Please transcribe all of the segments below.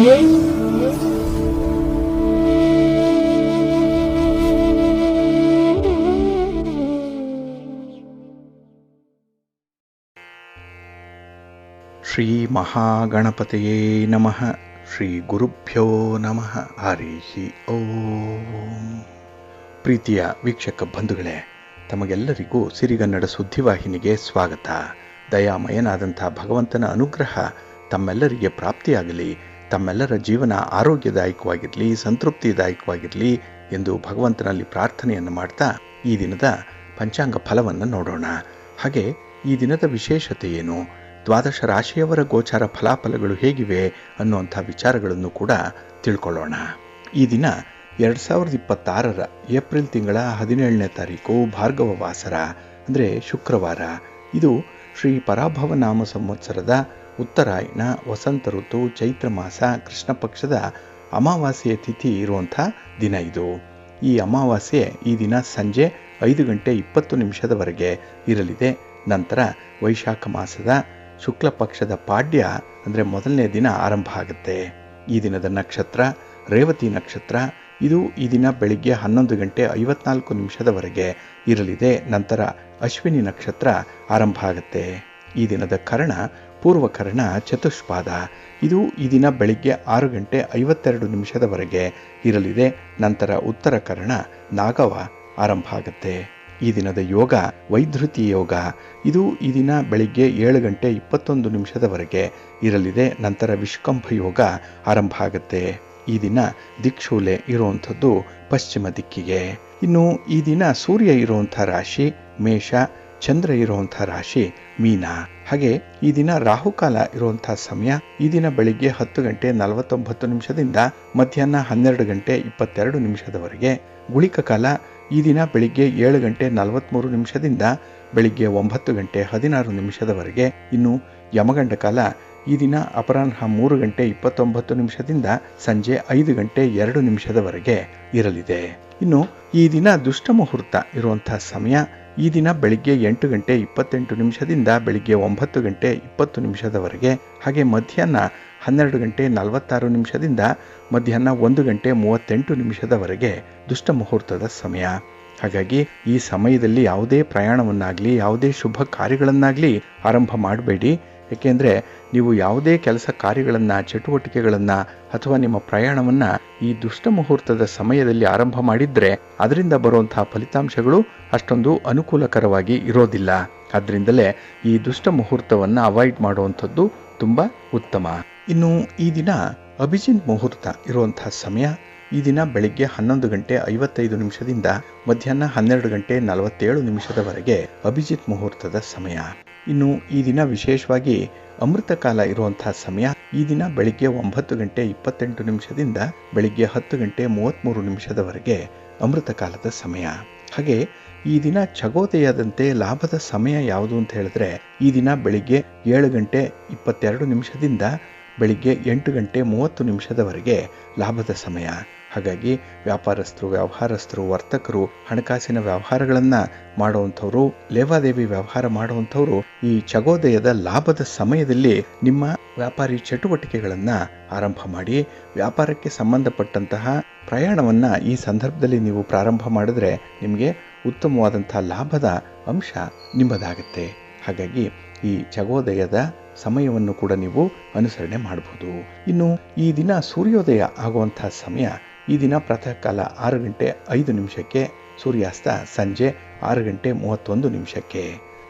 ಶ್ರೀ ಮಹಾಗಣಪತಯೇ ನಮಃ. ಶ್ರೀ ಗುರುಭ್ಯೋ ನಮಃ. ಹರಿ ಓಂ. ಪ್ರೀತಿಯ ವೀಕ್ಷಕ ಬಂಧುಗಳೇ, ತಮಗೆಲ್ಲರಿಗೂ ಸಿರಿಗನ್ನಡ ಸುದ್ದಿವಾಹಿನಿಗೆ ಸ್ವಾಗತ. ದಯಾಮಯನಾದಂಥ ಭಗವಂತನ ಅನುಗ್ರಹ ತಮ್ಮೆಲ್ಲರಿಗೆ ಪ್ರಾಪ್ತಿಯಾಗಲಿ, ತಮ್ಮೆಲ್ಲರ ಜೀವನ ಆರೋಗ್ಯದಾಯಕವಾಗಿರಲಿ, ಸಂತೃಪ್ತಿದಾಯಕವಾಗಿರಲಿ ಎಂದು ಭಗವಂತನಲ್ಲಿ ಪ್ರಾರ್ಥನೆಯನ್ನು ಮಾಡ್ತಾ ಈ ದಿನದ ಪಂಚಾಂಗ ಫಲವನ್ನು ನೋಡೋಣ. ಹಾಗೆ ಈ ದಿನದ ವಿಶೇಷತೆ ಏನು, ದ್ವಾದಶ ರಾಶಿಯವರ ಗೋಚಾರ ಫಲಾಫಲಗಳು ಹೇಗಿವೆ ಅನ್ನುವಂಥ ವಿಚಾರಗಳನ್ನು ಕೂಡ ತಿಳ್ಕೊಳ್ಳೋಣ. ಈ ದಿನ 2026 ಏಪ್ರಿಲ್ ತಿಂಗಳ 17ನೇ ತಾರೀಕು ಭಾರ್ಗವ ವಾಸರ, ಅಂದರೆ ಶುಕ್ರವಾರ. ಇದು ಶ್ರೀ ಪರಾಭವ ನಾಮ ಸಂವತ್ಸರದ ಉತ್ತರಾಯಣ, ವಸಂತ ಋತು, ಚೈತ್ರ ಮಾಸ, ಕೃಷ್ಣ ಪಕ್ಷದ ಅಮಾವಾಸ್ಯೆಯ ತಿಥಿ ಇರುವಂಥ ದಿನ ಇದು. ಈ ಅಮಾವಾಸ್ಯೆ ಈ ದಿನ ಸಂಜೆ 5:20 ಇರಲಿದೆ. ನಂತರ ವೈಶಾಖ ಮಾಸದ ಶುಕ್ಲ ಪಕ್ಷದ ಪಾಡ್ಯ ಅಂದರೆ ಮೊದಲನೇ ದಿನ ಆರಂಭ ಆಗುತ್ತೆ. ಈ ದಿನದ ನಕ್ಷತ್ರ ರೇವತಿ ನಕ್ಷತ್ರ. ಇದು ಈ ದಿನ ಬೆಳಿಗ್ಗೆ 11:54 ಇರಲಿದೆ. ನಂತರ ಅಶ್ವಿನಿ ನಕ್ಷತ್ರ ಆರಂಭ ಆಗುತ್ತೆ. ಈ ದಿನದ ಕರ್ಣ ಪೂರ್ವಕರ್ಣ ಚತುಷ್ಪಾದ. ಇದು ಈ ದಿನ ಬೆಳಿಗ್ಗೆ 6:52 ಇರಲಿದೆ. ನಂತರ ಉತ್ತರ ಕರ್ಣ ನಾಗವ ಆರಂಭ ಆಗುತ್ತೆ. ಈ ದಿನದ ಯೋಗ ವೈಧೃತಿ ಯೋಗ. ಇದು ಈ ದಿನ ಬೆಳಿಗ್ಗೆ 7:21 ಇರಲಿದೆ. ನಂತರ ವಿಷ್ಕಂಭ ಯೋಗ ಆರಂಭ ಆಗುತ್ತೆ. ಈ ದಿನ ದಿಕ್ಷೂಲೆ ಇರುವಂಥದ್ದು ಪಶ್ಚಿಮ ದಿಕ್ಕಿಗೆ. ಇನ್ನು ಈ ದಿನ ಸೂರ್ಯ ಇರುವಂಥ ರಾಶಿ ಮೇಷ, ಚಂದ್ರ ಇರುವಂಥ ರಾಶಿ ಮೀನ. ಹಾಗೆ ಈ ದಿನ ರಾಹುಕಾಲ ಇರುವಂಥ ಸಮಯ ಈ ದಿನ ಬೆಳಿಗ್ಗೆ 10:49 ಮಧ್ಯಾಹ್ನ 12:22 ಗುಳಿಕ ಕಾಲ ಈ ದಿನ ಬೆಳಿಗ್ಗೆ 7:43 ಬೆಳಿಗ್ಗೆ 9:16 ಇನ್ನು ಯಮಗಂಡ ಕಾಲ ಈ ದಿನ ಅಪರಾಹ್ನ 3:29 ಸಂಜೆ 5:02 ಇರಲಿದೆ. ಇನ್ನು ಈ ದಿನ ದುಷ್ಟ ಮುಹೂರ್ತ ಇರುವಂಥ ಸಮಯ ಈ ದಿನ ಬೆಳಿಗ್ಗೆ 8:28 ಬೆಳಿಗ್ಗೆ 9:20 ಹಾಗೆ ಮಧ್ಯಾಹ್ನ 12:46 ಮಧ್ಯಾಹ್ನ 1:38 ದುಷ್ಟ ಮುಹೂರ್ತದ ಸಮಯ. ಹಾಗಾಗಿ ಈ ಸಮಯದಲ್ಲಿ ಯಾವುದೇ ಪ್ರಯಾಣವನ್ನಾಗಲಿ ಯಾವುದೇ ಶುಭ ಕಾರ್ಯಗಳನ್ನಾಗಲಿ ಆರಂಭ ಮಾಡಬೇಡಿ. ಏಕೆಂದರೆ ನೀವು ಯಾವುದೇ ಕೆಲಸ ಕಾರ್ಯಗಳನ್ನು, ಚಟುವಟಿಕೆಗಳನ್ನು ಅಥವಾ ನಿಮ್ಮ ಪ್ರಯಾಣವನ್ನು ಈ ದುಷ್ಟ ಮುಹೂರ್ತದ ಸಮಯದಲ್ಲಿ ಆರಂಭ ಮಾಡಿದರೆ ಅದರಿಂದ ಬರುವಂತಹ ಫಲಿತಾಂಶಗಳು ಅಷ್ಟೊಂದು ಅನುಕೂಲಕರವಾಗಿ ಇರೋದಿಲ್ಲ. ಆದ್ದರಿಂದಲೇ ಈ ದುಷ್ಟ ಮುಹೂರ್ತವನ್ನು ಅವಾಯ್ಡ್ ಮಾಡುವಂಥದ್ದು ತುಂಬ ಉತ್ತಮ. ಇನ್ನು ಈ ದಿನ ಅಭಿಜಿತ್ ಮುಹೂರ್ತ ಇರುವಂತಹ ಸಮಯ ಈ ದಿನ ಬೆಳಿಗ್ಗೆ 11:55 ಮಧ್ಯಾಹ್ನ 12:47 ಅಭಿಜಿತ್ ಮುಹೂರ್ತದ ಸಮಯ. ಇನ್ನು ಈ ದಿನ ವಿಶೇಷವಾಗಿ ಅಮೃತ ಕಾಲ ಇರುವಂತಹ ಸಮಯ ಈ ದಿನ ಬೆಳಿಗ್ಗೆ 9:28 ಬೆಳಿಗ್ಗೆ 10:33 ಅಮೃತ ಕಾಲದ ಸಮಯ. ಹಾಗೆ ಈ ದಿನ ಚಗೋದಯದಂತೆ ಲಾಭದ ಸಮಯ ಯಾವುದು ಅಂತ ಹೇಳಿದ್ರೆ ಈ ದಿನ ಬೆಳಿಗ್ಗೆ 7:22 ಬೆಳಿಗ್ಗೆ 8:30 ಲಾಭದ ಸಮಯ. ಹಾಗಾಗಿ ವ್ಯಾಪಾರಸ್ಥರು, ವ್ಯವಹಾರಸ್ಥರು, ವರ್ತಕರು, ಹಣಕಾಸಿನ ವ್ಯವಹಾರಗಳನ್ನು ಮಾಡುವಂಥವ್ರು, ಲೇವಾದೇವಿ ವ್ಯವಹಾರ ಮಾಡುವಂಥವ್ರು ಈ ಚಗೋದಯದ ಲಾಭದ ಸಮಯದಲ್ಲಿ ನಿಮ್ಮ ವ್ಯಾಪಾರಿ ಚಟುವಟಿಕೆಗಳನ್ನು ಆರಂಭ ಮಾಡಿ ವ್ಯಾಪಾರಕ್ಕೆ ಸಂಬಂಧಪಟ್ಟಂತಹ ಪ್ರಯಾಣವನ್ನು ಈ ಸಂದರ್ಭದಲ್ಲಿ ನೀವು ಪ್ರಾರಂಭ ಮಾಡಿದ್ರೆ ನಿಮಗೆ ಉತ್ತಮವಾದಂಥ ಲಾಭದ ಅಂಶ ನಿಮ್ಮದಾಗುತ್ತೆ. ಹಾಗಾಗಿ ಈ ಚಗೋದಯದ ಸಮಯವನ್ನು ಕೂಡ ನೀವು ಅನುಸರಣೆ ಮಾಡಬಹುದು. ಇನ್ನು ಈ ದಿನ ಸೂರ್ಯೋದಯ ಆಗುವಂತಹ ಸಮಯ ಈ ದಿನ ಪ್ರಾತಃ ಕಾಲ 6:05 ಸೂರ್ಯಾಸ್ತ ಸಂಜೆ 6:31.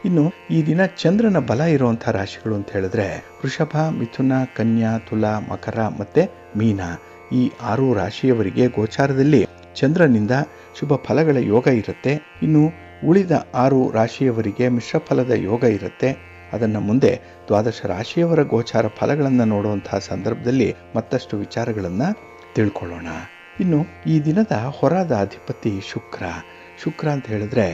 ಇನ್ನು ಈ ದಿನ ಚಂದ್ರನ ಬಲ ಇರುವಂಥ ರಾಶಿಗಳು ಅಂತ ಹೇಳಿದ್ರೆ ವೃಷಭ, ಮಿಥುನ, ಕನ್ಯಾ, ತುಲಾ, ಮಕರ ಮತ್ತು ಮೀನ. ಈ 6 ರಾಶಿಯವರಿಗೆ ಗೋಚಾರದಲ್ಲಿ ಚಂದ್ರನಿಂದ ಶುಭ ಫಲಗಳ ಯೋಗ ಇರುತ್ತೆ. ಇನ್ನು ಉಳಿದ 6 ರಾಶಿಯವರಿಗೆ ಮಿಶ್ರ ಫಲದ ಯೋಗ ಇರುತ್ತೆ. ಅದನ್ನು ಮುಂದೆ ದ್ವಾದಶ ರಾಶಿಯವರ ಗೋಚಾರ ಫಲಗಳನ್ನು ನೋಡುವಂತಹ ಸಂದರ್ಭದಲ್ಲಿ ಮತ್ತಷ್ಟು ವಿಚಾರಗಳನ್ನು ತಿಳ್ಕೊಳ್ಳೋಣ. ಇನ್ನು ಈ ದಿನದ ಹೊರದ ಅಧಿಪತಿ ಶುಕ್ರ. ಶುಕ್ರ ಅಂತ ಹೇಳಿದ್ರೆ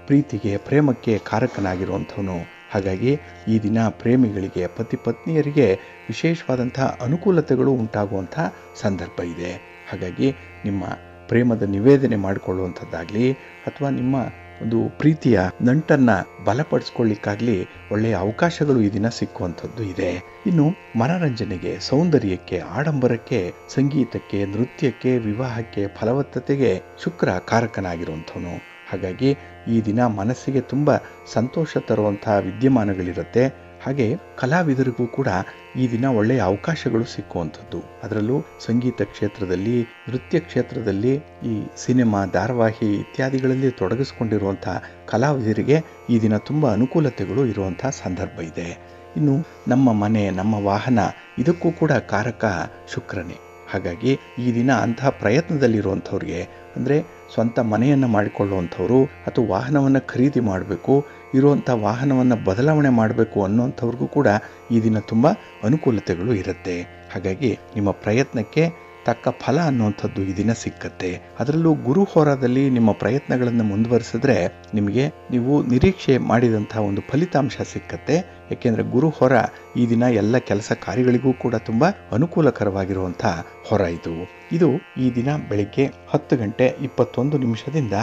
ಪ್ರೀತಿಗೆ, ಪ್ರೇಮಕ್ಕೆ ಕಾರಕನಾಗಿರುವಂಥವನು. ಹಾಗಾಗಿ ಈ ದಿನ ಪ್ರೇಮಿಗಳಿಗೆ, ಪತಿ ಪತ್ನಿಯರಿಗೆ ವಿಶೇಷವಾದಂಥ ಅನುಕೂಲತೆಗಳು ಉಂಟಾಗುವಂಥ ಸಂದರ್ಭ ಇದೆ. ಹಾಗಾಗಿ ನಿಮ್ಮ ಪ್ರೇಮದ ನಿವೇದನೆ ಮಾಡಿಕೊಳ್ಳುವಂಥದ್ದಾಗಲಿ ಅಥವಾ ನಿಮ್ಮ ಒಂದು ಪ್ರೀತಿಯ ನಂಟನ್ನ ಬಲಪಡಿಸ್ಕೊಳ್ಳಿಕ್ಕಾಗ್ಲಿ ಒಳ್ಳೆಯ ಅವಕಾಶಗಳು ಈ ದಿನ ಸಿಕ್ಕುವಂಥದ್ದು ಇದೆ. ಇನ್ನು ಮನರಂಜನೆಗೆ, ಸೌಂದರ್ಯಕ್ಕೆ, ಆಡಂಬರಕ್ಕೆ, ಸಂಗೀತಕ್ಕೆ, ನೃತ್ಯಕ್ಕೆ, ವಿವಾಹಕ್ಕೆ, ಫಲವತ್ತತೆಗೆ ಶುಕ್ರ ಕಾರಕನಾಗಿರುವಂಥವನು. ಹಾಗಾಗಿ ಈ ದಿನ ಮನಸ್ಸಿಗೆ ತುಂಬ ಸಂತೋಷ ತರುವಂತಹ ವಿದ್ಯಮಾನಗಳಿರುತ್ತೆ. ಹಾಗೆ ಕಲಾವಿದರಿಗೂ ಕೂಡ ಈ ದಿನ ಒಳ್ಳೆಯ ಅವಕಾಶಗಳು ಸಿಕ್ಕುವಂಥದ್ದು. ಅದರಲ್ಲೂ ಸಂಗೀತ ಕ್ಷೇತ್ರದಲ್ಲಿ, ನೃತ್ಯ ಕ್ಷೇತ್ರದಲ್ಲಿ, ಈ ಸಿನಿಮಾ, ಧಾರಾವಾಹಿ ಇತ್ಯಾದಿಗಳಲ್ಲಿ ತೊಡಗಿಸ್ಕೊಂಡಿರುವಂಥ ಕಲಾವಿದರಿಗೆ ಈ ದಿನ ತುಂಬ ಅನುಕೂಲತೆಗಳು ಇರುವಂಥ ಸಂದರ್ಭ ಇದೆ. ಇನ್ನು ನಮ್ಮ ಮನೆ, ನಮ್ಮ ವಾಹನ ಇದಕ್ಕೂ ಕೂಡ ಕಾರಕ ಶುಕ್ರನೇ. ಹಾಗಾಗಿ ಈ ದಿನ ಅಂತಹ ಪ್ರಯತ್ನದಲ್ಲಿರುವಂಥವ್ರಿಗೆ, ಅಂದರೆ ಸ್ವಂತ ಮನೆಯನ್ನು ಮಾಡಿಕೊಳ್ಳುವಂಥವ್ರು ಅಥವಾ ವಾಹನವನ್ನು ಖರೀದಿ ಮಾಡಬೇಕು, ಇರುವಂಥ ವಾಹನವನ್ನು ಬದಲಾವಣೆ ಮಾಡಬೇಕು ಅನ್ನೋಂಥವ್ರಿಗೂ ಕೂಡ ಈ ದಿನ ತುಂಬ ಅನುಕೂಲತೆಗಳು ಇರುತ್ತೆ. ಹಾಗಾಗಿ ನಿಮ್ಮ ಪ್ರಯತ್ನಕ್ಕೆ ತಕ್ಕ ಫಲ ಅನ್ನುವಂಥದ್ದು ಈ ದಿನ ಸಿಕ್ಕತ್ತೆ. ಅದರಲ್ಲೂ ಗುರು ಹೋರಾದಲ್ಲಿ ನಿಮ್ಮ ಪ್ರಯತ್ನಗಳನ್ನು ಮುಂದುವರಿಸಿದ್ರೆ ನಿಮಗೆ ನೀವು ನಿರೀಕ್ಷೆ ಮಾಡಿದಂಥ ಒಂದು ಫಲಿತಾಂಶ ಸಿಕ್ಕತ್ತೆ. ಏಕೆಂದರೆ ಗುರು ಹೊರ ಈ ದಿನ ಎಲ್ಲ ಕೆಲಸ ಕಾರ್ಯಗಳಿಗೂ ಕೂಡ ತುಂಬ ಅನುಕೂಲಕರವಾಗಿರುವಂಥ ಹೊರ ಇದು ಈ ದಿನ ಬೆಳಿಗ್ಗೆ 10 ಗಂಟೆ 21 ನಿಮಿಷದಿಂದ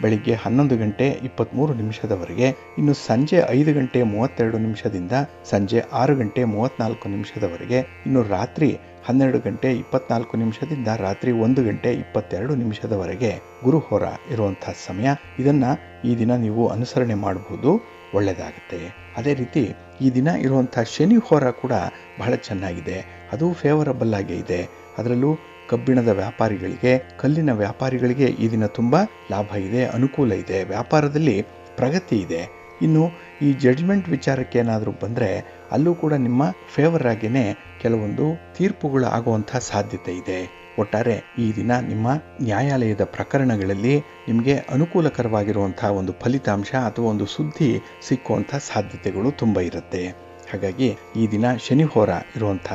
ಬೆಳಿಗ್ಗೆ 11 ಗಂಟೆ 23 ನಿಮಿಷದವರೆಗೆ, ಇನ್ನು ಸಂಜೆ 5 ಗಂಟೆ 32 ನಿಮಿಷದಿಂದ ಸಂಜೆ 6 ಗಂಟೆ 34 ನಿಮಿಷದವರೆಗೆ, ಇನ್ನು ರಾತ್ರಿ 12 ಗಂಟೆ 24 ನಿಮಿಷದಿಂದ ರಾತ್ರಿ 1 ಗಂಟೆ 22 ನಿಮಿಷದವರೆಗೆ ಗುರುಹೋರ ಇರುವಂಥ ಸಮಯ. ಇದನ್ನು ಈ ದಿನ ನೀವು ಅನುಸರಣೆ ಮಾಡಬಹುದು, ಒಳ್ಳೆಯದಾಗುತ್ತೆ. ಅದೇ ರೀತಿ ಈ ದಿನ ಇರುವಂಥ ಶನಿ ಹೋರ ಕೂಡ ಬಹಳ ಚೆನ್ನಾಗಿದೆ, ಅದು ಫೇವರಬಲ್ ಆಗೇ ಇದೆ. ಅದರಲ್ಲೂ ಕಬ್ಬಿಣದ ವ್ಯಾಪಾರಿಗಳಿಗೆ, ಕಲ್ಲಿನ ವ್ಯಾಪಾರಿಗಳಿಗೆ ಈ ದಿನ ತುಂಬ ಲಾಭ ಇದೆ, ಅನುಕೂಲ ಇದೆ, ವ್ಯಾಪಾರದಲ್ಲಿ ಪ್ರಗತಿ ಇದೆ. ಇನ್ನು ಈ ಜಡ್ಜ್ಮೆಂಟ್ ವಿಚಾರಕ್ಕೆ ಏನಾದರೂ ಬಂದರೆ ಅಲ್ಲೂ ಕೂಡ ನಿಮ್ಮ ಫೇವರ್ ಆಗೇನೆ ಕೆಲವೊಂದು ತೀರ್ಪುಗಳು ಆಗುವಂಥ ಸಾಧ್ಯತೆ ಇದೆ. ಒಟ್ಟಾರೆ ಈ ದಿನ ನಿಮ್ಮ ನ್ಯಾಯಾಲಯದ ಪ್ರಕರಣಗಳಲ್ಲಿ ನಿಮಗೆ ಅನುಕೂಲಕರವಾಗಿರುವಂಥ ಒಂದು ಫಲಿತಾಂಶ ಅಥವಾ ಒಂದು ಸುದ್ದಿ ಸಿಕ್ಕುವಂಥ ಸಾಧ್ಯತೆಗಳು ತುಂಬ ಇರುತ್ತೆ. ಹಾಗಾಗಿ ಈ ದಿನ ಶನಿ ಹೋರ ಇರುವಂಥ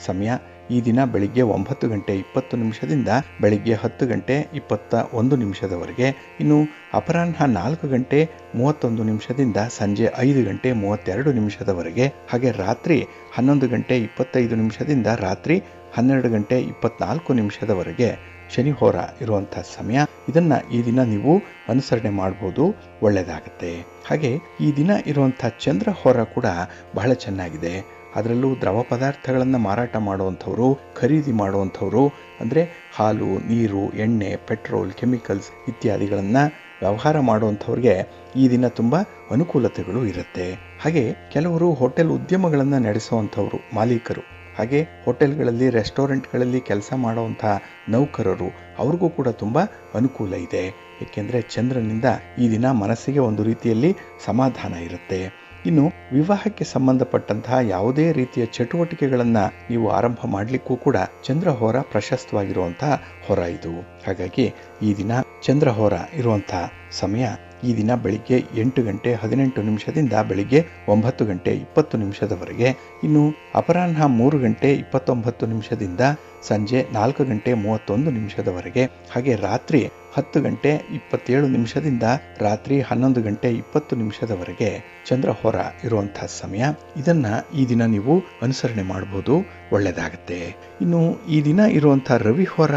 ಸಮಯ. ಈ ದಿನ ಬೆಳಿಗ್ಗೆ 9 ಗಂಟೆ 20 ನಿಮಿಷದಿಂದ ಬೆಳಿಗ್ಗೆ 10 ಗಂಟೆ 21 ನಿಮಿಷದವರೆಗೆ, ಇನ್ನು ಅಪರಾಹ್ನ 4 ಗಂಟೆ 31 ನಿಮಿಷದಿಂದ ಸಂಜೆ 5 ಗಂಟೆ 32 ನಿಮಿಷದವರೆಗೆ, ಹಾಗೆ ರಾತ್ರಿ 11 ಗಂಟೆ 25 ನಿಮಿಷದಿಂದ ರಾತ್ರಿ 12 ಗಂಟೆ 24 ನಿಮಿಷದವರೆಗೆ ಶನಿ ಹೋರ ಇರುವಂಥ ಸಮಯ. ಇದನ್ನು ಈ ದಿನ ನೀವು ಅನುಸರಣೆ ಮಾಡ್ಬೋದು, ಒಳ್ಳೆಯದಾಗುತ್ತೆ. ಹಾಗೆ ಈ ದಿನ ಇರುವಂಥ ಚಂದ್ರ ಹೋರ ಕೂಡ ಬಹಳ ಚೆನ್ನಾಗಿದೆ. ಅದರಲ್ಲೂ ದ್ರವ ಪದಾರ್ಥಗಳನ್ನು ಮಾರಾಟ ಮಾಡುವಂಥವ್ರು, ಖರೀದಿ ಮಾಡುವಂಥವ್ರು, ಅಂದರೆ ಹಾಲು, ನೀರು, ಎಣ್ಣೆ, ಪೆಟ್ರೋಲ್, ಕೆಮಿಕಲ್ಸ್ ಇತ್ಯಾದಿಗಳನ್ನು ವ್ಯವಹಾರ ಮಾಡುವಂಥವ್ರಿಗೆ ಈ ದಿನ ತುಂಬ ಅನುಕೂಲತೆಗಳು ಇರುತ್ತೆ. ಹಾಗೆ ಕೆಲವರು ಹೋಟೆಲ್ ಉದ್ಯಮಗಳನ್ನು ನಡೆಸುವಂಥವ್ರು, ಮಾಲೀಕರು, ಹಾಗೆ ಹೋಟೆಲ್ಗಳಲ್ಲಿ, ರೆಸ್ಟೋರೆಂಟ್ಗಳಲ್ಲಿ ಕೆಲಸ ಮಾಡುವಂಥ ನೌಕರರು, ಅವ್ರಿಗೂ ಕೂಡ ತುಂಬ ಅನುಕೂಲ ಇದೆ. ಏಕೆಂದರೆ ಚಂದ್ರನಿಂದ ಈ ದಿನ ಮನಸ್ಸಿಗೆ ಒಂದು ರೀತಿಯಲ್ಲಿ ಸಮಾಧಾನ ಇರುತ್ತೆ. ಇನ್ನು ವಿವಾಹಕ್ಕೆ ಸಂಬಂಧಪಟ್ಟಂತಹ ಯಾವುದೇ ರೀತಿಯ ಚಟುವಟಿಕೆಗಳನ್ನು ನೀವು ಆರಂಭ ಮಾಡಲಿಕ್ಕೂ ಕೂಡ ಚಂದ್ರಹೋರ ಪ್ರಶಸ್ತವಾಗಿರುವಂತಹ ಹೊರ ಇದು. ಹಾಗಾಗಿ ಈ ದಿನ ಚಂದ್ರಹೋರ ಇರುವಂಥ ಸಮಯ ಈ ದಿನ ಬೆಳಿಗ್ಗೆ 8 ಗಂಟೆ 18 ನಿಮಿಷದಿಂದ ಬೆಳಿಗ್ಗೆ 9 ಗಂಟೆ 20 ನಿಮಿಷದವರೆಗೆ, ಇನ್ನು ಅಪರಾಹ್ನ 3 ಗಂಟೆ 29 ನಿಮಿಷದಿಂದ ಸಂಜೆ 4 ಗಂಟೆ 31 ನಿಮಿಷದವರೆಗೆ, ಹಾಗೆ ರಾತ್ರಿ 10 ಗಂಟೆ 27 ನಿಮಿಷದಿಂದ ರಾತ್ರಿ 11 ಗಂಟೆ 20 ನಿಮಿಷದವರೆಗೆ ಚಂದ್ರಹೋರ ಇರುವಂಥ ಸಮಯ. ಇದನ್ನು ಈ ದಿನ ನೀವು ಅನುಸರಣೆ ಮಾಡ್ಬೋದು, ಒಳ್ಳೆಯದಾಗುತ್ತೆ. ಇನ್ನು ಈ ದಿನ ಇರುವಂಥ ರವಿಹೋರ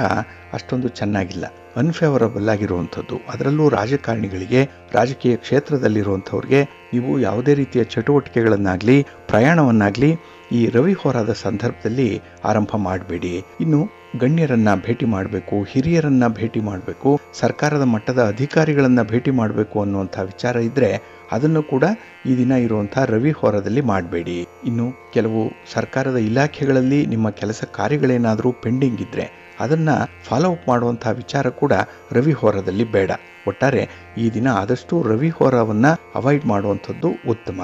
ಅಷ್ಟೊಂದು ಚೆನ್ನಾಗಿಲ್ಲ, ಅನ್ಫೇವರಬಲ್ ಆಗಿರುವಂಥದ್ದು. ಅದರಲ್ಲೂ ರಾಜಕಾರಣಿಗಳಿಗೆ, ರಾಜಕೀಯ ಕ್ಷೇತ್ರದಲ್ಲಿರುವಂಥವ್ರಿಗೆ ನೀವು ಯಾವುದೇ ರೀತಿಯ ಚಟುವಟಿಕೆಗಳನ್ನಾಗಲಿ ಪ್ರಯಾಣವನ್ನಾಗಲಿ ಈ ರವಿಹೋರಾದ ಸಂದರ್ಭದಲ್ಲಿ ಆರಂಭ ಮಾಡಬೇಡಿ. ಇನ್ನು ಗಣ್ಯರನ್ನ ಭೇಟಿ ಮಾಡಬೇಕು, ಹಿರಿಯರನ್ನ ಭೇಟಿ ಮಾಡಬೇಕು, ಸರ್ಕಾರದ ಮಟ್ಟದ ಅಧಿಕಾರಿಗಳನ್ನು ಭೇಟಿ ಮಾಡಬೇಕು ಅನ್ನುವಂಥ ವಿಚಾರ ಇದ್ದರೆ ಅದನ್ನು ಕೂಡ ಈ ದಿನ ಇರುವಂಥ ರವಿಹೋರದಲ್ಲಿ ಮಾಡಬೇಡಿ. ಇನ್ನು ಕೆಲವು ಸರ್ಕಾರದ ಇಲಾಖೆಗಳಲ್ಲಿ ನಿಮ್ಮ ಕೆಲಸ ಕಾರ್ಯಗಳೇನಾದರೂ ಪೆಂಡಿಂಗ್ ಇದ್ದರೆ ಅದನ್ನು ಫಾಲೋ ಅಪ್ ಮಾಡುವಂಥ ವಿಚಾರ ಕೂಡ ರವಿಹೋರದಲ್ಲಿ ಬೇಡ. ಒಟ್ಟಾರೆ ಈ ದಿನ ಆದಷ್ಟು ರವಿಹೋರವನ್ನು ಅವಾಯ್ಡ್ ಮಾಡುವಂಥದ್ದು ಉತ್ತಮ.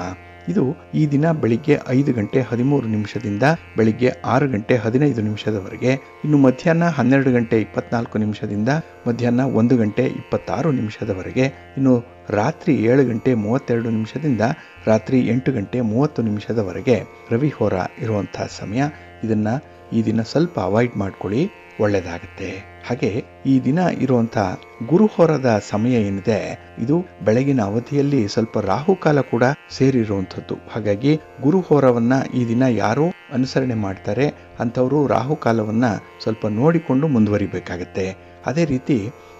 ಇದು ಈ ದಿನ ಬೆಳಿಗ್ಗೆ 5 ಗಂಟೆ 13 ನಿಮಿಷದಿಂದ ಬೆಳಿಗ್ಗೆ 6 ಗಂಟೆ 15 ನಿಮಿಷದವರೆಗೆ, ಇನ್ನು ಮಧ್ಯಾಹ್ನ 12 ಗಂಟೆ 24 ನಿಮಿಷದಿಂದ ಮಧ್ಯಾಹ್ನ 1 ಗಂಟೆ 26 ನಿಮಿಷದವರೆಗೆ, ಇನ್ನು ರಾತ್ರಿ 7 ಗಂಟೆ 32 ನಿಮಿಷದಿಂದ ರಾತ್ರಿ 8 ಗಂಟೆ 30 ನಿಮಿಷದವರೆಗೆ ರವಿಹೋರ ಇರುವಂಥ ಸಮಯ. ಇದನ್ನು ಈ ದಿನ ಸ್ವಲ್ಪ ಅವಾಯ್ಡ್ ಮಾಡ್ಕೊಳ್ಳಿ, ಒಳ್ಳೆಯದಾಗುತ್ತೆ. ಹಾಗೆ ಈ ದಿನ ಇರುವಂಥ ಗುರುಹೋರದ ಸಮಯ ಏನಿದೆ ಇದು ಬೆಳಗಿನ ಅವಧಿಯಲ್ಲಿ ಸ್ವಲ್ಪ ರಾಹುಕಾಲ ಕೂಡ ಸೇರಿರುವಂಥದ್ದು. ಹಾಗಾಗಿ ಗುರುಹೋರವನ್ನು ಈ ದಿನ ಯಾರು ಅನುಸರಣೆ ಮಾಡ್ತಾರೆ ಅಂಥವರು ರಾಹುಕಾಲವನ್ನು ಸ್ವಲ್ಪ ನೋಡಿಕೊಂಡು ಮುಂದುವರಿಬೇಕಾಗತ್ತೆ. ಅದೇ ರೀತಿ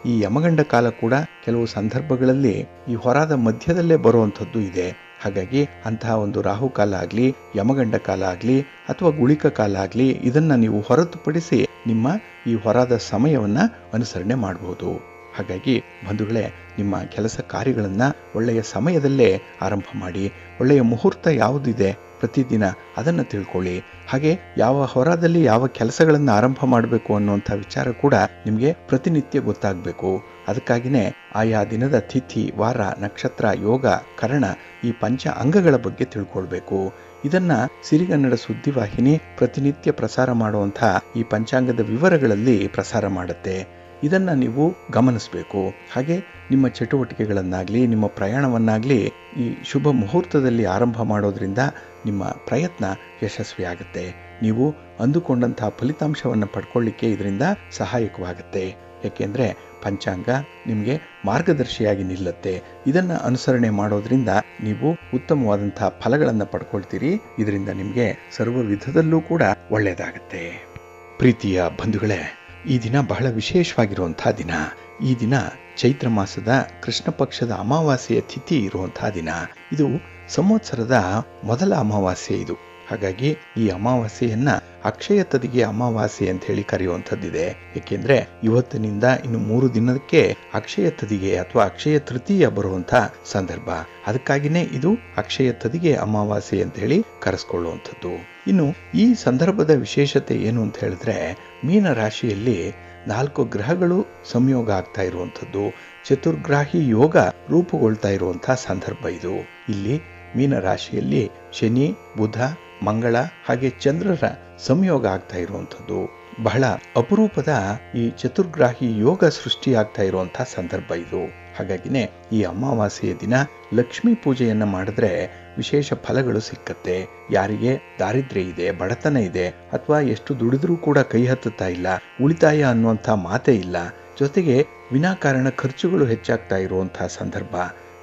ಈ ಯಮಗಂಡ ಕಾಲ ಕೂಡ ಕೆಲವು ಸಂದರ್ಭಗಳಲ್ಲಿ ಈ ಹೊರಾದ ಮಧ್ಯದಲ್ಲೇ ಬರುವಂಥದ್ದು ಇದೆ. ಹಾಗಾಗಿ ಅಂತಹ ಒಂದು ರಾಹುಕಾಲ ಆಗಲಿ, ಯಮಗಂಡ ಕಾಲ ಆಗಲಿ ಅಥವಾ ಗುಳಿಕ ಕಾಲ ಆಗಲಿ, ಇದನ್ನು ನೀವು ಹೊರತುಪಡಿಸಿ ನಿಮ್ಮ ಈ ಹೊರಾದ ಸಮಯವನ್ನು ಅನುಸರಣೆ ಮಾಡಬಹುದು. ಹಾಗಾಗಿ ಬಂಧುಗಳೇ, ನಿಮ್ಮ ಕೆಲಸ ಕಾರ್ಯಗಳನ್ನು ಒಳ್ಳೆಯ ಸಮಯದಲ್ಲೇ ಆರಂಭ ಮಾಡಿ. ಒಳ್ಳೆಯ ಮುಹೂರ್ತ ಯಾವುದಿದೆ ಪ್ರತಿದಿನ ಅದನ್ನು ತಿಳ್ಕೊಳ್ಳಿ. ಹಾಗೆ ಯಾವ ಹೊರದಲ್ಲಿ ಯಾವ ಕೆಲಸಗಳನ್ನು ಆರಂಭ ಮಾಡಬೇಕು ಅನ್ನುವಂಥ ವಿಚಾರ ಕೂಡ ನಿಮಗೆ ಪ್ರತಿನಿತ್ಯ ಗೊತ್ತಾಗಬೇಕು. ಅದಕ್ಕಾಗಿಯೇ ಆಯಾ ದಿನದ ತಿಥಿ, ವಾರ, ನಕ್ಷತ್ರ, ಯೋಗ, ಕರಣ ಈ ಪಂಚ ಅಂಗಗಳ ಬಗ್ಗೆ ತಿಳ್ಕೊಳ್ಬೇಕು. ಇದನ್ನ ಸಿರಿಗನ್ನಡ ಸುದ್ದಿವಾಹಿನಿ ಪ್ರತಿನಿತ್ಯ ಪ್ರಸಾರ ಮಾಡುವಂಥ ಈ ಪಂಚಾಂಗದ ವಿವರಗಳಲ್ಲಿ ಪ್ರಸಾರ ಮಾಡುತ್ತೆ. ಇದನ್ನು ನೀವು ಗಮನಿಸಬೇಕು. ಹಾಗೆ ನಿಮ್ಮ ಚಟುವಟಿಕೆಗಳನ್ನಾಗಲಿ, ನಿಮ್ಮ ಪ್ರಯಾಣವನ್ನಾಗಲಿ ಈ ಶುಭ ಮುಹೂರ್ತದಲ್ಲಿ ಆರಂಭ ಮಾಡೋದ್ರಿಂದ ನಿಮ್ಮ ಪ್ರಯತ್ನ ಯಶಸ್ವಿಯಾಗುತ್ತೆ. ನೀವು ಅಂದುಕೊಂಡಂಥ ಫಲಿತಾಂಶವನ್ನು ಪಡ್ಕೊಳ್ಳಿಕ್ಕೆ ಇದರಿಂದ ಸಹಾಯಕವಾಗುತ್ತೆ. ಯಾಕೆಂದರೆ ಪಂಚಾಂಗ ನಿಮಗೆ ಮಾರ್ಗದರ್ಶಿಯಾಗಿ ನಿಲ್ಲುತ್ತೆ. ಇದನ್ನು ಅನುಸರಣೆ ಮಾಡೋದ್ರಿಂದ ನೀವು ಉತ್ತಮವಾದಂಥ ಫಲಗಳನ್ನು ಪಡ್ಕೊಳ್ತೀರಿ. ಇದರಿಂದ ನಿಮಗೆ ಸರ್ವ ವಿಧದಲ್ಲೂ ಕೂಡ ಒಳ್ಳೆಯದಾಗುತ್ತೆ. ಪ್ರೀತಿಯ ಬಂಧುಗಳೇ, ಈ ದಿನ ಬಹಳ ವಿಶೇಷವಾಗಿರುವಂತಹ ದಿನ. ಈ ದಿನ ಚೈತ್ರ ಮಾಸದ ಕೃಷ್ಣ ಪಕ್ಷದ ಅಮಾವಾಸ್ಯೆಯ ತಿಥಿ ಇರುವಂತಹ ದಿನ. ಇದು ಸಂವತ್ಸರದ ಮೊದಲ ಅಮಾವಾಸ್ಯೆ ಇದು. ಹಾಗಾಗಿ ಈ ಅಮಾವಾಸ್ಯೆಯನ್ನ ಅಕ್ಷಯ ತದಿಗೆ ಅಮಾವಾಸ್ಯೆ ಅಂತ ಹೇಳಿ ಕರೆಯುವಂಥದ್ದಿದೆ. ಏಕೆಂದ್ರೆ ಇವತ್ತಿನಿಂದ ಇನ್ನು 3 ದಿನಕ್ಕೆ ಅಕ್ಷಯ ತದಿಗೆ ಅಥವಾ ಅಕ್ಷಯ ತೃತೀಯ ಬರುವಂಥ ಸಂದರ್ಭ. ಅದಕ್ಕಾಗಿಯೇ ಇದು ಅಕ್ಷಯ ತದಿಗೆ ಅಮಾವಾಸ್ಯೆ ಅಂತ ಹೇಳಿ ಕರೆಸ್ಕೊಳ್ಳುವಂಥದ್ದು. ಇನ್ನು ಈ ಸಂದರ್ಭದ ವಿಶೇಷತೆ ಏನು ಅಂತ ಹೇಳಿದ್ರೆ, ಮೀನ ರಾಶಿಯಲ್ಲಿ 4 ಗ್ರಹಗಳು ಸಂಯೋಗ ಆಗ್ತಾ ಇರುವಂಥದ್ದು, ಚತುರ್ಗ್ರಾಹಿ ಯೋಗ ರೂಪುಗೊಳ್ತಾ ಇರುವಂಥ ಸಂದರ್ಭ ಇದು. ಇಲ್ಲಿ ಮೀನ ರಾಶಿಯಲ್ಲಿ ಶನಿ, ಬುಧ, ಮಂಗಳ ಹಾಗೆ ಚಂದ್ರರ ಸಂಯೋಗ ಆಗ್ತಾ ಇರುವಂಥದ್ದು. ಬಹಳ ಅಪರೂಪದ ಈ ಚತುರ್ಗ್ರಾಹಿ ಯೋಗ ಸೃಷ್ಟಿಯಾಗ್ತಾ ಇರುವಂತಹ ಸಂದರ್ಭ ಇದು. ಹಾಗಾಗಿನೇ ಈ ಅಮಾವಾಸ್ಯೆಯ ದಿನ ಲಕ್ಷ್ಮೀ ಪೂಜೆಯನ್ನ ಮಾಡಿದ್ರೆ ವಿಶೇಷ ಫಲಗಳು ಸಿಕ್ಕತ್ತೆ. ಯಾರಿಗೆ ದಾರಿದ್ರ್ಯ ಇದೆ, ಬಡತನ ಇದೆ, ಅಥವಾ ಎಷ್ಟು ದುಡಿದ್ರೂ ಕೂಡ ಕೈ ಹತ್ತುತ್ತಾ ಇಲ್ಲ, ಉಳಿತಾಯ ಅನ್ನುವಂಥ ಮಾತೇ ಇಲ್ಲ, ಜೊತೆಗೆ ವಿನಾಕಾರಣ ಖರ್ಚುಗಳು ಹೆಚ್ಚಾಗ್ತಾ ಇರುವಂತಹ ಸಂದರ್ಭ,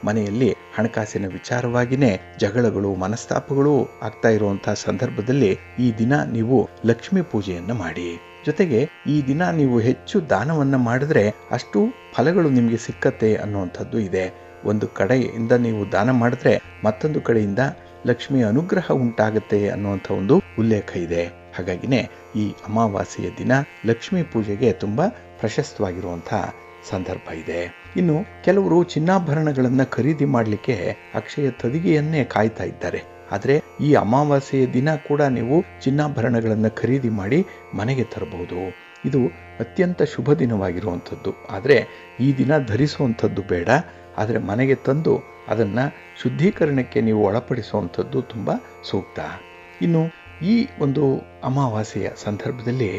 ಮನೆಯಲ್ಲಿ ಹಣಕಾಸಿನ ವಿಚಾರವಾಗಿಯೇ ಜಗಳಗಳು, ಮನಸ್ತಾಪಗಳು ಆಗ್ತಾ ಇರುವಂತಹ ಸಂದರ್ಭದಲ್ಲಿ ಈ ದಿನ ನೀವು ಲಕ್ಷ್ಮೀ ಪೂಜೆಯನ್ನ ಮಾಡಿ. ಜೊತೆಗೆ ಈ ದಿನ ನೀವು ಹೆಚ್ಚು ದಾನವನ್ನ ಮಾಡಿದ್ರೆ ಅಷ್ಟು ಫಲಗಳು ನಿಮಗೆ ಸಿಕ್ಕತ್ತೆ ಅನ್ನುವಂಥದ್ದು ಇದೆ. ಒಂದು ಕಡೆಯಿಂದ ನೀವು ದಾನ ಮಾಡಿದ್ರೆ ಮತ್ತೊಂದು ಕಡೆಯಿಂದ ಲಕ್ಷ್ಮಿಯ ಅನುಗ್ರಹ ಉಂಟಾಗುತ್ತೆ ಅನ್ನುವಂಥ ಒಂದು ಉಲ್ಲೇಖ ಇದೆ. ಹಾಗಾಗಿನೇ ಈ ಅಮಾವಾಸ್ಯೆಯ ದಿನ ಲಕ್ಷ್ಮೀ ಪೂಜೆಗೆ ತುಂಬಾ ಪ್ರಶಸ್ತವಾಗಿರುವಂತಹ ಸಂದರ್ಭ ಇದೆ. ಇನ್ನು ಕೆಲವರು ಚಿನ್ನಾಭರಣಗಳನ್ನ ಖರೀದಿ ಮಾಡಲಿಕ್ಕೆ ಅಕ್ಷಯ ತದಿಗೆಯನ್ನೇ ಕಾಯ್ತಾ ಇದ್ದಾರೆ. ಆದರೆ ಈ ಅಮಾವಾಸ್ಯೆಯ ದಿನ ಕೂಡ ನೀವು ಚಿನ್ನಾಭರಣಗಳನ್ನು ಖರೀದಿ ಮಾಡಿ ಮನೆಗೆ ತರಬಹುದು. ಇದು ಅತ್ಯಂತ ಶುಭ ದಿನವಾಗಿರುವಂಥದ್ದು. ಆದರೆ ಈ ದಿನ ಧರಿಸುವಂಥದ್ದು ಬೇಡ. ಆದರೆ ಮನೆಗೆ ತಂದು ಅದನ್ನು ಶುದ್ಧೀಕರಣಕ್ಕೆ ನೀವು ಒಳಪಡಿಸುವಂಥದ್ದು ತುಂಬ ಸೂಕ್ತ. ಇನ್ನು ಈ ಒಂದು ಅಮಾವಾಸ್ಯೆಯ ಸಂದರ್ಭದಲ್ಲಿ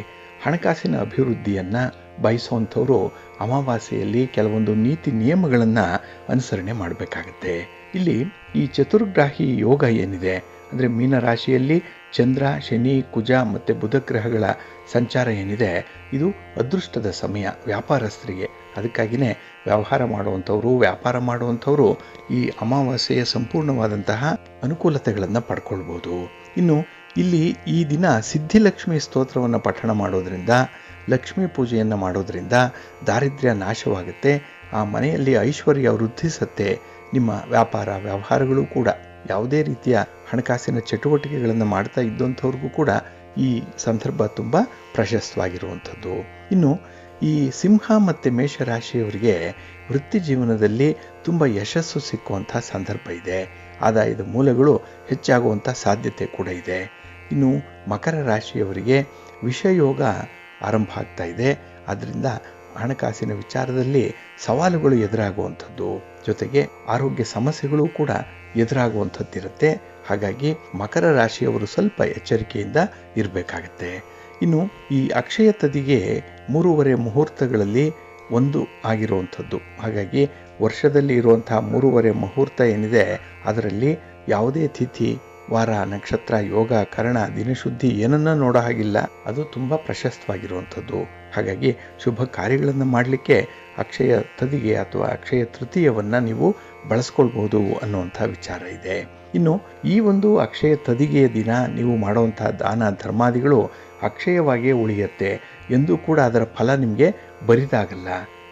ಹಣಕಾಸಿನ ಅಭಿವೃದ್ಧಿಯನ್ನು ಬಯಸುವಂಥವರು ಅಮಾವಾಸ್ಯೆಯಲ್ಲಿ ಕೆಲವೊಂದು ನೀತಿ ನಿಯಮಗಳನ್ನು ಅನುಸರಣೆ ಮಾಡಬೇಕಾಗತ್ತೆ. ಇಲ್ಲಿ ಈ ಚತುರ್ಗ್ರಾಹಿ ಯೋಗ ಏನಿದೆ ಅಂದರೆ ಮೀನರಾಶಿಯಲ್ಲಿ ಚಂದ್ರ, ಶನಿ, ಕುಜ ಮತ್ತು ಬುಧ ಗ್ರಹಗಳ ಸಂಚಾರ ಏನಿದೆ ಇದು ಅದೃಷ್ಟದ ಸಮಯ ವ್ಯಾಪಾರಸ್ಥರಿಗೆ. ಅದಕ್ಕಾಗಿಯೇ ವ್ಯವಹಾರ ಮಾಡುವಂಥವರು, ವ್ಯಾಪಾರ ಮಾಡುವಂಥವರು ಈ ಅಮಾವಾಸ್ಯೆಯ ಸಂಪೂರ್ಣವಾದಂತಹ ಅನುಕೂಲತೆಗಳನ್ನು ಪಡ್ಕೊಳ್ಬೋದು. ಇನ್ನು ಇಲ್ಲಿ ಈ ದಿನ ಸಿದ್ಧಿಲಕ್ಷ್ಮಿ ಸ್ತೋತ್ರವನ್ನು ಪಠಣ ಮಾಡೋದ್ರಿಂದ, ಲಕ್ಷ್ಮೀ ಪೂಜೆಯನ್ನು ಮಾಡೋದ್ರಿಂದ ದಾರಿದ್ರ್ಯ ನಾಶವಾಗುತ್ತೆ. ಆ ಮನೆಯಲ್ಲಿ ಐಶ್ವರ್ಯ ವೃದ್ಧಿಸುತ್ತೆ. ನಿಮ್ಮ ವ್ಯಾಪಾರ ವ್ಯವಹಾರಗಳು ಕೂಡ ಯಾವುದೇ ರೀತಿಯ ಹಣಕಾಸಿನ ಚಟುವಟಿಕೆಗಳನ್ನು ಮಾಡ್ತಾ ಇದ್ದಂಥವ್ರಿಗೂ ಕೂಡ ಈ ಸಂದರ್ಭ ತುಂಬ ಪ್ರಶಸ್ತವಾಗಿರುವಂಥದ್ದು. ಇನ್ನು ಈ ಸಿಂಹ ಮತ್ತು ಮೇಷರಾಶಿಯವರಿಗೆ ವೃತ್ತಿ ಜೀವನದಲ್ಲಿ ತುಂಬ ಯಶಸ್ಸು ಸಿಕ್ಕುವಂಥ ಸಂದರ್ಭ ಇದೆ. ಆದಾಯದ ಮೂಲಗಳು ಹೆಚ್ಚಾಗುವಂಥ ಸಾಧ್ಯತೆ ಕೂಡ ಇದೆ. ಇನ್ನು ಮಕರ ರಾಶಿಯವರಿಗೆ ವಿಷಯೋಗ ಆರಂಭ ಆಗ್ತಾ ಇದೆ. ಆದ್ದರಿಂದ ಹಣಕಾಸಿನ ವಿಚಾರದಲ್ಲಿ ಸವಾಲುಗಳು ಎದುರಾಗುವಂಥದ್ದು, ಜೊತೆಗೆ ಆರೋಗ್ಯ ಸಮಸ್ಯೆಗಳು ಕೂಡ ಎದುರಾಗುವಂಥದ್ದಿರುತ್ತೆ. ಹಾಗಾಗಿ ಮಕರ ರಾಶಿಯವರು ಸ್ವಲ್ಪ ಎಚ್ಚರಿಕೆಯಿಂದ ಇರಬೇಕಾಗತ್ತೆ. ಇನ್ನು ಈ ಅಕ್ಷಯ ತದಿಗೆ 3.5 ಮುಹೂರ್ತಗಳಲ್ಲಿ ಒಂದು ಆಗಿರುವಂಥದ್ದು. ಹಾಗಾಗಿ ವರ್ಷದಲ್ಲಿ ಇರುವಂತಹ 3.5 ಮುಹೂರ್ತ ಏನಿದೆ ಅದರಲ್ಲಿ ಯಾವುದೇ ತಿಥಿ, ವಾರ, ನಕ್ಷತ್ರ, ಯೋಗ, ಕರಣ, ದಿನಶುದ್ಧಿ ಏನನ್ನ ನೋಡೋ ಹಾಗಿಲ್ಲ. ಅದು ತುಂಬ ಪ್ರಶಸ್ತವಾಗಿರುವಂಥದ್ದು. ಹಾಗಾಗಿ ಶುಭ ಕಾರ್ಯಗಳನ್ನು ಮಾಡಲಿಕ್ಕೆ ಅಕ್ಷಯ ತದಿಗೆ ಅಥವಾ ಅಕ್ಷಯ ತೃತೀಯವನ್ನು ನೀವು ಬಳಸ್ಕೊಳ್ಬೋದು ಅನ್ನುವಂಥ ವಿಚಾರ ಇದೆ. ಇನ್ನು ಈ ಒಂದು ಅಕ್ಷಯ ತದಿಗೆಯ ದಿನ ನೀವು ಮಾಡುವಂಥ ದಾನ ಧರ್ಮಾದಿಗಳು ಅಕ್ಷಯವಾಗಿಯೇ ಉಳಿಯುತ್ತೆ. ಎಂದೂ ಕೂಡ ಅದರ ಫಲ ನಿಮಗೆ ಬರಿದಾಗಲ್ಲ.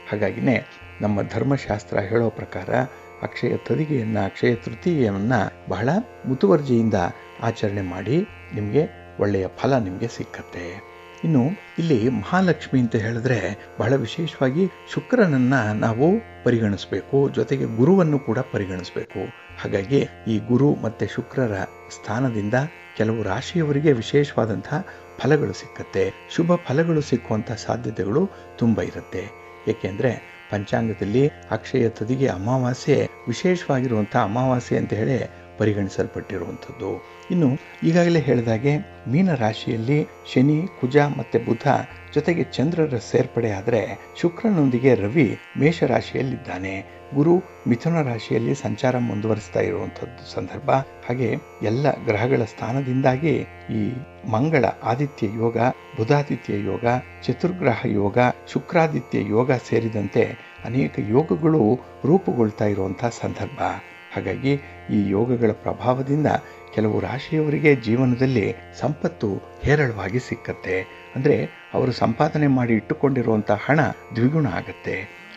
ಹಾಗಾಗಿನೇ ನಮ್ಮ ಧರ್ಮಶಾಸ್ತ್ರ ಹೇಳೋ ಪ್ರಕಾರ ಅಕ್ಷಯ ತದಿಗೆಯನ್ನು, ಅಕ್ಷಯ ತೃತೀಯವನ್ನು ಬಹಳ ಮುತುವರ್ಜಿಯಿಂದ ಆಚರಣೆ ಮಾಡಿ ನಿಮಗೆ ಒಳ್ಳೆಯ ಫಲ ನಿಮಗೆ ಸಿಕ್ಕತ್ತೆ. ಇನ್ನು ಇಲ್ಲಿ ಮಹಾಲಕ್ಷ್ಮಿ ಅಂತ ಹೇಳಿದ್ರೆ ಬಹಳ ವಿಶೇಷವಾಗಿ ಶುಕ್ರನನ್ನ ನಾವು ಪರಿಗಣಿಸಬೇಕು, ಜೊತೆಗೆ ಗುರುವನ್ನು ಕೂಡ ಪರಿಗಣಿಸಬೇಕು. ಹಾಗಾಗಿ ಈ ಗುರು ಮತ್ತು ಶುಕ್ರರ ಸ್ಥಾನದಿಂದ ಕೆಲವು ರಾಶಿಯವರಿಗೆ ವಿಶೇಷವಾದಂತಹ ಫಲಗಳು ಸಿಕ್ಕತ್ತೆ. ಶುಭ ಫಲಗಳು ಸಿಕ್ಕುವಂಥ ಸಾಧ್ಯತೆಗಳು ತುಂಬ ಇರುತ್ತೆ. ಏಕೆಂದರೆ ಪಂಚಾಂಗದಲ್ಲಿ ಅಕ್ಷಯ ತದಿಗೆ ಅಮಾವಾಸ್ಯೆ ವಿಶೇಷವಾಗಿರುವಂಥ ಅಮಾವಾಸ್ಯೆ ಅಂತ ಹೇಳಿ ಪರಿಗಣಿಸಲ್ಪಟ್ಟಿರುವಂಥದ್ದು. ಇನ್ನು ಈಗಾಗಲೇ ಹೇಳಿದಾಗೆ ಮೀನ ರಾಶಿಯಲ್ಲಿ ಶನಿ, ಕುಜ ಮತ್ತು ಬುಧ ಜೊತೆಗೆ ಚಂದ್ರರ ಸೇರ್ಪಡೆ ಆದರೆ ಶುಕ್ರನೊಂದಿಗೆ ರವಿ ಮೇಷರಾಶಿಯಲ್ಲಿದ್ದಾನೆ, ಗುರು ಮಿಥುನ ರಾಶಿಯಲ್ಲಿ ಸಂಚಾರ ಮುಂದುವರಿಸ್ತಾ ಇರುವಂಥದ್ದು ಸಂದರ್ಭ. ಹಾಗೆ ಎಲ್ಲ ಗ್ರಹಗಳ ಸ್ಥಾನದಿಂದಾಗಿ ಈ ಮಂಗಳ ಆದಿತ್ಯ ಯೋಗ, ಬುಧಾದಿತ್ಯ ಯೋಗ, ಚತುರ್ಗ್ರಹ ಯೋಗ, ಶುಕ್ರಾದಿತ್ಯ ಯೋಗ ಸೇರಿದಂತೆ ಅನೇಕ ಯೋಗಗಳು ರೂಪುಗೊಳ್ತಾ ಇರುವಂಥ ಸಂದರ್ಭ. ಹಾಗಾಗಿ ಈ ಯೋಗಗಳ ಪ್ರಭಾವದಿಂದ ಕೆಲವು ರಾಶಿಯವರಿಗೆ ಜೀವನದಲ್ಲಿ ಸಂಪತ್ತು ಹೇರಳವಾಗಿ ಸಿಕ್ಕತ್ತೆ. ಅಂದರೆ ಅವರು ಸಂಪಾದನೆ ಮಾಡಿ ಇಟ್ಟುಕೊಂಡಿರುವಂಥ ಹಣ ದ್ವಿಗುಣ ಆಗತ್ತೆ.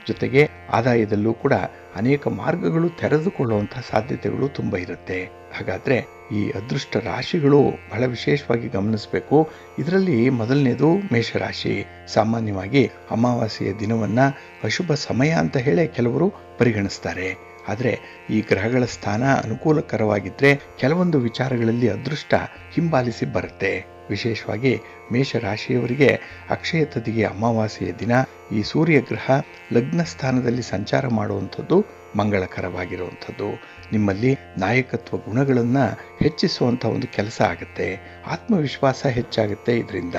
ಜೊತೆಗೆ ಆದಾಯದಲ್ಲೂ ಕೂಡ ಅನೇಕ ಮಾರ್ಗಗಳು ತೆರೆದುಕೊಳ್ಳುವಂಥ ಸಾಧ್ಯತೆಗಳು ತುಂಬ ಇರುತ್ತೆ. ಹಾಗಾದರೆ ಈ ಅದೃಷ್ಟ ರಾಶಿಗಳು ಬಹಳ ವಿಶೇಷವಾಗಿ ಗಮನಿಸಬೇಕು. ಇದರಲ್ಲಿ ಮೊದಲನೇದು ಮೇಷರಾಶಿ. ಸಾಮಾನ್ಯವಾಗಿ ಅಮಾವಾಸ್ಯೆಯ ದಿನವನ್ನು ಅಶುಭ ಸಮಯ ಅಂತ ಹೇಳಿ ಕೆಲವರು ಪರಿಗಣಿಸ್ತಾರೆ. ಆದರೆ ಈ ಗ್ರಹಗಳ ಸ್ಥಾನ ಅನುಕೂಲಕರವಾಗಿದ್ದರೆ ಕೆಲವೊಂದು ವಿಚಾರಗಳಲ್ಲಿ ಅದೃಷ್ಟ ಹಿಂಬಾಲಿಸಿ ಬರುತ್ತೆ. ವಿಶೇಷವಾಗಿ ಮೇಷರಾಶಿಯವರಿಗೆ ಅಕ್ಷಯ ತದಿಗೆ ಅಮಾವಾಸ್ಯೆಯ ದಿನ ಈ ಸೂರ್ಯಗ್ರಹ ಲಗ್ನ ಸ್ಥಾನದಲ್ಲಿ ಸಂಚಾರ ಮಾಡುವಂಥದ್ದು ಮಂಗಳಕರವಾಗಿರುವಂಥದ್ದು. ನಿಮ್ಮಲ್ಲಿ ನಾಯಕತ್ವ ಗುಣಗಳನ್ನು ಹೆಚ್ಚಿಸುವಂಥ ಒಂದು ಕೆಲಸ ಆಗುತ್ತೆ. ಆತ್ಮವಿಶ್ವಾಸ ಹೆಚ್ಚಾಗುತ್ತೆ ಇದರಿಂದ.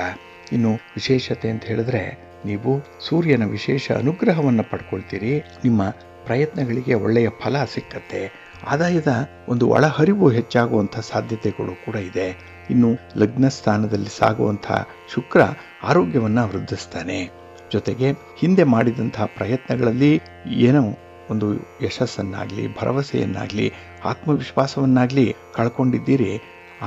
ಇನ್ನು ವಿಶೇಷತೆ ಅಂತ ಹೇಳಿದ್ರೆ ನೀವು ಸೂರ್ಯನ ವಿಶೇಷ ಅನುಗ್ರಹವನ್ನು ಪಡ್ಕೊಳ್ತೀರಿ. ನಿಮ್ಮ ಪ್ರಯತ್ನಗಳಿಗೆ ಒಳ್ಳೆಯ ಫಲ ಸಿಕ್ಕತ್ತೆ. ಆದಾಯದ ಒಂದು ಒಳಹರಿವು ಹೆಚ್ಚಾಗುವಂಥ ಸಾಧ್ಯತೆಗಳು ಕೂಡ ಇದೆ. ಇನ್ನು ಲಗ್ನ ಸ್ಥಾನದಲ್ಲಿ ಸಾಗುವಂಥ ಶುಕ್ರ ಆರೋಗ್ಯವನ್ನು ವೃದ್ಧಿಸ್ತಾನೆ. ಜೊತೆಗೆ ಹಿಂದೆ ಮಾಡಿದಂತಹ ಪ್ರಯತ್ನಗಳಲ್ಲಿ ಏನೋ ಒಂದು ಯಶಸ್ಸನ್ನಾಗಲಿ, ಭರವಸೆಯನ್ನಾಗಲಿ, ಆತ್ಮವಿಶ್ವಾಸವನ್ನಾಗಲಿ ಕಳ್ಕೊಂಡಿದ್ದೀರಿ.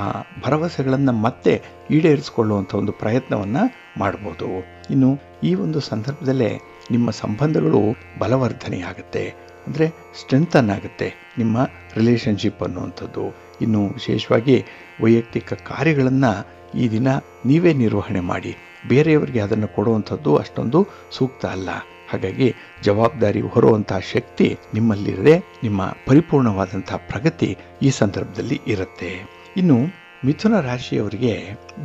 ಆ ಭರವಸೆಗಳನ್ನು ಮತ್ತೆ ಈಡೇರಿಸಿಕೊಳ್ಳುವಂಥ ಒಂದು ಪ್ರಯತ್ನವನ್ನು ಮಾಡ್ಬೋದು. ಇನ್ನು ಈ ಒಂದು ಸಂದರ್ಭದಲ್ಲೇ ನಿಮ್ಮ ಸಂಬಂಧಗಳು ಬಲವರ್ಧನೆಯಾಗುತ್ತೆ, ಅಂದರೆ ಸ್ಟ್ರೆಂಥನ್ ಆಗುತ್ತೆ ನಿಮ್ಮ ರಿಲೇಷನ್ಶಿಪ್ ಅನ್ನುವಂಥದ್ದು. ಇನ್ನು ವಿಶೇಷವಾಗಿ ವೈಯಕ್ತಿಕ ಕಾರ್ಯಗಳನ್ನು ಈ ದಿನ ನೀವೇ ನಿರ್ವಹಣೆ ಮಾಡಿ. ಬೇರೆಯವರಿಗೆ ಅದನ್ನು ಕೊಡುವಂಥದ್ದು ಅಷ್ಟೊಂದು ಸೂಕ್ತ ಅಲ್ಲ. ಹಾಗಾಗಿ ಜವಾಬ್ದಾರಿ ಹೊರುವಂಥ ಶಕ್ತಿ ನಿಮ್ಮಲ್ಲಿರದೆ ನಿಮ್ಮ ಪರಿಪೂರ್ಣವಾದಂಥ ಪ್ರಗತಿ ಈ ಸಂದರ್ಭದಲ್ಲಿ ಇರುತ್ತೆ. ಇನ್ನು ಮಿಥುನ ರಾಶಿಯವರಿಗೆ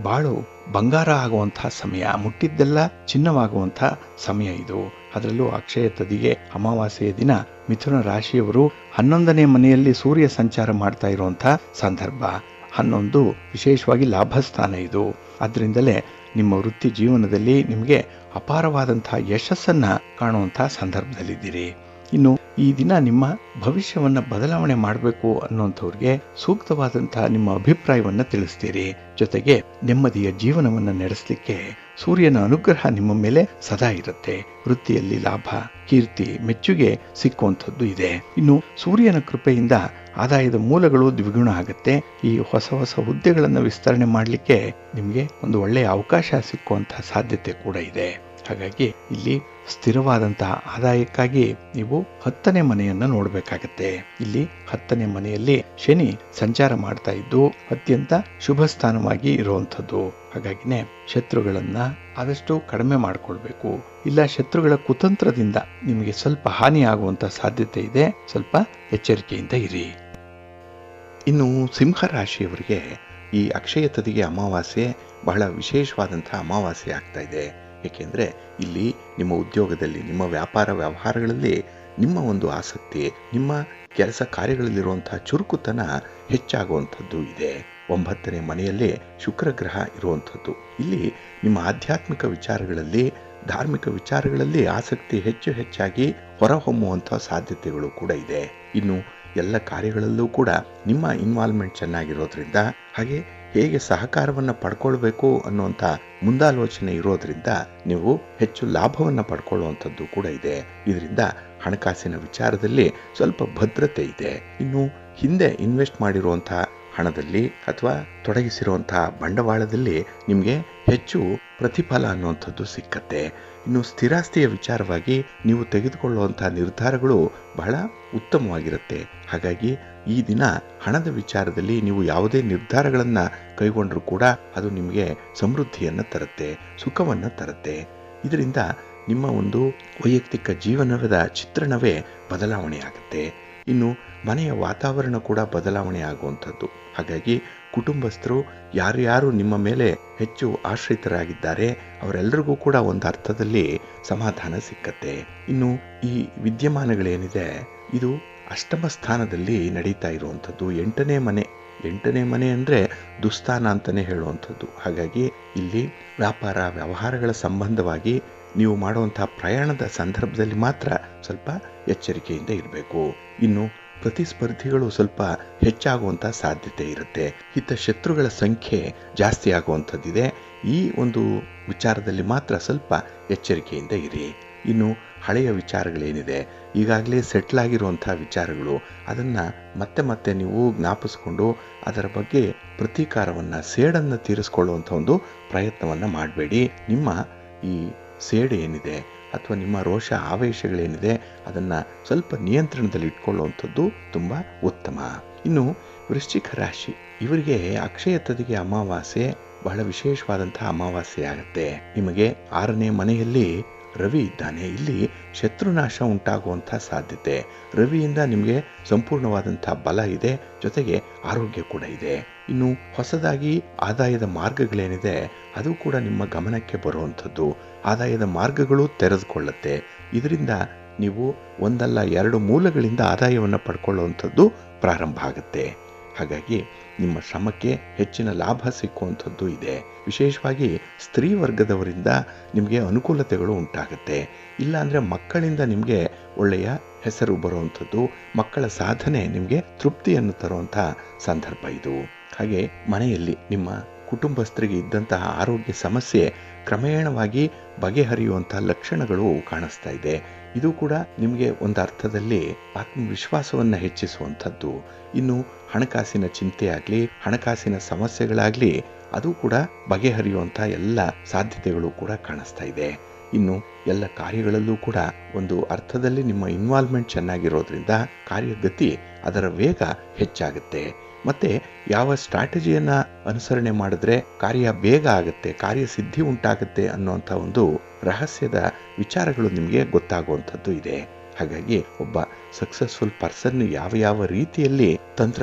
ಬಾಳು ಬಂಗಾರ ಆಗುವಂಥ ಸಮಯ, ಮುಟ್ಟಿದ್ದೆಲ್ಲ ಚಿನ್ನವಾಗುವಂಥ ಸಮಯ ಇದು. ಅದರಲ್ಲೂ ಅಕ್ಷಯ ತದಿಗೆ ಅಮಾವಾಸ್ಯೆಯ ದಿನ ಮಿಥುನ ರಾಶಿಯವರು 11ನೇ ಮನೆಯಲ್ಲಿ ಸೂರ್ಯ ಸಂಚಾರ ಮಾಡ್ತಾ ಇರುವಂಥ ಸಂದರ್ಭ. 11 ವಿಶೇಷವಾಗಿ ಲಾಭಸ್ಥಾನ ಇದು. ಆದ್ದರಿಂದಲೇ ನಿಮ್ಮ ವೃತ್ತಿ ಜೀವನದಲ್ಲಿ ನಿಮಗೆ ಅಪಾರವಾದಂಥ ಯಶಸ್ಸನ್ನು ಕಾಣುವಂಥ ಸಂದರ್ಭದಲ್ಲಿದ್ದೀರಿ. ಇನ್ನು ಈ ದಿನ ನಿಮ್ಮ ಭವಿಷ್ಯವನ್ನು ಬದಲಾವಣೆ ಮಾಡಬೇಕು ಅನ್ನುವಂಥವ್ರಿಗೆ ಸೂಕ್ತವಾದಂತಹ ನಿಮ್ಮ ಅಭಿಪ್ರಾಯವನ್ನು ತಿಳಿಸ್ತೀರಿ. ಜೊತೆಗೆ ನೆಮ್ಮದಿಯ ಜೀವನವನ್ನು ನಡೆಸಲಿಕ್ಕೆ ಸೂರ್ಯನ ಅನುಗ್ರಹ ನಿಮ್ಮ ಮೇಲೆ ಸದಾ ಇರುತ್ತೆ. ವೃತ್ತಿಯಲ್ಲಿ ಲಾಭ, ಕೀರ್ತಿ, ಮೆಚ್ಚುಗೆ ಸಿಕ್ಕುವಂಥದ್ದು ಇದೆ. ಇನ್ನು ಸೂರ್ಯನ ಕೃಪೆಯಿಂದ ಆದಾಯದ ಮೂಲಗಳು ದ್ವಿಗುಣ ಆಗುತ್ತೆ. ಈ ಹೊಸ ಹೊಸ ಹುದ್ದೆಗಳನ್ನು ವಿಸ್ತರಣೆ ಮಾಡಲಿಕ್ಕೆ ನಿಮಗೆ ಒಂದು ಒಳ್ಳೆಯ ಅವಕಾಶ ಸಿಕ್ಕುವಂಥ ಸಾಧ್ಯತೆ ಕೂಡ ಇದೆ. ಹಾಗಾಗಿ ಇಲ್ಲಿ ಸ್ಥಿರವಾದಂತಹ ಆದಾಯಕ್ಕಾಗಿ ನೀವು 10ನೇ ಮನೆಯನ್ನು ನೋಡಬೇಕಾಗತ್ತೆ. ಇಲ್ಲಿ 10ನೇ ಮನೆಯಲ್ಲಿ ಶನಿ ಸಂಚಾರ ಮಾಡ್ತಾ ಇದ್ದು ಅತ್ಯಂತ ಶುಭ ಸ್ಥಾನವಾಗಿ ಇರುವಂಥದ್ದು. ಹಾಗಾಗಿನೇ ಶತ್ರುಗಳನ್ನ ಆದಷ್ಟು ಕಡಿಮೆ ಮಾಡಿಕೊಳ್ಬೇಕು. ಇಲ್ಲ ಶತ್ರುಗಳ ಕುತಂತ್ರದಿಂದ ನಿಮಗೆ ಸ್ವಲ್ಪ ಹಾನಿ ಆಗುವಂಥ ಸಾಧ್ಯತೆ ಇದೆ. ಸ್ವಲ್ಪ ಎಚ್ಚರಿಕೆಯಿಂದ ಇರಿ. ಇನ್ನು ಸಿಂಹ ರಾಶಿಯವರಿಗೆ ಈ ಅಕ್ಷಯ ತದಿಗೆ ಅಮಾವಾಸ್ಯೆ ಬಹಳ ವಿಶೇಷವಾದಂಥ ಅಮಾವಾಸ್ಯೆ ಆಗ್ತಾ ಇದೆ. ಏಕೆಂದರೆ ಇಲ್ಲಿ ನಿಮ್ಮ ಉದ್ಯೋಗದಲ್ಲಿ, ನಿಮ್ಮ ವ್ಯಾಪಾರ ವ್ಯವಹಾರಗಳಲ್ಲಿ ನಿಮ್ಮ ಒಂದು ಆಸಕ್ತಿ, ನಿಮ್ಮ ಕೆಲಸ ಕಾರ್ಯಗಳಲ್ಲಿರುವಂಥ ಚುರುಕುತನ ಹೆಚ್ಚಾಗುವಂಥದ್ದು ಇದೆ. 9ನೇ ಮನೆಯಲ್ಲಿ ಶುಕ್ರ ಗ್ರಹ ಇರುವಂಥದ್ದು. ಇಲ್ಲಿ ನಿಮ್ಮ ಆಧ್ಯಾತ್ಮಿಕ ವಿಚಾರಗಳಲ್ಲಿ, ಧಾರ್ಮಿಕ ವಿಚಾರಗಳಲ್ಲಿ ಆಸಕ್ತಿ ಹೆಚ್ಚಾಗಿ ಹೊರಹೊಮ್ಮುವಂಥ ಸಾಧ್ಯತೆಗಳು ಕೂಡ ಇದೆ. ಇನ್ನು ಎಲ್ಲ ಕಾರ್ಯಗಳಲ್ಲೂ ಕೂಡ ನಿಮ್ಮ ಇನ್ವಾಲ್ವ್ಮೆಂಟ್ ಚೆನ್ನಾಗಿರೋದ್ರಿಂದ, ಹಾಗೆ ಹೇಗೆ ಸಹಕಾರವನ್ನು ಪಡ್ಕೊಳ್ಬೇಕು ಅನ್ನುವಂಥ ಮುಂದಾಲೋಚನೆ ಇರೋದ್ರಿಂದ ನೀವು ಹೆಚ್ಚು ಲಾಭವನ್ನು ಪಡ್ಕೊಳ್ಳುವಂಥದ್ದು ಕೂಡ ಇದೆ. ಇದರಿಂದ ಹಣಕಾಸಿನ ವಿಚಾರದಲ್ಲಿ ಸ್ವಲ್ಪ ಭದ್ರತೆ ಇದೆ. ಇನ್ನು ಹಿಂದೆ ಇನ್ವೆಸ್ಟ್ ಮಾಡಿರುವಂಥ ಹಣದಲ್ಲಿ ಅಥವಾ ತೊಡಗಿಸಿರುವಂತಹ ಬಂಡವಾಳದಲ್ಲಿ ನಿಮಗೆ ಹೆಚ್ಚು ಪ್ರತಿಫಲ ಅನ್ನುವಂಥದ್ದು ಸಿಕ್ಕತ್ತೆ. ಇನ್ನು ಸ್ಥಿರಾಸ್ತಿಯ ವಿಚಾರವಾಗಿ ನೀವು ತೆಗೆದುಕೊಳ್ಳುವಂತಹ ನಿರ್ಧಾರಗಳು ಬಹಳ ಉತ್ತಮವಾಗಿರುತ್ತೆ. ಹಾಗಾಗಿ ಈ ದಿನ ಹಣದ ವಿಚಾರದಲ್ಲಿ ನೀವು ಯಾವುದೇ ನಿರ್ಧಾರಗಳನ್ನು ಕೈಗೊಂಡ್ರೂ ಕೂಡ ಅದು ನಿಮಗೆ ಸಮೃದ್ಧಿಯನ್ನು ತರುತ್ತೆ, ಸುಖವನ್ನು ತರುತ್ತೆ. ಇದರಿಂದ ನಿಮ್ಮ ಒಂದು ವೈಯಕ್ತಿಕ ಜೀವನದ ಚಿತ್ರಣವೇ ಬದಲಾವಣೆ ಆಗುತ್ತೆ. ಇನ್ನು ಮನೆಯ ವಾತಾವರಣ ಕೂಡ ಬದಲಾವಣೆ ಆಗುವಂಥದ್ದು. ಹಾಗಾಗಿ ಕುಟುಂಬಸ್ಥರು ಯಾರ್ಯಾರು ನಿಮ್ಮ ಮೇಲೆ ಹೆಚ್ಚು ಆಶ್ರಿತರಾಗಿದ್ದಾರೆ ಅವರೆಲ್ಲರಿಗೂ ಕೂಡ ಒಂದು ಅರ್ಥದಲ್ಲಿ ಸಮಾಧಾನ ಸಿಕ್ಕತ್ತೆ. ಇನ್ನು ಈ ವಿದ್ಯಮಾನಗಳೇನಿದೆ ಇದು ಅಷ್ಟಮ ಸ್ಥಾನದಲ್ಲಿ ನಡೀತಾ ಇರುವಂಥದ್ದು. ಎಂಟನೇ ಮನೆ ಅಂದರೆ ದುಸ್ಥಾನ ಅಂತಲೇ ಹೇಳುವಂಥದ್ದು. ಹಾಗಾಗಿ ಇಲ್ಲಿ ವ್ಯಾಪಾರ ವ್ಯವಹಾರಗಳ ಸಂಬಂಧವಾಗಿ ನೀವು ಮಾಡುವಂತಹ ಪ್ರಯಾಣದ ಸಂದರ್ಭದಲ್ಲಿ ಮಾತ್ರ ಸ್ವಲ್ಪ ಎಚ್ಚರಿಕೆಯಿಂದ ಇರಬೇಕು. ಇನ್ನು ಪ್ರತಿಸ್ಪರ್ಧಿಗಳು ಸ್ವಲ್ಪ ಹೆಚ್ಚಾಗುವಂಥ ಸಾಧ್ಯತೆ ಇರುತ್ತೆ. ಹಿತಶತ್ರುಗಳ ಸಂಖ್ಯೆ ಜಾಸ್ತಿ ಆಗುವಂಥದ್ದಿದೆ. ಈ ಒಂದು ವಿಚಾರದಲ್ಲಿ ಮಾತ್ರ ಸ್ವಲ್ಪ ಎಚ್ಚರಿಕೆಯಿಂದ ಇರಿ. ಇನ್ನು ಹಳೆಯ ವಿಚಾರಗಳೇನಿದೆ, ಈಗಾಗಲೇ ಸೆಟ್ಲ್ ಆಗಿರುವಂಥ ವಿಚಾರಗಳು, ಅದನ್ನು ಮತ್ತೆ ನೀವು ಜ್ಞಾಪಿಸ್ಕೊಂಡು ಅದರ ಬಗ್ಗೆ ಪ್ರತೀಕಾರವನ್ನು, ಸೇಡನ್ನು ತೀರಿಸ್ಕೊಳ್ಳುವಂಥ ಒಂದು ಪ್ರಯತ್ನವನ್ನು ಮಾಡಬೇಡಿ. ನಿಮ್ಮ ಈ ಸೇಡು ಏನಿದೆ ಅಥವಾ ನಿಮ್ಮ ರೋಷ ಆವೇಶಗಳೇನಿದೆ ಅದನ್ನು ಸ್ವಲ್ಪ ನಿಯಂತ್ರಣದಲ್ಲಿ ಇಟ್ಕೊಳ್ಳುವಂಥದ್ದು ತುಂಬ ಉತ್ತಮ. ಇನ್ನು ವೃಶ್ಚಿಕ ರಾಶಿ ಇವರಿಗೆ ಅಕ್ಷಯ ತದಿಗೆ ಅಮಾವಾಸ್ಯೆ ಬಹಳ ವಿಶೇಷವಾದಂತಹ ಅಮಾವಾಸ್ಯೆ ಆಗುತ್ತೆ. ನಿಮಗೆ 6ನೇ ಮನೆಯಲ್ಲಿ ರವಿ ಇದ್ದಾನೆ. ಇಲ್ಲಿ ಶತ್ರುನಾಶ ಉಂಟಾಗುವಂಥ ಸಾಧ್ಯತೆ. ರವಿಯಿಂದ ನಿಮಗೆ ಸಂಪೂರ್ಣವಾದಂಥ ಬಲ ಇದೆ, ಜೊತೆಗೆ ಆರೋಗ್ಯ ಕೂಡ ಇದೆ. ಇನ್ನು ಹೊಸದಾಗಿ ಆದಾಯದ ಮಾರ್ಗಗಳೇನಿದೆ ಅದು ಕೂಡ ನಿಮ್ಮ ಗಮನಕ್ಕೆ ಬರುವಂಥದ್ದು. ಆದಾಯದ ಮಾರ್ಗಗಳು ತೆರೆದುಕೊಳ್ಳುತ್ತೆ. ಇದರಿಂದ ನೀವು ಒಂದಲ್ಲ 2 ಮೂಲಗಳಿಂದ ಆದಾಯವನ್ನು ಪಡ್ಕೊಳ್ಳುವಂಥದ್ದು ಪ್ರಾರಂಭ ಆಗುತ್ತೆ. ಹಾಗಾಗಿ ನಿಮ್ಮ ಶ್ರಮಕ್ಕೆ ಹೆಚ್ಚಿನ ಲಾಭ ಸಿಕ್ಕುವಂಥದ್ದು ಇದೆ. ವಿಶೇಷವಾಗಿ ಸ್ತ್ರೀ ವರ್ಗದವರಿಂದ ನಿಮಗೆ ಅನುಕೂಲತೆಗಳು ಉಂಟಾಗುತ್ತೆ. ಇಲ್ಲಾಂದರೆ ಮಕ್ಕಳಿಂದ ನಿಮಗೆ ಒಳ್ಳೆಯ ಹೆಸರು ಬರುವಂಥದ್ದು, ಮಕ್ಕಳ ಸಾಧನೆ ನಿಮಗೆ ತೃಪ್ತಿಯನ್ನು ತರುವಂಥ ಸಂದರ್ಭ ಇದು. ಹಾಗೆ ಮನೆಯಲ್ಲಿ ನಿಮ್ಮ ಕುಟುಂಬಸ್ಥರಿಗೆ ಇದ್ದಂತಹ ಆರೋಗ್ಯ ಸಮಸ್ಯೆ ಕ್ರಮೇಣವಾಗಿ ಬಗೆಹರಿಯುವಂಥ ಲಕ್ಷಣಗಳು ಕಾಣಿಸ್ತಾ ಇದೆ. ಇದು ಕೂಡ ನಿಮಗೆ ಒಂದು ಅರ್ಥದಲ್ಲಿ ಆತ್ಮವಿಶ್ವಾಸವನ್ನು ಹೆಚ್ಚಿಸುವಂಥದ್ದು. ಇನ್ನು ಹಣಕಾಸಿನ ಚಿಂತೆ ಆಗಲಿ, ಹಣಕಾಸಿನ ಸಮಸ್ಯೆಗಳಾಗಲಿ ಅದು ಕೂಡ ಬಗೆಹರಿಯುವಂಥ ಎಲ್ಲ ಸಾಧ್ಯತೆಗಳು ಕೂಡ ಕಾಣಿಸ್ತಾ ಇದೆ. ಇನ್ನು ಎಲ್ಲ ಕಾರ್ಯಗಳಲ್ಲೂ ಕೂಡ ಒಂದು ಅರ್ಥದಲ್ಲಿ ನಿಮ್ಮ ಇನ್ವಾಲ್ವ್ಮೆಂಟ್ ಚೆನ್ನಾಗಿರೋದ್ರಿಂದ ಕಾರ್ಯಗತಿ, ಅದರ ವೇಗ ಹೆಚ್ಚಾಗುತ್ತೆ. ಮತ್ತೆ ಯಾವ ಸ್ಟ್ರಾಟಜಿಯನ್ನು ಅನುಸರಣೆ ಮಾಡಿದ್ರೆ ಕಾರ್ಯ ಬೇಗ ಆಗುತ್ತೆ, ಕಾರ್ಯಸಿದ್ಧಿ ಉಂಟಾಗುತ್ತೆ ಅನ್ನುವಂಥ ಒಂದು ರಹಸ್ಯದ ವಿಚಾರಗಳು ನಿಮಗೆ ಗೊತ್ತಾಗುವಂಥದ್ದು ಇದೆ. ಹಾಗಾಗಿ ಒಬ್ಬ ಸಕ್ಸಸ್ಫುಲ್ ಪರ್ಸನ್ ಯಾವ ರೀತಿಯಲ್ಲಿ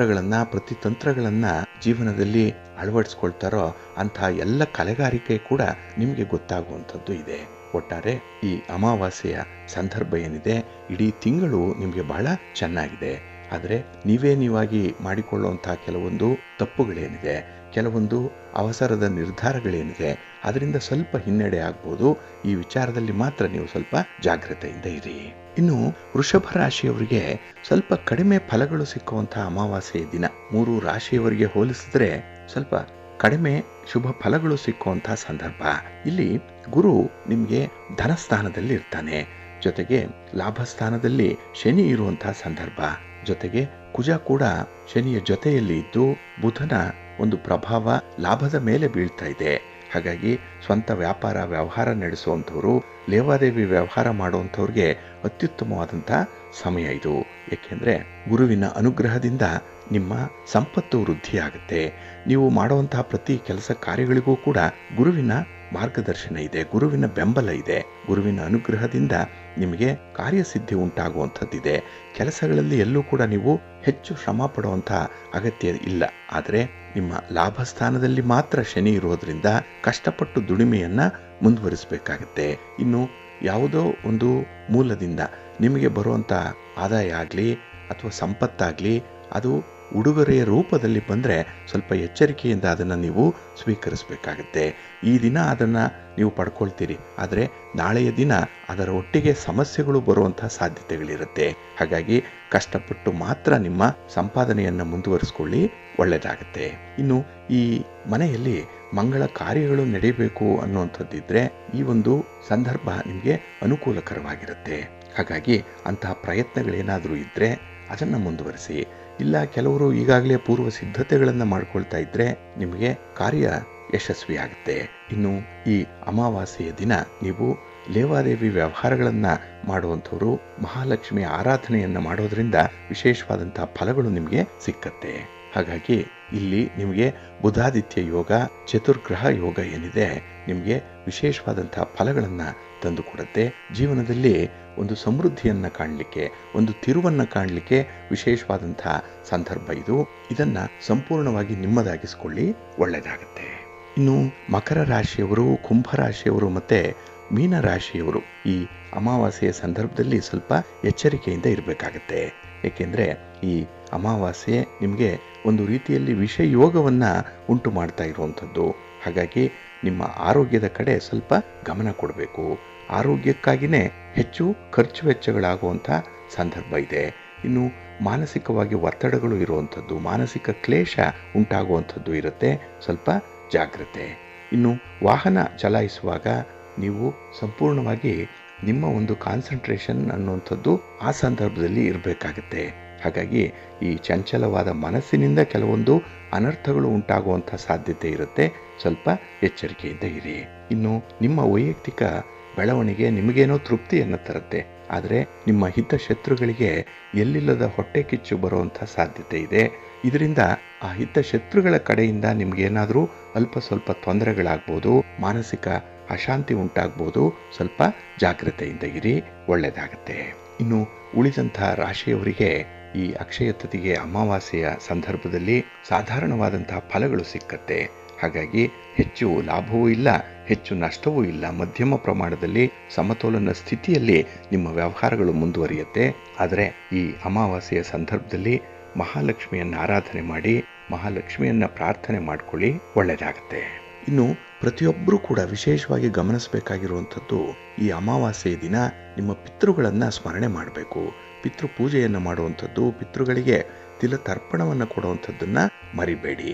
ಪ್ರತಿತಂತ್ರಗಳನ್ನು ಜೀವನದಲ್ಲಿ ಅಳವಡಿಸ್ಕೊಳ್ತಾರೋ ಅಂತಹ ಎಲ್ಲ ಕಲೆಗಾರಿಕೆ ಕೂಡ ನಿಮಗೆ ಗೊತ್ತಾಗುವಂಥದ್ದು ಇದೆ. ಒಟ್ಟಾರೆ ಈ ಅಮಾವಾಸ್ಯೆಯ ಸಂದರ್ಭ ಏನಿದೆ, ಇಡೀ ತಿಂಗಳು ನಿಮಗೆ ಬಹಳ ಚೆನ್ನಾಗಿದೆ. ಆದರೆ ನೀವಾಗಿ ಮಾಡಿಕೊಳ್ಳುವಂತಹ ಕೆಲವೊಂದು ತಪ್ಪುಗಳೇನಿದೆ, ಕೆಲವೊಂದು ಅವಸರದ ನಿರ್ಧಾರಗಳೇನಿದೆ ಅದರಿಂದ ಸ್ವಲ್ಪ ಹಿನ್ನಡೆ ಆಗ್ಬೋದು. ಈ ವಿಚಾರದಲ್ಲಿ ಮಾತ್ರ ನೀವು ಸ್ವಲ್ಪ ಜಾಗ್ರತೆಯಿಂದ ಇರಿ. ಇನ್ನು ವೃಷಭ ರಾಶಿಯವರಿಗೆ ಸ್ವಲ್ಪ ಕಡಿಮೆ ಫಲಗಳು ಸಿಕ್ಕುವಂತಹ ಅಮಾವಾಸ್ಯೆಯ ದಿನ. 3 ರಾಶಿಯವರಿಗೆ ಹೋಲಿಸಿದ್ರೆ ಸ್ವಲ್ಪ ಕಡಿಮೆ ಶುಭ ಫಲಗಳು ಸಿಕ್ಕುವಂತಹ ಸಂದರ್ಭ. ಇಲ್ಲಿ ಗುರು ನಿಮಗೆ ಧನಸ್ಥಾನದಲ್ಲಿ ಇರ್ತಾನೆ, ಜೊತೆಗೆ ಲಾಭಸ್ಥಾನದಲ್ಲಿ ಶನಿ ಇರುವಂತಹ ಸಂದರ್ಭ, ಜೊತೆಗೆ ಕುಜ ಕೂಡ ಶನಿಯ ಜೊತೆಯಲ್ಲಿ ಇದ್ದು ಬುಧನ ಒಂದು ಪ್ರಭಾವ ಲಾಭದ ಮೇಲೆ ಬೀಳ್ತಾ ಇದೆ. ಹಾಗಾಗಿ ಸ್ವಂತ ವ್ಯಾಪಾರ ವ್ಯವಹಾರ ನಡೆಸುವಂಥವ್ರು, ಲೇವಾದೇವಿ ವ್ಯವಹಾರ ಮಾಡುವಂಥವ್ರಿಗೆ ಅತ್ಯುತ್ತಮವಾದಂಥ ಸಮಯ ಇದು. ಏಕೆಂದರೆ ಗುರುವಿನ ಅನುಗ್ರಹದಿಂದ ನಿಮ್ಮ ಸಂಪತ್ತು ವೃದ್ಧಿಯಾಗುತ್ತೆ. ನೀವು ಮಾಡುವಂತಹ ಪ್ರತಿ ಕೆಲಸ ಕಾರ್ಯಗಳಿಗೂ ಕೂಡ ಗುರುವಿನ ಮಾರ್ಗದರ್ಶನ ಇದೆ, ಗುರುವಿನ ಬೆಂಬಲ ಇದೆ. ಗುರುವಿನ ಅನುಗ್ರಹದಿಂದ ನಿಮಗೆ ಕಾರ್ಯಸಿದ್ಧಿ ಉಂಟಾಗುವಂಥದ್ದಿದೆ. ಕೆಲಸಗಳಲ್ಲಿ ಎಲ್ಲೂ ಕೂಡ ನೀವು ಹೆಚ್ಚು ಶ್ರಮ ಪಡುವಂಥ ಅಗತ್ಯ ಇಲ್ಲ. ಆದರೆ ನಿಮ್ಮ ಲಾಭಸ್ಥಾನದಲ್ಲಿ ಮಾತ್ರ ಶನಿ ಇರೋದ್ರಿಂದ ಕಷ್ಟಪಟ್ಟು ದುಡಿಮೆಯನ್ನು ಮುಂದುವರಿಸಬೇಕಾಗತ್ತೆ. ಇನ್ನು ಯಾವುದೋ ಒಂದು ಮೂಲದಿಂದ ನಿಮಗೆ ಬರುವಂಥ ಆದಾಯ ಆಗಲಿ ಅಥವಾ ಸಂಪತ್ತಾಗಲಿ ಅದು ಉಡುಗೊರೆಯ ರೂಪದಲ್ಲಿ ಬಂದರೆ ಸ್ವಲ್ಪ ಎಚ್ಚರಿಕೆಯಿಂದ ಅದನ್ನು ನೀವು ಸ್ವೀಕರಿಸಬೇಕಾಗತ್ತೆ. ಈ ದಿನ ಅದನ್ನು ನೀವು ಪಡ್ಕೊಳ್ತೀರಿ, ಆದರೆ ನಾಳೆಯ ದಿನ ಅದರ ಒಟ್ಟಿಗೆ ಸಮಸ್ಯೆಗಳು ಬರುವಂಥ ಸಾಧ್ಯತೆಗಳಿರುತ್ತೆ. ಹಾಗಾಗಿ ಕಷ್ಟಪಟ್ಟು ಮಾತ್ರ ನಿಮ್ಮ ಸಂಪಾದನೆಯನ್ನು ಮುಂದುವರಿಸ್ಕೊಳ್ಳಿ, ಒಳ್ಳೆಯದಾಗುತ್ತೆ. ಇನ್ನು ಈ ಮನೆಯಲ್ಲಿ ಮಂಗಳ ಕಾರ್ಯಗಳು ನಡೆಯಬೇಕು ಅನ್ನುವಂಥದ್ದಿದ್ರೆ ಈ ಒಂದು ಸಂದರ್ಭ ನಿಮಗೆ ಅನುಕೂಲಕರವಾಗಿರುತ್ತೆ. ಹಾಗಾಗಿ ಅಂತಹ ಪ್ರಯತ್ನಗಳೇನಾದರೂ ಇದ್ದರೆ ಅದನ್ನು ಮುಂದುವರಿಸಿ. ಇಲ್ಲ ಕೆಲವರು ಈಗಾಗಲೇ ಪೂರ್ವ ಸಿದ್ಧತೆಗಳನ್ನು ಮಾಡ್ಕೊಳ್ತಾ ಇದ್ರೆ ನಿಮಗೆ ಕಾರ್ಯ ಯಶಸ್ವಿಯಾಗುತ್ತೆ. ಇನ್ನು ಈ ಅಮಾವಾಸ್ಯೆಯ ದಿನ ನೀವು ಲೇವಾದೇವಿ ವ್ಯವಹಾರಗಳನ್ನ ಮಾಡುವಂಥವ್ರು ಮಹಾಲಕ್ಷ್ಮಿಯ ಆರಾಧನೆಯನ್ನ ಮಾಡೋದ್ರಿಂದ ವಿಶೇಷವಾದಂತಹ ಫಲಗಳು ನಿಮಗೆ ಸಿಕ್ಕತ್ತೆ. ಹಾಗಾಗಿ ಇಲ್ಲಿ ನಿಮಗೆ ಬುಧಾದಿತ್ಯ ಯೋಗ, ಚತುರ್ಗ್ರಹ ಯೋಗ ಏನಿದೆ ನಿಮಗೆ ವಿಶೇಷವಾದಂತಹ ಫಲಗಳನ್ನ ತಂದುಕೊಡುತ್ತೆ. ಜೀವನದಲ್ಲಿ ಒಂದು ಸಮೃದ್ಧಿಯನ್ನ ಕಾಣಲಿಕ್ಕೆ, ಒಂದು ತಿರುವನ್ನ ಕಾಣಲಿಕ್ಕೆ ವಿಶೇಷವಾದಂತಹ ಸಂದರ್ಭ ಇದು. ಇದನ್ನ ಸಂಪೂರ್ಣವಾಗಿ ನಿಮ್ಮದಾಗಿಸಿಕೊಳ್ಳಿ, ಒಳ್ಳೆಯದಾಗುತ್ತೆ. ಇನ್ನು ಮಕರ ರಾಶಿಯವರು, ಕುಂಭ ರಾಶಿಯವರು ಮತ್ತೆ ಮೀನ ರಾಶಿಯವರು ಈ ಅಮಾವಾಸ್ಯೆಯ ಸಂದರ್ಭದಲ್ಲಿ ಸ್ವಲ್ಪ ಎಚ್ಚರಿಕೆಯಿಂದ ಇರಬೇಕಾಗತ್ತೆ. ಏಕೆಂದ್ರೆ ಈ ಅಮಾವಾಸ್ಯೆ ನಿಮಗೆ ಒಂದು ರೀತಿಯಲ್ಲಿ ವಿಷಯೋಗವನ್ನ ಉಂಟು ಮಾಡ್ತಾ ಇರುವಂಥದ್ದು. ಹಾಗಾಗಿ ನಿಮ್ಮ ಆರೋಗ್ಯದ ಕಡೆ ಸ್ವಲ್ಪ ಗಮನ ಕೊಡಬೇಕು. ಆರೋಗ್ಯಕ್ಕಾಗಿಯೇ ಹೆಚ್ಚು ಖರ್ಚು ವೆಚ್ಚಗಳಾಗುವಂಥ ಸಂದರ್ಭ ಇದೆ. ಇನ್ನು ಮಾನಸಿಕವಾಗಿ ಒತ್ತಡಗಳು ಇರುವಂಥದ್ದು, ಮಾನಸಿಕ ಕ್ಲೇಶ ಉಂಟಾಗುವಂಥದ್ದು ಇರುತ್ತೆ. ಸ್ವಲ್ಪ ಜಾಗ್ರತೆ. ಇನ್ನು ವಾಹನ ಚಲಾಯಿಸುವಾಗ ನೀವು ಸಂಪೂರ್ಣವಾಗಿ ನಿಮ್ಮ ಒಂದು ಕಾನ್ಸಂಟ್ರೇಷನ್ ಅನ್ನುವಂಥದ್ದು ಆ ಸಂದರ್ಭದಲ್ಲಿ ಇರಬೇಕಾಗತ್ತೆ. ಹಾಗಾಗಿ ಈ ಚಂಚಲವಾದ ಮನಸ್ಸಿನಿಂದ ಕೆಲವೊಂದು ಅನರ್ಥಗಳು ಉಂಟಾಗುವಂಥ ಸಾಧ್ಯತೆ ಇರುತ್ತೆ. ಸ್ವಲ್ಪ ಎಚ್ಚರಿಕೆಯಿಂದ ಇರಿ. ಇನ್ನು ನಿಮ್ಮ ವೈಯಕ್ತಿಕ ಬೆಳವಣಿಗೆ ನಿಮಗೇನೋ ತೃಪ್ತಿಯನ್ನು ತರುತ್ತೆ, ಆದರೆ ನಿಮ್ಮ ಹಿತಶತ್ರುಗಳಿಗೆ ಎಲ್ಲಿಲ್ಲದ ಹೊಟ್ಟೆ ಕಿಚ್ಚು ಬರುವಂಥ ಸಾಧ್ಯತೆ ಇದೆ. ಇದರಿಂದ ಆ ಹಿತಶತ್ರುಗಳ ಕಡೆಯಿಂದ ನಿಮ್ಗೇನಾದರೂ ಅಲ್ಪ ಸ್ವಲ್ಪ ತೊಂದರೆಗಳಾಗ್ಬೋದು, ಮಾನಸಿಕ ಅಶಾಂತಿ ಉಂಟಾಗ್ಬೋದು. ಸ್ವಲ್ಪ ಜಾಗ್ರತೆಯಿಂದ ಇರಿ, ಒಳ್ಳೆಯದಾಗತ್ತೆ. ಇನ್ನು ಉಳಿದಂತಹ ರಾಶಿಯವರಿಗೆ ಈ ಅಕ್ಷಯ ತೃತೀಯ ಅಮಾವಾಸ್ಯೆಯ ಸಂದರ್ಭದಲ್ಲಿ ಸಾಧಾರಣವಾದಂತಹ ಫಲಗಳು ಸಿಕ್ಕತ್ತೆ. ಹಾಗಾಗಿ ಹೆಚ್ಚು ಲಾಭವೂ ಇಲ್ಲ, ಹೆಚ್ಚು ನಷ್ಟವೂ ಇಲ್ಲ, ಮಧ್ಯಮ ಪ್ರಮಾಣದಲ್ಲಿ ಸಮತೋಲನ ಸ್ಥಿತಿಯಲ್ಲಿ ನಿಮ್ಮ ವ್ಯವಹಾರಗಳು ಮುಂದುವರಿಯುತ್ತೆ. ಆದರೆ ಈ ಅಮಾವಾಸ್ಯೆಯ ಸಂದರ್ಭದಲ್ಲಿ ಮಹಾಲಕ್ಷ್ಮಿಯನ್ನು ಆರಾಧನೆ ಮಾಡಿ, ಮಹಾಲಕ್ಷ್ಮಿಯನ್ನ ಪ್ರಾರ್ಥನೆ ಮಾಡ್ಕೊಳ್ಳಿ, ಒಳ್ಳೆಯದಾಗತ್ತೆ. ಇನ್ನು ಪ್ರತಿಯೊಬ್ಬರೂ ಕೂಡ ವಿಶೇಷವಾಗಿ ಗಮನಿಸಬೇಕಾಗಿರುವಂಥದ್ದು, ಈ ಅಮಾವಾಸ್ಯೆಯ ದಿನ ನಿಮ್ಮ ಪಿತೃಗಳನ್ನು ಸ್ಮರಣೆ ಮಾಡಬೇಕು. ಪಿತೃ ಪೂಜೆಯನ್ನು ಮಾಡುವಂಥದ್ದು, ಪಿತೃಗಳಿಗೆ ತಿಲತರ್ಪಣವನ್ನು ಕೊಡುವಂಥದ್ದನ್ನು ಮರಿಬೇಡಿ.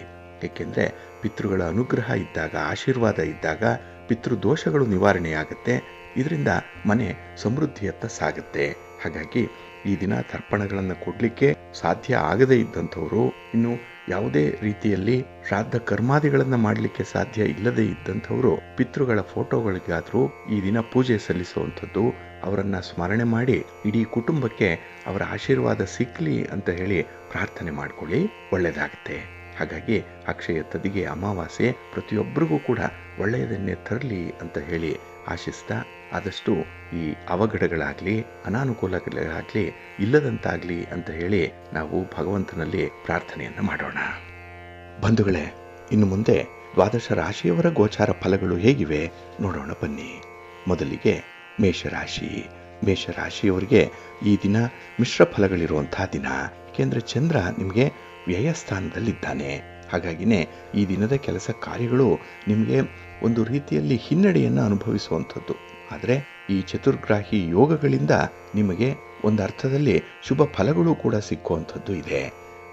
ಏಕೆಂದರೆ ಪಿತೃಗಳ ಅನುಗ್ರಹ ಇದ್ದಾಗ, ಆಶೀರ್ವಾದ ಇದ್ದಾಗ ಪಿತೃದೋಷಗಳು ನಿವಾರಣೆಯಾಗುತ್ತೆ. ಇದರಿಂದ ಮನೆ ಸಮೃದ್ಧಿಯತ್ತ ಸಾಗುತ್ತೆ. ಹಾಗಾಗಿ ಈ ದಿನ ತರ್ಪಣಗಳನ್ನು ಕೊಡಲಿಕ್ಕೆ ಸಾಧ್ಯ ಆಗದೇ ಇದ್ದಂಥವರು, ಇನ್ನು ಯಾವುದೇ ರೀತಿಯಲ್ಲಿ ಶ್ರಾದ್ದ ಕರ್ಮಾದಿಗಳನ್ನು ಮಾಡಲಿಕ್ಕೆ ಸಾಧ್ಯ ಇಲ್ಲದೆ ಇದ್ದಂಥವರು ಪಿತೃಗಳ ಫೋಟೋಗಳಿಗಾದರೂ ಈ ದಿನ ಪೂಜೆ ಸಲ್ಲಿಸುವಂಥದ್ದು, ಅವರನ್ನ ಸ್ಮರಣೆ ಮಾಡಿ ಇಡೀ ಕುಟುಂಬಕ್ಕೆ ಅವರ ಆಶೀರ್ವಾದ ಸಿಕ್ಕಲಿ ಅಂತ ಹೇಳಿ ಪ್ರಾರ್ಥನೆ ಮಾಡ್ಕೊಳ್ಳಿ, ಒಳ್ಳೆಯದಾಗುತ್ತೆ. ಹಾಗಾಗಿ ಅಕ್ಷಯ ತದಿಗೆ ಅಮಾವಾಸ್ಯೆ ಪ್ರತಿಯೊಬ್ಬರಿಗೂ ಕೂಡ ಒಳ್ಳೆಯದನ್ನೇ ತರಲಿ ಅಂತ ಹೇಳಿ ಆಶಿಸ್ತಾ, ಆದಷ್ಟು ಈ ಅವಘಡಗಳಾಗ್ಲಿ, ಅನಾನುಕೂಲಗಳಾಗ್ಲಿ ಇಲ್ಲದಂತಾಗ್ಲಿ ಅಂತ ಹೇಳಿ ನಾವು ಭಗವಂತನಲ್ಲಿ ಪ್ರಾರ್ಥನೆಯನ್ನು ಮಾಡೋಣ. ಬಂಧುಗಳೇ, ಇನ್ನು ಮುಂದೆ ದ್ವಾದಶ ರಾಶಿಯವರ ಗೋಚಾರ ಫಲಗಳು ಹೇಗಿವೆ ನೋಡೋಣ ಬನ್ನಿ. ಮೊದಲಿಗೆ ಮೇಷರಾಶಿ. ಮೇಷರಾಶಿಯವರಿಗೆ ಈ ದಿನ ಮಿಶ್ರ ಫಲಗಳಿರುವಂತಹ ದಿನ. ಏಕೆಂದರೆ ಚಂದ್ರ ನಿಮಗೆ ವ್ಯಯಸ್ಥಾನದಲ್ಲಿದ್ದಾನೆ. ಹಾಗಾಗಿನೇ ಈ ದಿನದ ಕೆಲಸ ಕಾರ್ಯಗಳು ನಿಮಗೆ ಒಂದು ರೀತಿಯಲ್ಲಿ ಹಿನ್ನಡೆಯನ್ನು ಅನುಭವಿಸುವಂಥದ್ದು. ಆದರೆ ಈ ಚತುರ್ಗ್ರಾಹಿ ಯೋಗಗಳಿಂದ ನಿಮಗೆ ಒಂದು ಅರ್ಥದಲ್ಲಿ ಶುಭ ಫಲಗಳು ಕೂಡ ಸಿಕ್ಕುವಂಥದ್ದು ಇದೆ.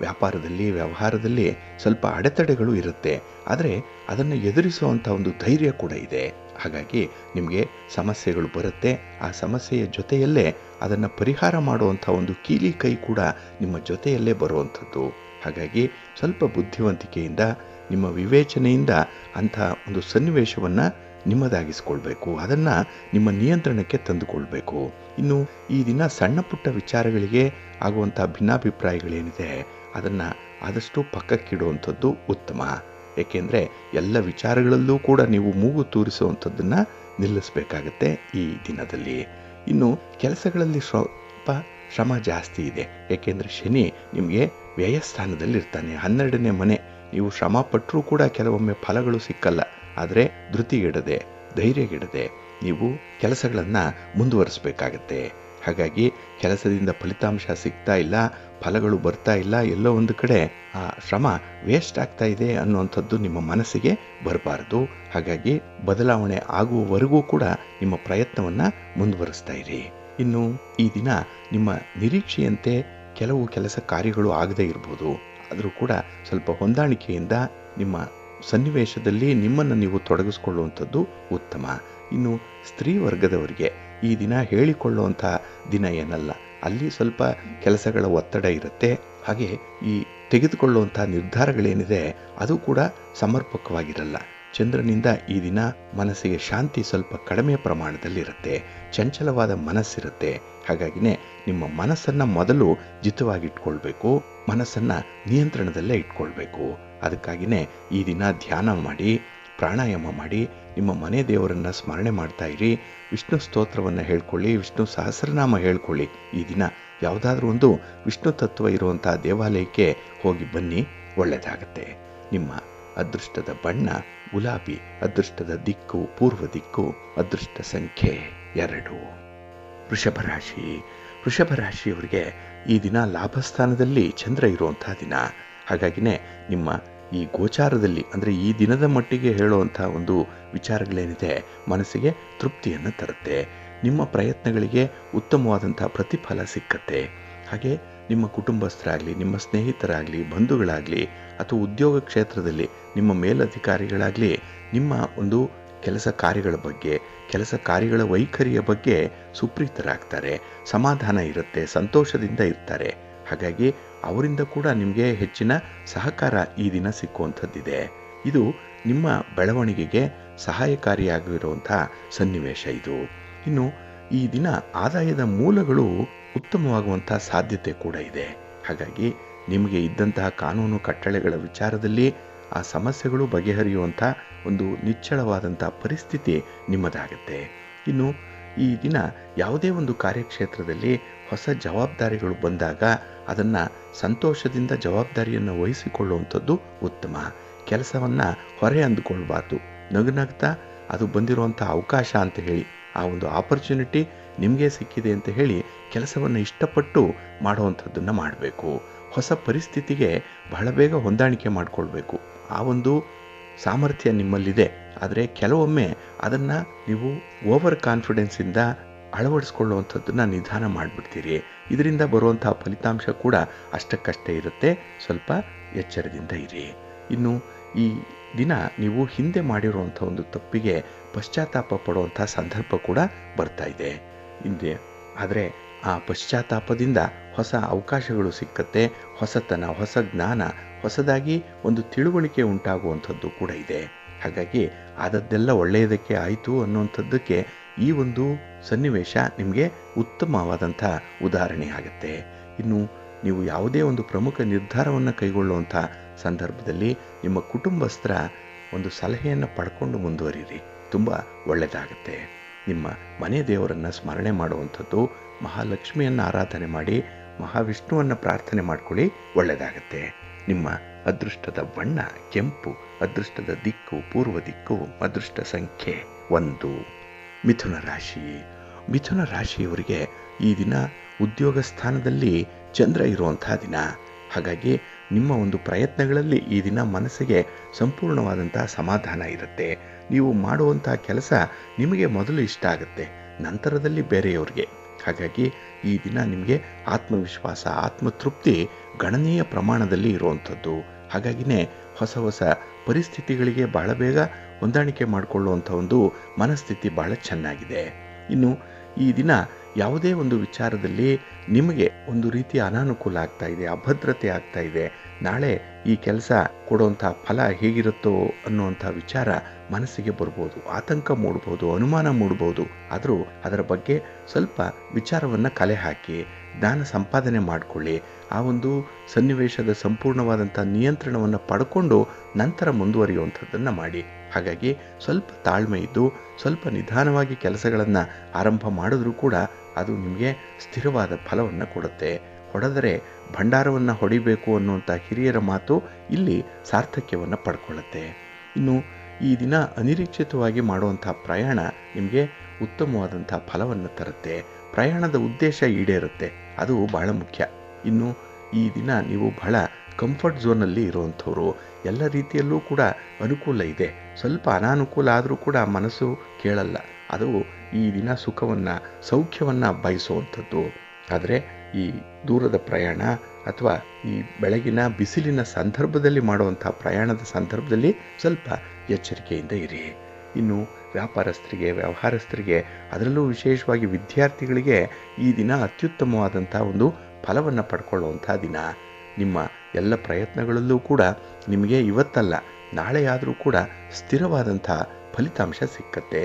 ವ್ಯಾಪಾರದಲ್ಲಿ, ವ್ಯವಹಾರದಲ್ಲಿ ಸ್ವಲ್ಪ ಅಡೆತಡೆಗಳು ಇರುತ್ತೆ, ಆದರೆ ಅದನ್ನು ಎದುರಿಸುವಂಥ ಒಂದು ಧೈರ್ಯ ಕೂಡ ಇದೆ. ಹಾಗಾಗಿ ನಿಮಗೆ ಸಮಸ್ಯೆಗಳು ಬರುತ್ತೆ, ಆ ಸಮಸ್ಯೆಯ ಜೊತೆಯಲ್ಲೇ ಅದನ್ನು ಪರಿಹಾರ ಮಾಡುವಂಥ ಒಂದು ಕೀಲಿ ಕೈ ಕೂಡ ನಿಮ್ಮ ಜೊತೆಯಲ್ಲೇ ಬರುವಂಥದ್ದು. ಹಾಗಾಗಿ ಸ್ವಲ್ಪ ಬುದ್ಧಿವಂತಿಕೆಯಿಂದ, ನಿಮ್ಮ ವಿವೇಚನೆಯಿಂದ ಅಂಥ ಒಂದು ಸನ್ನಿವೇಶವನ್ನು ನಿಮ್ಮದಾಗಿಸ್ಕೊಳ್ಬೇಕು, ಅದನ್ನು ನಿಮ್ಮ ನಿಯಂತ್ರಣಕ್ಕೆ ತಂದುಕೊಳ್ಬೇಕು. ಇನ್ನು ಈ ದಿನ ಸಣ್ಣ ಪುಟ್ಟ ವಿಚಾರಗಳಿಗೆ ಆಗುವಂಥ ಭಿನ್ನಾಭಿಪ್ರಾಯಗಳೇನಿದೆ ಅದನ್ನು ಆದಷ್ಟು ಪಕ್ಕಕ್ಕಿಡುವಂಥದ್ದು ಉತ್ತಮ. ಏಕೆಂದರೆ ಎಲ್ಲ ವಿಚಾರಗಳಲ್ಲೂ ಕೂಡ ನೀವು ಮೂಗು ತೂರಿಸುವಂಥದ್ದನ್ನು ನಿಲ್ಲಿಸಬೇಕಾಗತ್ತೆ ಈ ದಿನದಲ್ಲಿ. ಇನ್ನು ಕೆಲಸಗಳಲ್ಲಿ ಸ್ವಲ್ಪ ಶ್ರಮ ಜಾಸ್ತಿ ಇದೆ. ಏಕೆಂದರೆ ಶನಿ ನಿಮಗೆ ವ್ಯಯಸ್ಥಾನದಲ್ಲಿರ್ತಾನೆ, 12ನೇ ಮನೆ. ನೀವು ಶ್ರಮ ಪಟ್ಟರೂ ಕೂಡ ಕೆಲವೊಮ್ಮೆ ಫಲಗಳು ಸಿಕ್ಕಲ್ಲ. ಆದರೆ ಧೃತಿಗೆಡದೆ, ಧೈರ್ಯಗೆಡದೆ ನೀವು ಕೆಲಸಗಳನ್ನು ಮುಂದುವರಿಸಬೇಕಾಗತ್ತೆ. ಹಾಗಾಗಿ ಕೆಲಸದಿಂದ ಫಲಿತಾಂಶ ಸಿಗ್ತಾ ಇಲ್ಲ, ಫಲಗಳು ಬರ್ತಾ ಇಲ್ಲ, ಎಲ್ಲೋ ಒಂದು ಕಡೆ ಆ ಶ್ರಮ ವೇಸ್ಟ್ ಆಗ್ತಾ ಇದೆ ಅನ್ನುವಂಥದ್ದು ನಿಮ್ಮ ಮನಸ್ಸಿಗೆ ಬರಬಾರ್ದು. ಹಾಗಾಗಿ ಬದಲಾವಣೆ ಆಗುವವರೆಗೂ ಕೂಡ ನಿಮ್ಮ ಪ್ರಯತ್ನವನ್ನು ಮುಂದುವರಿಸ್ತಾ ಇರಿ. ಇನ್ನು ಈ ದಿನ ನಿಮ್ಮ ನಿರೀಕ್ಷೆಯಂತೆ ಕೆಲವು ಕೆಲಸ ಕಾರ್ಯಗಳು ಆಗದೇ ಇರ್ಬೋದು, ಆದರೂ ಕೂಡ ಸ್ವಲ್ಪ ಹೊಂದಾಣಿಕೆಯಿಂದ ನಿಮ್ಮ ಸನ್ನಿವೇಶದಲ್ಲಿ ನಿಮ್ಮನ್ನು ನೀವು ತೊಡಗಿಸ್ಕೊಳ್ಳುವಂಥದ್ದು ಉತ್ತಮ. ಇನ್ನು ಸ್ತ್ರೀ ವರ್ಗದವರಿಗೆ ಈ ದಿನ ಹೇಳಿಕೊಳ್ಳುವಂಥ ದಿನ ಏನಲ್ಲ. ಅಲ್ಲಿ ಸ್ವಲ್ಪ ಕೆಲಸಗಳ ಒತ್ತಡ ಇರುತ್ತೆ. ಹಾಗೆ ಈ ತೆಗೆದುಕೊಳ್ಳುವಂಥ ನಿರ್ಧಾರಗಳೇನಿದೆ ಅದು ಕೂಡ ಸಮರ್ಪಕವಾಗಿರಲ್ಲ. ಚಂದ್ರನಿಂದ ಈ ದಿನ ಮನಸ್ಸಿಗೆ ಶಾಂತಿ ಸ್ವಲ್ಪ ಕಡಿಮೆ ಪ್ರಮಾಣದಲ್ಲಿರುತ್ತೆ. ಚಂಚಲವಾದ ಮನಸ್ಸಿರುತ್ತೆ. ಹಾಗಾಗಿನೇ ನಿಮ್ಮ ಮನಸ್ಸನ್ನು ಮೊದಲು ಜಿತವಾಗಿಟ್ಕೊಳ್ಬೇಕು, ಮನಸ್ಸನ್ನು ನಿಯಂತ್ರಣದಲ್ಲೇ ಇಟ್ಕೊಳ್ಬೇಕು. ಅದಕ್ಕಾಗಿಯೇ ಈ ದಿನ ಧ್ಯಾನ ಮಾಡಿ, ಪ್ರಾಣಾಯಾಮ ಮಾಡಿ, ನಿಮ್ಮ ಮನೆ ದೇವರನ್ನು ಸ್ಮರಣೆ ಮಾಡ್ತಾ ಇರಿ. ವಿಷ್ಣು ಸ್ತೋತ್ರವನ್ನು ಹೇಳ್ಕೊಳ್ಳಿ, ವಿಷ್ಣು ಸಹಸ್ರನಾಮ ಹೇಳ್ಕೊಳ್ಳಿ. ಈ ದಿನ ಯಾವುದಾದ್ರೂ ಒಂದು ವಿಷ್ಣು ತತ್ವ ಇರುವಂಥ ದೇವಾಲಯಕ್ಕೆ ಹೋಗಿ ಬನ್ನಿ, ಒಳ್ಳೆಯದಾಗತ್ತೆ. ನಿಮ್ಮ ಅದೃಷ್ಟದ ಬಣ್ಣ ಗುಲಾಬಿ, ಅದೃಷ್ಟದ ದಿಕ್ಕು ಪೂರ್ವ ದಿಕ್ಕು, ಅದೃಷ್ಟ ಸಂಖ್ಯೆ 2. ವೃಷಭ ರಾಶಿ. ವೃಷಭ ರಾಶಿಯವರಿಗೆ ಈ ದಿನ ಲಾಭಸ್ಥಾನದಲ್ಲಿ ಚಂದ್ರ ಇರುವಂಥ ದಿನ. ಹಾಗಾಗಿನೇ ನಿಮ್ಮ ಈ ಗೋಚಾರದಲ್ಲಿ ಅಂದರೆ ಈ ದಿನದ ಮಟ್ಟಿಗೆ ಹೇಳುವಂಥ ಒಂದು ವಿಚಾರಗಳೇನಿದೆ ಮನಸ್ಸಿಗೆ ತೃಪ್ತಿಯನ್ನು ತರುತ್ತೆ. ನಿಮ್ಮ ಪ್ರಯತ್ನಗಳಿಗೆ ಉತ್ತಮವಾದಂಥ ಪ್ರತಿಫಲ ಸಿಕ್ಕತ್ತೆ. ಹಾಗೆ ನಿಮ್ಮ ಕುಟುಂಬಸ್ಥರಾಗಲಿ, ನಿಮ್ಮ ಸ್ನೇಹಿತರಾಗಲಿ, ಬಂಧುಗಳಾಗಲಿ, ಅಥವಾ ಉದ್ಯೋಗ ಕ್ಷೇತ್ರದಲ್ಲಿ ನಿಮ್ಮ ಮೇಲಧಿಕಾರಿಗಳಾಗಲಿ ನಿಮ್ಮ ಒಂದು ಕೆಲಸ ಕಾರ್ಯಗಳ ಬಗ್ಗೆ, ಕೆಲಸ ಕಾರ್ಯಗಳ ವೈಖರಿಯ ಬಗ್ಗೆ ಸುಪ್ರೀತರಾಗ್ತಾರೆ. ಸಮಾಧಾನ ಇರುತ್ತೆ, ಸಂತೋಷದಿಂದ ಇರ್ತಾರೆ. ಹಾಗಾಗಿ ಅವರಿಂದ ಕೂಡ ನಿಮಗೆ ಹೆಚ್ಚಿನ ಸಹಕಾರ ಈ ದಿನ ಸಿಕ್ಕುವಂಥದ್ದಿದೆ. ಇದು ನಿಮ್ಮ ಬೆಳವಣಿಗೆಗೆ ಸಹಾಯಕಾರಿಯಾಗಿರುವಂಥ ಸನ್ನಿವೇಶ ಇದು. ಇನ್ನು ಈ ದಿನ ಆದಾಯದ ಮೂಲಗಳು ಉತ್ತಮವಾಗುವಂಥ ಸಾಧ್ಯತೆ ಕೂಡ ಇದೆ. ಹಾಗಾಗಿ ನಿಮಗೆ ಇದ್ದಂತಹ ಕಾನೂನು ಕಟ್ಟಳೆಗಳ ವಿಚಾರದಲ್ಲಿ ಆ ಸಮಸ್ಯೆಗಳು ಬಗೆಹರಿಯುವಂಥ ಒಂದು ನಿಚ್ಚಳವಾದಂಥ ಪರಿಸ್ಥಿತಿ ನಿಮ್ಮದಾಗುತ್ತೆ. ಇನ್ನು ಈ ದಿನ ಯಾವುದೇ ಒಂದು ಕಾರ್ಯಕ್ಷೇತ್ರದಲ್ಲಿ ಹೊಸ ಜವಾಬ್ದಾರಿಗಳು ಬಂದಾಗ ಅದನ್ನು ಸಂತೋಷದಿಂದ ಜವಾಬ್ದಾರಿಯನ್ನು ವಹಿಸಿಕೊಳ್ಳುವಂಥದ್ದು ಉತ್ತಮ. ಕೆಲಸವನ್ನು ಹೊರೆ ಅಂದುಕೊಳ್ಬಾರ್ದು. ನಗುನಗ್ತಾ ಅದು ಬಂದಿರುವಂಥ ಅವಕಾಶ ಅಂತ ಹೇಳಿ, ಆ ಒಂದು ಆಪರ್ಚುನಿಟಿ ನಿಮಗೆ ಸಿಕ್ಕಿದೆ ಅಂತ ಹೇಳಿ ಕೆಲಸವನ್ನು ಇಷ್ಟಪಟ್ಟು ಮಾಡುವಂಥದ್ದನ್ನು ಮಾಡಬೇಕು. ಹೊಸ ಪರಿಸ್ಥಿತಿಗೆ ಬಹಳ ಬೇಗ ಹೊಂದಾಣಿಕೆ ಮಾಡಿಕೊಳ್ಬೇಕು. ಆ ಒಂದು ಸಾಮರ್ಥ್ಯ ನಿಮ್ಮಲ್ಲಿದೆ. ಆದರೆ ಕೆಲವೊಮ್ಮೆ ಅದನ್ನು ನೀವು ಓವರ್ ಕಾನ್ಫಿಡೆನ್ಸಿಂದ ಅಳವಡಿಸ್ಕೊಳ್ಳುವಂಥದ್ದನ್ನು ನಿಧಾನ ಮಾಡಿಬಿಡ್ತೀರಿ. ಇದರಿಂದ ಬರುವಂಥ ಫಲಿತಾಂಶ ಕೂಡ ಅಷ್ಟಕ್ಕಷ್ಟೇ ಇರುತ್ತೆ. ಸ್ವಲ್ಪ ಎಚ್ಚರದಿಂದ ಇರಿ. ಇನ್ನು ಈ ದಿನ ನೀವು ಹಿಂದೆ ಮಾಡಿರುವಂಥ ಒಂದು ತಪ್ಪಿಗೆ ಪಶ್ಚಾತ್ತಾಪ ಪಡುವಂಥ ಸಂದರ್ಭ ಕೂಡ ಬರ್ತಾ ಇದೆ ಹಿಂದೆ. ಆದರೆ ಆ ಪಶ್ಚಾತ್ತಾಪದಿಂದ ಹೊಸ ಅವಕಾಶಗಳು ಸಿಕ್ಕತ್ತೆ. ಹೊಸತನ, ಹೊಸ ಜ್ಞಾನ, ಹೊಸದಾಗಿ ಒಂದು ತಿಳುವಳಿಕೆ ಉಂಟಾಗುವಂಥದ್ದು ಕೂಡ ಇದೆ. ಹಾಗಾಗಿ ಆದದ್ದೆಲ್ಲ ಒಳ್ಳೆಯದಕ್ಕೆ ಆಯಿತು ಅನ್ನುವಂಥದ್ದಕ್ಕೆ ಈ ಒಂದು ಸನ್ನಿವೇಶ ನಿಮಗೆ ಉತ್ತಮವಾದಂಥ ಉದಾಹರಣೆ ಆಗುತ್ತೆ. ಇನ್ನು ನೀವು ಯಾವುದೇ ಒಂದು ಪ್ರಮುಖ ನಿರ್ಧಾರವನ್ನು ಕೈಗೊಳ್ಳುವಂಥ ಸಂದರ್ಭದಲ್ಲಿ ನಿಮ್ಮ ಕುಟುಂಬಸ್ಥರ ಒಂದು ಸಲಹೆಯನ್ನು ಪಡ್ಕೊಂಡು ಮುಂದುವರಿಯಿರಿ. ತುಂಬ ಒಳ್ಳೆಯದಾಗುತ್ತೆ. ನಿಮ್ಮ ಮನೆ ದೇವರನ್ನು ಸ್ಮರಣೆ ಮಾಡುವಂಥದ್ದು, ಮಹಾಲಕ್ಷ್ಮಿಯನ್ನು ಆರಾಧನೆ ಮಾಡಿ, ಮಹಾವಿಷ್ಣುವನ್ನು ಪ್ರಾರ್ಥನೆ ಮಾಡ್ಕೊಳ್ಳಿ, ಒಳ್ಳೆಯದಾಗುತ್ತೆ. ನಿಮ್ಮ ಅದೃಷ್ಟದ ಬಣ್ಣ ಕೆಂಪು, ಅದೃಷ್ಟದ ದಿಕ್ಕು ಪೂರ್ವ ದಿಕ್ಕು, ಅದೃಷ್ಟ ಸಂಖ್ಯೆ 1. ಮಿಥುನ ರಾಶಿ. ಮಿಥುನ ರಾಶಿಯವರಿಗೆ ಈ ದಿನ ಉದ್ಯೋಗ ಸ್ಥಾನದಲ್ಲಿ ಚಂದ್ರ ಇರುವಂಥ ದಿನ. ಹಾಗಾಗಿ ನಿಮ್ಮ ಒಂದು ಪ್ರಯತ್ನಗಳಲ್ಲಿ ಈ ದಿನ ಮನಸ್ಸಿಗೆ ಸಂಪೂರ್ಣವಾದಂಥ ಸಮಾಧಾನ ಇರುತ್ತೆ. ನೀವು ಮಾಡುವಂಥ ಕೆಲಸ ನಿಮಗೆ ಮೊದಲು ಇಷ್ಟ ಆಗುತ್ತೆ, ನಂತರದಲ್ಲಿ ಬೇರೆಯವ್ರಿಗೆ. ಹಾಗಾಗಿ ಈ ದಿನ ನಿಮಗೆ ಆತ್ಮವಿಶ್ವಾಸ, ಆತ್ಮತೃಪ್ತಿ ಗಣನೀಯ ಪ್ರಮಾಣದಲ್ಲಿ ಇರುವಂಥದ್ದು. ಹಾಗಾಗಿನೇ ಹೊಸ ಹೊಸ ಪರಿಸ್ಥಿತಿಗಳಿಗೆ ಬಹಳ ಬೇಗ ಹೊಂದಾಣಿಕೆ ಮಾಡಿಕೊಳ್ಳುವಂಥ ಒಂದು ಮನಸ್ಥಿತಿ ಬಹಳ ಚೆನ್ನಾಗಿದೆ. ಇನ್ನು ಈ ದಿನ ಯಾವುದೇ ಒಂದು ವಿಚಾರದಲ್ಲಿ ನಿಮಗೆ ಒಂದು ರೀತಿಯ ಅನಾನುಕೂಲ ಆಗ್ತಾ ಇದೆ, ಅಭದ್ರತೆ ಆಗ್ತಾ ಇದೆ, ನಾಳೆ ಈ ಕೆಲಸ ಕೊಡುವಂಥ ಫಲ ಹೇಗಿರುತ್ತೋ ಅನ್ನುವಂಥ ವಿಚಾರ ಮನಸ್ಸಿಗೆ ಬರ್ಬೋದು, ಆತಂಕ ಮೂಡ್ಬೋದು, ಅನುಮಾನ ಮೂಡ್ಬೋದು. ಆದರೂ ಅದರ ಬಗ್ಗೆ ಸ್ವಲ್ಪ ವಿಚಾರವನ್ನು ಕಲೆ ಹಾಕಿ ಜ್ಞಾನ ಸಂಪಾದನೆ ಮಾಡಿಕೊಳ್ಳಿ. ಆ ಒಂದು ಸನ್ನಿವೇಶದ ಸಂಪೂರ್ಣವಾದಂಥ ನಿಯಂತ್ರಣವನ್ನು ಪಡ್ಕೊಂಡು ನಂತರ ಮುಂದುವರಿಯುವಂಥದ್ದನ್ನು ಮಾಡಿ. ಹಾಗಾಗಿ ಸ್ವಲ್ಪ ತಾಳ್ಮೆ ಇದ್ದು ಸ್ವಲ್ಪ ನಿಧಾನವಾಗಿ ಕೆಲಸಗಳನ್ನು ಆರಂಭ ಮಾಡಿದ್ರೂ ಕೂಡ ಅದು ನಿಮಗೆ ಸ್ಥಿರವಾದ ಫಲವನ್ನು ಕೊಡುತ್ತೆ. ಹೊಡೆದರೆ ಭಂಡಾರವನ್ನು ಹೊಡಿಬೇಕು ಅನ್ನುವಂಥ ಹಿರಿಯರ ಮಾತು ಇಲ್ಲಿ ಸಾರ್ಥಕ್ಯವನ್ನು ಪಡ್ಕೊಳ್ಳುತ್ತೆ. ಇನ್ನು ಈ ದಿನ ಅನಿರೀಕ್ಷಿತವಾಗಿ ಮಾಡುವಂಥ ಪ್ರಯಾಣ ನಿಮಗೆ ಉತ್ತಮವಾದಂಥ ಫಲವನ್ನು ತರುತ್ತೆ. ಪ್ರಯಾಣದ ಉದ್ದೇಶ ಈಡೇರುತ್ತೆ, ಅದು ಬಹಳ ಮುಖ್ಯ. ಇನ್ನು ಈ ದಿನ ನೀವು ಬಹಳ ಕಂಫರ್ಟ್ ಝೋನಲ್ಲಿ ಇರುವಂಥವ್ರು, ಎಲ್ಲ ರೀತಿಯಲ್ಲೂ ಕೂಡ ಅನುಕೂಲ ಇದೆ. ಸ್ವಲ್ಪ ಅನಾನುಕೂಲ ಆದರೂ ಕೂಡ ಮನಸ್ಸು ಕೇಳಲ್ಲ. ಅದು ಈ ದಿನ ಸುಖವನ್ನು, ಸೌಖ್ಯವನ್ನು ಬಯಸುವಂಥದ್ದು. ಆದರೆ ಈ ದೂರದ ಪ್ರಯಾಣ ಅಥವಾ ಈ ಬೆಳಗಿನ ಬಿಸಿಲಿನ ಸಂದರ್ಭದಲ್ಲಿ ಮಾಡುವಂಥ ಪ್ರಯಾಣದ ಸಂದರ್ಭದಲ್ಲಿ ಸ್ವಲ್ಪ ಎಚ್ಚರಿಕೆಯಿಂದ ಇರಿ. ಇನ್ನು ವ್ಯಾಪಾರಸ್ಥರಿಗೆ, ವ್ಯವಹಾರಸ್ಥರಿಗೆ, ಅದರಲ್ಲೂ ವಿಶೇಷವಾಗಿ ವಿದ್ಯಾರ್ಥಿಗಳಿಗೆ ಈ ದಿನ ಅತ್ಯುತ್ತಮವಾದಂಥ ಒಂದು ಫಲವನ್ನು ಪಡ್ಕೊಳ್ಳುವಂಥ ದಿನ. ನಿಮ್ಮ ಎಲ್ಲ ಪ್ರಯತ್ನಗಳಲ್ಲೂ ಕೂಡ ನಿಮಗೆ ಇವತ್ತಲ್ಲ ನಾಳೆಯಾದರೂ ಕೂಡ ಸ್ಥಿರವಾದಂಥ ಫಲಿತಾಂಶ ಸಿಕ್ಕತ್ತೆ.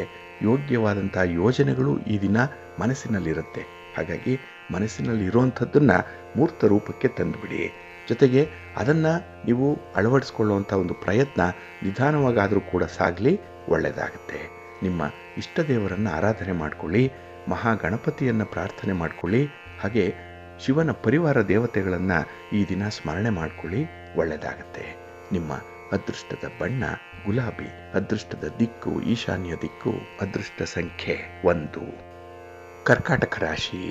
ಯೋಗ್ಯವಾದಂಥ ಯೋಜನೆಗಳು ಈ ದಿನ ಮನಸ್ಸಿನಲ್ಲಿರುತ್ತೆ. ಹಾಗಾಗಿ ಮನಸ್ಸಿನಲ್ಲಿ ಇರುವಂಥದ್ದನ್ನು ಮೂರ್ತ ರೂಪಕ್ಕೆ ತಂದುಬಿಡಿ. ಜೊತೆಗೆ ಅದನ್ನು ನೀವು ಅಳವಡಿಸ್ಕೊಳ್ಳುವಂಥ ಒಂದು ಪ್ರಯತ್ನ ನಿಧಾನವಾಗಾದರೂ ಕೂಡ ಸಾಗಲಿ, ಒಳ್ಳೆಯದಾಗುತ್ತೆ. ನಿಮ್ಮ ಇಷ್ಟ ದೇವರನ್ನು ಆರಾಧನೆ ಮಾಡಿಕೊಳ್ಳಿ, ಮಹಾಗಣಪತಿಯನ್ನು ಪ್ರಾರ್ಥನೆ ಮಾಡಿಕೊಳ್ಳಿ, ಹಾಗೆ ಶಿವನ ಪರಿವಾರ ದೇವತೆಗಳನ್ನು ಈ ದಿನ ಸ್ಮರಣೆ ಮಾಡಿಕೊಳ್ಳಿ, ಒಳ್ಳೆಯದಾಗುತ್ತೆ. ನಿಮ್ಮ ಅದೃಷ್ಟದ ಬಣ್ಣ ಗುಲಾಬಿ, ಅದೃಷ್ಟದ ದಿಕ್ಕು ಈಶಾನ್ಯ ದಿಕ್ಕು, ಅದೃಷ್ಟ ಸಂಖ್ಯೆ 1. ಕರ್ಕಾಟಕ ರಾಶಿ.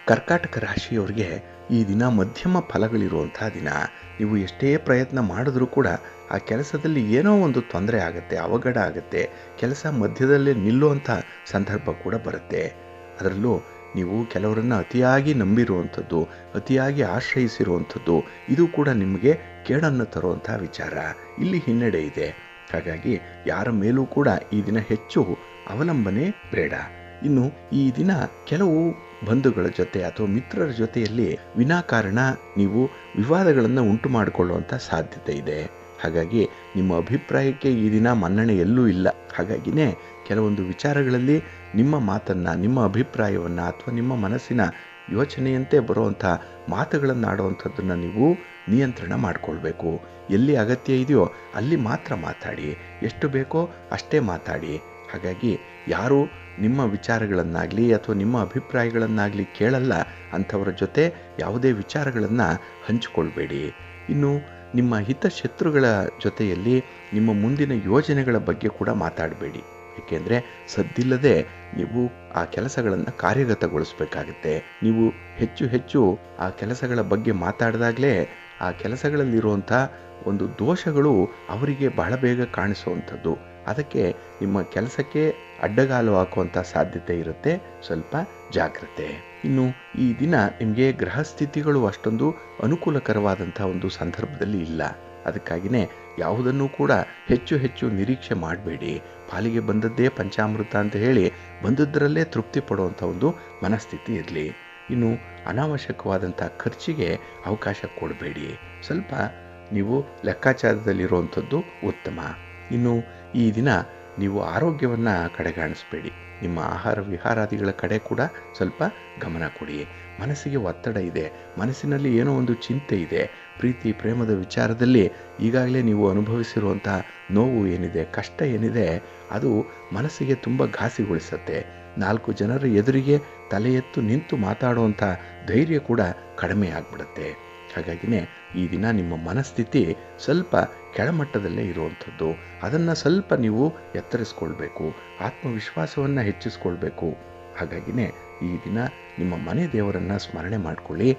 ಕರ್ಕಾಟಕ ರಾಶಿಯವರಿಗೆ ಈ ದಿನ ಮಧ್ಯಮ ಫಲಗಳಿರುವಂಥ ದಿನ. ನೀವು ಎಷ್ಟೇ ಪ್ರಯತ್ನ ಮಾಡಿದ್ರೂ ಕೂಡ ಆ ಕೆಲಸದಲ್ಲಿ ಏನೋ ಒಂದು ತೊಂದರೆ ಆಗುತ್ತೆ, ಅವಘಡ ಆಗುತ್ತೆ, ಕೆಲಸ ಮಧ್ಯದಲ್ಲೇ ನಿಲ್ಲುವಂಥ ಸಂದರ್ಭ ಕೂಡ ಬರುತ್ತೆ. ಅದರಲ್ಲೂ ನೀವು ಕೆಲವರನ್ನು ಅತಿಯಾಗಿ ನಂಬಿರುವಂಥದ್ದು, ಅತಿಯಾಗಿ ಆಶ್ರಯಿಸಿರುವಂಥದ್ದು, ಇದು ಕೂಡ ನಿಮಗೆ ಕೇಡನ್ನು ತರುವಂಥ ವಿಚಾರ. ಇಲ್ಲಿ ಹಿನ್ನಡೆ ಇದೆ. ಹಾಗಾಗಿ ಯಾರ ಮೇಲೂ ಕೂಡ ಈ ದಿನ ಹೆಚ್ಚು ಅವಲಂಬನೆ ಬೇಡ. ಇನ್ನು ಈ ದಿನ ಕೆಲವು ಬಂಧುಗಳ ಜೊತೆ ಅಥವಾ ಮಿತ್ರರ ಜೊತೆಯಲ್ಲಿ ವಿನಾಕಾರಣ ನೀವು ವಿವಾದಗಳನ್ನು ಉಂಟು ಮಾಡಿಕೊಳ್ಳುವಂಥ ಸಾಧ್ಯತೆ ಇದೆ. ಹಾಗಾಗಿ ನಿಮ್ಮ ಅಭಿಪ್ರಾಯಕ್ಕೆ ಈ ದಿನ ಮನ್ನಣೆ ಎಲ್ಲೂ ಇಲ್ಲ. ಹಾಗಾಗಿನೇ ಕೆಲವೊಂದು ವಿಚಾರಗಳಲ್ಲಿ ನಿಮ್ಮ ಮಾತನ್ನು, ನಿಮ್ಮ ಅಭಿಪ್ರಾಯವನ್ನು ಅಥವಾ ನಿಮ್ಮ ಮನಸ್ಸಿನ ಯೋಚನೆಯಂತೆ ಬರುವಂಥ ಮಾತುಗಳನ್ನು ಆಡುವಂಥದ್ದನ್ನು ನೀವು ನಿಯಂತ್ರಣ ಮಾಡಿಕೊಳ್ಬೇಕು. ಎಲ್ಲಿ ಅಗತ್ಯ ಇದೆಯೋ ಅಲ್ಲಿ ಮಾತ್ರ ಮಾತಾಡಿ, ಎಷ್ಟು ಬೇಕೋ ಅಷ್ಟೇ ಮಾತಾಡಿ. ಹಾಗಾಗಿ ಯಾರು ನಿಮ್ಮ ವಿಚಾರಗಳನ್ನಾಗಲಿ ಅಥವಾ ನಿಮ್ಮ ಅಭಿಪ್ರಾಯಗಳನ್ನಾಗಲಿ ಕೇಳಲ್ಲ ಅಂಥವರ ಜೊತೆ ಯಾವುದೇ ವಿಚಾರಗಳನ್ನು ಹಂಚಿಕೊಳ್ಬೇಡಿ. ಇನ್ನು ನಿಮ್ಮ ಹಿತಶತ್ರುಗಳ ಜೊತೆಯಲ್ಲಿ ನಿಮ್ಮ ಮುಂದಿನ ಯೋಜನೆಗಳ ಬಗ್ಗೆ ಕೂಡ ಮಾತಾಡಬೇಡಿ. ಏಕೆಂದರೆ ಸದ್ದಿಲ್ಲದೆ ನೀವು ಆ ಕೆಲಸಗಳನ್ನು ಕಾರ್ಯಗತಗೊಳಿಸಬೇಕಾಗುತ್ತೆ. ನೀವು ಹೆಚ್ಚು ಹೆಚ್ಚು ಆ ಕೆಲಸಗಳ ಬಗ್ಗೆ ಮಾತಾಡಿದಾಗಲೇ ಆ ಕೆಲಸಗಳಲ್ಲಿರುವಂಥ ಒಂದು ದೋಷಗಳು ಅವರಿಗೆ ಬಹಳ ಬೇಗ ಕಾಣಿಸುವಂಥದ್ದು. ಅದಕ್ಕೆ ನಿಮ್ಮ ಕೆಲಸಕ್ಕೆ ಅಡ್ಡಗಾಲು ಹಾಕುವಂಥ ಸಾಧ್ಯತೆ ಇರುತ್ತೆ. ಸ್ವಲ್ಪ ಜಾಗ್ರತೆ. ಇನ್ನು ಈ ದಿನ ನಿಮಗೆ ಗ್ರಹ ಸ್ಥಿತಿಗಳು ಅಷ್ಟೊಂದು ಅನುಕೂಲಕರವಾದಂಥ ಒಂದು ಸಂದರ್ಭದಲ್ಲಿ ಇಲ್ಲ. ಅದಕ್ಕಾಗಿಯೇ ಯಾವುದನ್ನು ಕೂಡ ಹೆಚ್ಚು ಹೆಚ್ಚು ನಿರೀಕ್ಷೆ ಮಾಡಬೇಡಿ. ಪಾಲಿಗೆ ಬಂದದ್ದೇ ಪಂಚಾಮೃತ ಅಂತ ಹೇಳಿ ಬಂದದ್ದರಲ್ಲೇ ತೃಪ್ತಿ ಪಡುವಂಥ ಒಂದು ಮನಸ್ಥಿತಿ ಇರಲಿ. ಇನ್ನು ಅನಾವಶ್ಯಕವಾದಂಥ ಖರ್ಚಿಗೆ ಅವಕಾಶ ಕೊಡಬೇಡಿ. ಸ್ವಲ್ಪ ನೀವು ಲೆಕ್ಕಾಚಾರದಲ್ಲಿರುವಂಥದ್ದು ಉತ್ತಮ. ಇನ್ನು ಈ ದಿನ ನೀವು ಆರೋಗ್ಯವನ್ನು ಕಡೆಗಾಣಿಸಬೇಡಿ. ನಿಮ್ಮ ಆಹಾರ ವಿಹಾರಾದಿಗಳ ಕಡೆ ಕೂಡ ಸ್ವಲ್ಪ ಗಮನ ಕೊಡಿ. ಮನಸ್ಸಿಗೆ ಒತ್ತಡ ಇದೆ, ಮನಸ್ಸಿನಲ್ಲಿ ಏನೋ ಒಂದು ಚಿಂತೆ ಇದೆ, ಪ್ರೀತಿ ಪ್ರೇಮದ ವಿಚಾರದಲ್ಲಿ ಈಗಾಗಲೇ ನೀವು ಅನುಭವಿಸಿರುವಂಥ ನೋವು ಏನಿದೆ, ಕಷ್ಟ ಏನಿದೆ, ಅದು ಮನಸ್ಸಿಗೆ ತುಂಬ ಘಾಸಿಗೊಳಿಸುತ್ತೆ. 4 ಜನರ ಎದುರಿಗೆ ತಲೆ ಎತ್ತು ನಿಂತು ಮಾತಾಡುವಂಥ ಧೈರ್ಯ ಕೂಡ ಕಡಿಮೆ ಆಗಿಬಿಡುತ್ತೆ. ಹಾಗಾಗಿನೇ ಈ ದಿನ ನಿಮ್ಮ ಮನಸ್ಥಿತಿ ಸ್ವಲ್ಪ ಕೆಳಮಟ್ಟದಲ್ಲೇ ಇರುವಂಥದ್ದು. ಅದನ್ನು ಸ್ವಲ್ಪ ನೀವು ಎತ್ತರಿಸ್ಕೊಳ್ಬೇಕು, ಆತ್ಮವಿಶ್ವಾಸವನ್ನು ಹೆಚ್ಚಿಸ್ಕೊಳ್ಬೇಕು. ಹಾಗಾಗಿನೇ ಈ ದಿನ ನಿಮ್ಮ ಮನೆ ದೇವರನ್ನು ಸ್ಮರಣೆ ಮಾಡಿಕೊಳ್ಳಿ.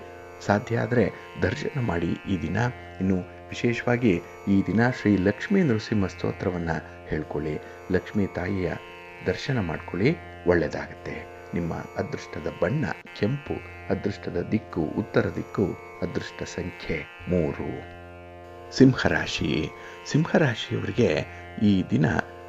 ಸಾಧ್ಯ ಆದರೆ ದರ್ಶನ ಮಾಡಿ ಈ ದಿನ. ಇನ್ನು ವಿಶೇಷವಾಗಿ ಈ ದಿನ ಶ್ರೀ ಲಕ್ಷ್ಮೀ ನರಸಿಂಹ ಸ್ತೋತ್ರವನ್ನು ಹೇಳ್ಕೊಳ್ಳಿ. ಲಕ್ಷ್ಮೀ ತಾಯಿಯ ದರ್ಶನ ಮಾಡ್ಕೊಳ್ಳಿ, ಒಳ್ಳೆಯದಾಗುತ್ತೆ. ನಿಮ್ಮ ಅದೃಷ್ಟದ ಬಣ್ಣ ಕೆಂಪು, ಅದೃಷ್ಟದ ದಿಕ್ಕು ಉತ್ತರ ದಿಕ್ಕು, ಅದೃಷ್ಟ ಸಂಖ್ಯೆ 3. ಸಿಂಹರಾಶಿ. ಸಿಂಹರಾಶಿಯವರಿಗೆ ಈ ದಿನ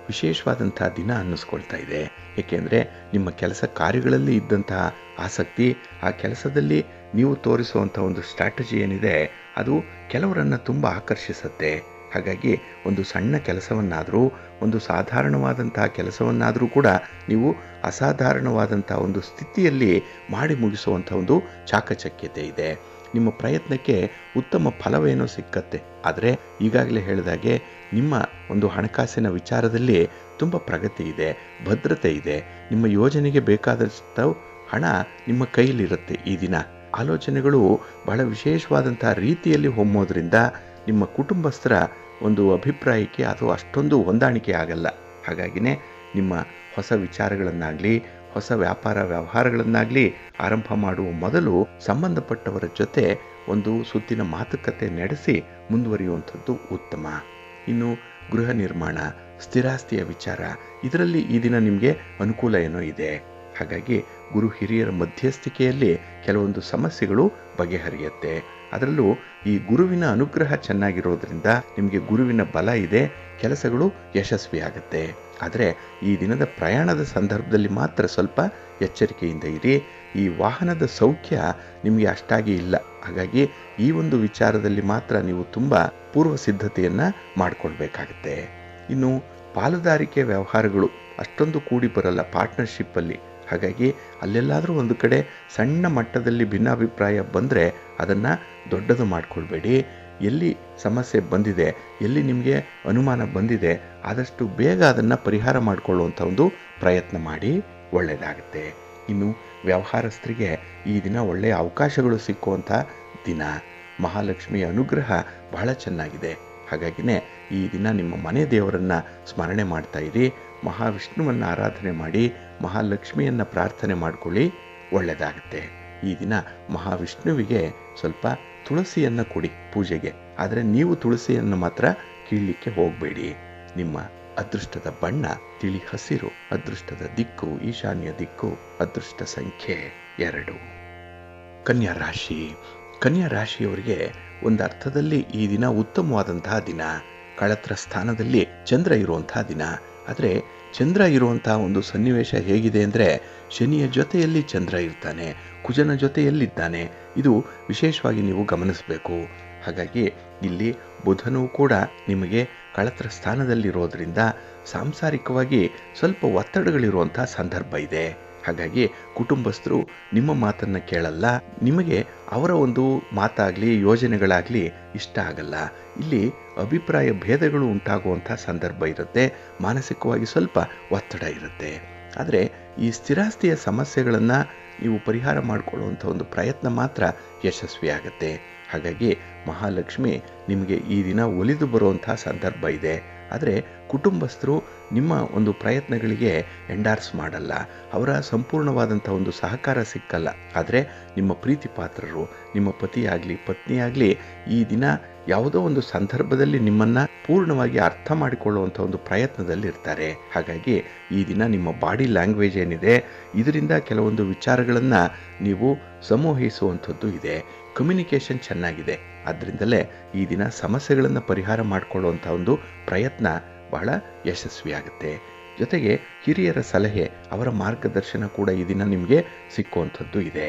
ವಿಶೇಷವಾದಂಥ ದಿನ ಅನ್ನಿಸ್ಕೊಳ್ತಾ ಇದೆ. ಏಕೆಂದರೆ ನಿಮ್ಮ ಕೆಲಸ ಕಾರ್ಯಗಳಲ್ಲಿ ಇದ್ದಂತಹ ಆಸಕ್ತಿ, ಆ ಕೆಲಸದಲ್ಲಿ ನೀವು ತೋರಿಸುವಂಥ ಒಂದು ಸ್ಟ್ರಾಟಜಿ ಏನಿದೆ ಅದು ಕೆಲವರನ್ನು ತುಂಬ ಆಕರ್ಷಿಸುತ್ತೆ. ಹಾಗಾಗಿ ಒಂದು ಸಣ್ಣ ಕೆಲಸವನ್ನಾದರೂ, ಒಂದು ಸಾಧಾರಣವಾದಂತಹ ಕೆಲಸವನ್ನಾದರೂ ಕೂಡ ನೀವು ಅಸಾಧಾರಣವಾದಂಥ ಒಂದು ಸ್ಥಿತಿಯಲ್ಲಿ ಮಾಡಿ ಮುಗಿಸುವಂಥ ಒಂದು ಚಾಕಚಕ್ಯತೆ ಇದೆ. ನಿಮ್ಮ ಪ್ರಯತ್ನಕ್ಕೆ ಉತ್ತಮ ಫಲವೇನೋ ಸಿಕ್ಕತ್ತೆ. ಆದರೆ ಈಗಾಗಲೇ ಹೇಳಿದಾಗೆ ನಿಮ್ಮ ಒಂದು ಹಣಕಾಸಿನ ವಿಚಾರದಲ್ಲಿ ತುಂಬ ಪ್ರಗತಿ ಇದೆ, ಭದ್ರತೆ ಇದೆ. ನಿಮ್ಮ ಯೋಜನೆಗೆ ಬೇಕಾದಷ್ಟು ಹಣ ನಿಮ್ಮ ಕೈಲಿರುತ್ತೆ. ಈ ದಿನ ಆಲೋಚನೆಗಳು ಬಹಳ ವಿಶೇಷವಾದಂಥ ರೀತಿಯಲ್ಲಿ ಹೊಮ್ಮೋದ್ರಿಂದ ನಿಮ್ಮ ಕುಟುಂಬಸ್ಥರ ಒಂದು ಅಭಿಪ್ರಾಯಕ್ಕೆ ಅದು ಅಷ್ಟೊಂದು ಹೊಂದಾಣಿಕೆ ಆಗಲ್ಲ. ಹಾಗಾಗಿನೇ ನಿಮ್ಮ ಹೊಸ ವಿಚಾರಗಳನ್ನಾಗಲಿ, ಹೊಸ ವ್ಯಾಪಾರ ವ್ಯವಹಾರಗಳನ್ನಾಗಲಿ ಆರಂಭ ಮಾಡುವ ಮೊದಲು ಸಂಬಂಧಪಟ್ಟವರ ಜೊತೆ ಒಂದು ಸುತ್ತಿನ ಮಾತುಕತೆ ನಡೆಸಿ ಮುಂದುವರಿಯುವಂಥದ್ದು ಉತ್ತಮ. ಇನ್ನು ಗೃಹ ನಿರ್ಮಾಣ, ಸ್ಥಿರಾಸ್ತಿಯ ವಿಚಾರ, ಇದರಲ್ಲಿ ಈ ದಿನ ನಿಮಗೆ ಅನುಕೂಲ ಏನೋ ಇದೆ. ಹಾಗಾಗಿ ಗುರು ಹಿರಿಯರ ಮಧ್ಯಸ್ಥಿಕೆಯಲ್ಲಿ ಕೆಲವೊಂದು ಸಮಸ್ಯೆಗಳು ಬಗೆಹರಿಯುತ್ತೆ. ಅದರಲ್ಲೂ ಈ ಗುರುವಿನ ಅನುಗ್ರಹ ಚೆನ್ನಾಗಿರೋದ್ರಿಂದ ನಿಮಗೆ ಗುರುವಿನ ಬಲ ಇದೆ, ಕೆಲಸಗಳು ಯಶಸ್ವಿಯಾಗುತ್ತೆ. ಆದರೆ ಈ ದಿನದ ಪ್ರಯಾಣದ ಸಂದರ್ಭದಲ್ಲಿ ಮಾತ್ರ ಸ್ವಲ್ಪ ಎಚ್ಚರಿಕೆಯಿಂದ ಇರಿ. ಈ ವಾಹನದ ಸೌಖ್ಯ ನಿಮಗೆ ಅಷ್ಟಾಗಿ ಇಲ್ಲ. ಹಾಗಾಗಿ ಈ ಒಂದು ವಿಚಾರದಲ್ಲಿ ಮಾತ್ರ ನೀವು ತುಂಬ ಪೂರ್ವ ಸಿದ್ಧತೆಯನ್ನು ಮಾಡಿಕೊಳ್ಬೇಕಾಗತ್ತೆ. ಇನ್ನು ಪಾಲುದಾರಿಕೆ ವ್ಯವಹಾರಗಳು ಅಷ್ಟೊಂದು ಕೂಡಿ ಬರಲ್ಲ ಪಾರ್ಟ್ನರ್ಶಿಪ್ಪಲ್ಲಿ. ಹಾಗಾಗಿ ಅಲ್ಲೆಲ್ಲಾದರೂ ಒಂದು ಕಡೆ ಸಣ್ಣ ಮಟ್ಟದಲ್ಲಿ ಭಿನ್ನಾಭಿಪ್ರಾಯ ಬಂದರೆ ಅದನ್ನು ದೊಡ್ಡದು ಮಾಡಿಕೊಳ್ಬೇಡಿ. ಎಲ್ಲಿ ಸಮಸ್ಯೆ ಬಂದಿದೆ, ಎಲ್ಲಿ ನಿಮಗೆ ಅನುಮಾನ ಬಂದಿದೆ, ಆದಷ್ಟು ಬೇಗ ಅದನ್ನು ಪರಿಹಾರ ಮಾಡಿಕೊಳ್ಳುವಂಥ ಒಂದು ಪ್ರಯತ್ನ ಮಾಡಿ, ಒಳ್ಳೆಯದಾಗುತ್ತೆ. ಇನ್ನು ವ್ಯವಹಾರಸ್ಥರಿಗೆ ಈ ದಿನ ಒಳ್ಳೆಯ ಅವಕಾಶಗಳು ಸಿಕ್ಕುವಂಥ ದಿನ. ಮಹಾಲಕ್ಷ್ಮಿಯ ಅನುಗ್ರಹ ಬಹಳ ಚೆನ್ನಾಗಿದೆ. ಹಾಗಾಗಿನೇ ಈ ದಿನ ನಿಮ್ಮ ಮನೆ ದೇವರನ್ನು ಸ್ಮರಣೆ ಮಾಡ್ತಾ ಇರಿ. ಮಹಾವಿಷ್ಣುವನ್ನು ಆರಾಧನೆ ಮಾಡಿ, ಮಹಾಲಕ್ಷ್ಮಿಯನ್ನು ಪ್ರಾರ್ಥನೆ ಮಾಡಿಕೊಳ್ಳಿ, ಒಳ್ಳೆಯದಾಗುತ್ತೆ. ಈ ದಿನ ಮಹಾವಿಷ್ಣುವಿಗೆ ಸ್ವಲ್ಪ ತುಳಸಿಯನ್ನು ಕೊಡಿ ಪೂಜೆಗೆ. ಆದರೆ ನೀವು ತುಳಸಿಯನ್ನು ಮಾತ್ರ ಕೀಳಲಿಕ್ಕೆ ಹೋಗಬೇಡಿ. ನಿಮ್ಮ ಅದೃಷ್ಟದ ಬಣ್ಣ ತಿಳಿ ಹಸಿರು, ಅದೃಷ್ಟದ ದಿಕ್ಕು ಈಶಾನ್ಯ ದಿಕ್ಕು, ಅದೃಷ್ಟ ಸಂಖ್ಯೆ 2. ಕನ್ಯಾ ರಾಶಿ. ಕನ್ಯಾ ರಾಶಿಯವರಿಗೆ ಒಂದು ಅರ್ಥದಲ್ಲಿ ಈ ದಿನ ಉತ್ತಮವಾದಂತಹ ದಿನ. ಕಳತ್ರ ಸ್ಥಾನದಲ್ಲಿ ಚಂದ್ರ ಇರುವಂತಹ ದಿನ. ಆದರೆ ಚಂದ್ರ ಇರುವಂತಹ ಒಂದು ಸನ್ನಿವೇಶ ಹೇಗಿದೆ ಅಂದರೆ, ಶನಿಯ ಜೊತೆಯಲ್ಲಿ ಚಂದ್ರ ಇರ್ತಾನೆ, ಕುಜನ ಜೊತೆಯಲ್ಲಿದ್ದಾನೆ. ಇದು ವಿಶೇಷವಾಗಿ ನೀವು ಗಮನಿಸಬೇಕು. ಹಾಗಾಗಿ ಇಲ್ಲಿ ಬುಧನೂ ಕೂಡ ನಿಮಗೆ ಕಳತ್ರ ಸ್ಥಾನದಲ್ಲಿರೋದ್ರಿಂದ ಸಾಂಸಾರಿಕವಾಗಿ ಸ್ವಲ್ಪ ಒತ್ತಡಗಳಿರುವಂಥ ಸಂದರ್ಭ ಇದೆ. ಹಾಗಾಗಿ ಕುಟುಂಬಸ್ಥರು ನಿಮ್ಮ ಮಾತನ್ನು ಕೇಳಲ್ಲ. ನಿಮಗೆ ಅವರ ಒಂದು ಮಾತಾಗಲಿ ಯೋಜನೆಗಳಾಗಲಿ ಇಷ್ಟ ಆಗಲ್ಲ. ಇಲ್ಲಿ ಅಭಿಪ್ರಾಯ ಭೇದಗಳು ಉಂಟಾಗುವಂಥ ಸಂದರ್ಭ ಇರುತ್ತೆ. ಮಾನಸಿಕವಾಗಿ ಸ್ವಲ್ಪ ಒತ್ತಡ ಇರುತ್ತೆ. ಆದರೆ ಈ ಸ್ಥಿರಾಸ್ತಿಯ ಸಮಸ್ಯೆಗಳನ್ನು ನೀವು ಪರಿಹಾರ ಮಾಡಿಕೊಳ್ಳುವಂಥ ಒಂದು ಪ್ರಯತ್ನ ಮಾತ್ರ ಯಶಸ್ವಿಯಾಗತ್ತೆ. ಹಾಗಾಗಿ ಮಹಾಲಕ್ಷ್ಮಿ ನಿಮಗೆ ಈ ದಿನ ಒಲಿದು ಬರುವಂಥ ಸಂದರ್ಭ ಇದೆ. ಆದರೆ ಕುಟುಂಬಸ್ಥರು ನಿಮ್ಮ ಒಂದು ಪ್ರಯತ್ನಗಳಿಗೆ ಎಂಡಾರ್ಸ್ ಮಾಡಲ್ಲ, ಅವರ ಸಂಪೂರ್ಣವಾದಂಥ ಒಂದು ಸಹಕಾರ ಸಿಕ್ಕಲ್ಲ. ಆದರೆ ನಿಮ್ಮ ಪ್ರೀತಿ ಪಾತ್ರರು, ನಿಮ್ಮ ಪತಿಯಾಗಲಿ ಪತ್ನಿಯಾಗಲಿ ಈ ದಿನ ಯಾವುದೋ ಒಂದು ಸಂದರ್ಭದಲ್ಲಿ ನಿಮ್ಮನ್ನು ಪೂರ್ಣವಾಗಿ ಅರ್ಥ ಮಾಡಿಕೊಳ್ಳುವಂಥ ಒಂದು ಪ್ರಯತ್ನದಲ್ಲಿ ಇರ್ತಾರೆ. ಹಾಗಾಗಿ ಈ ದಿನ ನಿಮ್ಮ ಬಾಡಿ ಲ್ಯಾಂಗ್ವೇಜ್ ಏನಿದೆ, ಇದರಿಂದ ಕೆಲವೊಂದು ವಿಚಾರಗಳನ್ನು ನೀವು ಸಂವಹಿಸುವಂಥದ್ದು ಇದೆ. ಕಮ್ಯುನಿಕೇಷನ್ ಚೆನ್ನಾಗಿದೆ. ಆದ್ದರಿಂದಲೇ ಈ ದಿನ ಸಮಸ್ಯೆಗಳನ್ನು ಪರಿಹಾರ ಮಾಡಿಕೊಳ್ಳುವಂಥ ಒಂದು ಪ್ರಯತ್ನ ಬಹಳ ಯಶಸ್ವಿಯಾಗುತ್ತೆ. ಜೊತೆಗೆ ಹಿರಿಯರ ಸಲಹೆ, ಅವರ ಮಾರ್ಗದರ್ಶನ ಕೂಡ ಈ ದಿನ ನಿಮಗೆ ಸಿಕ್ಕುವಂಥದ್ದು ಇದೆ.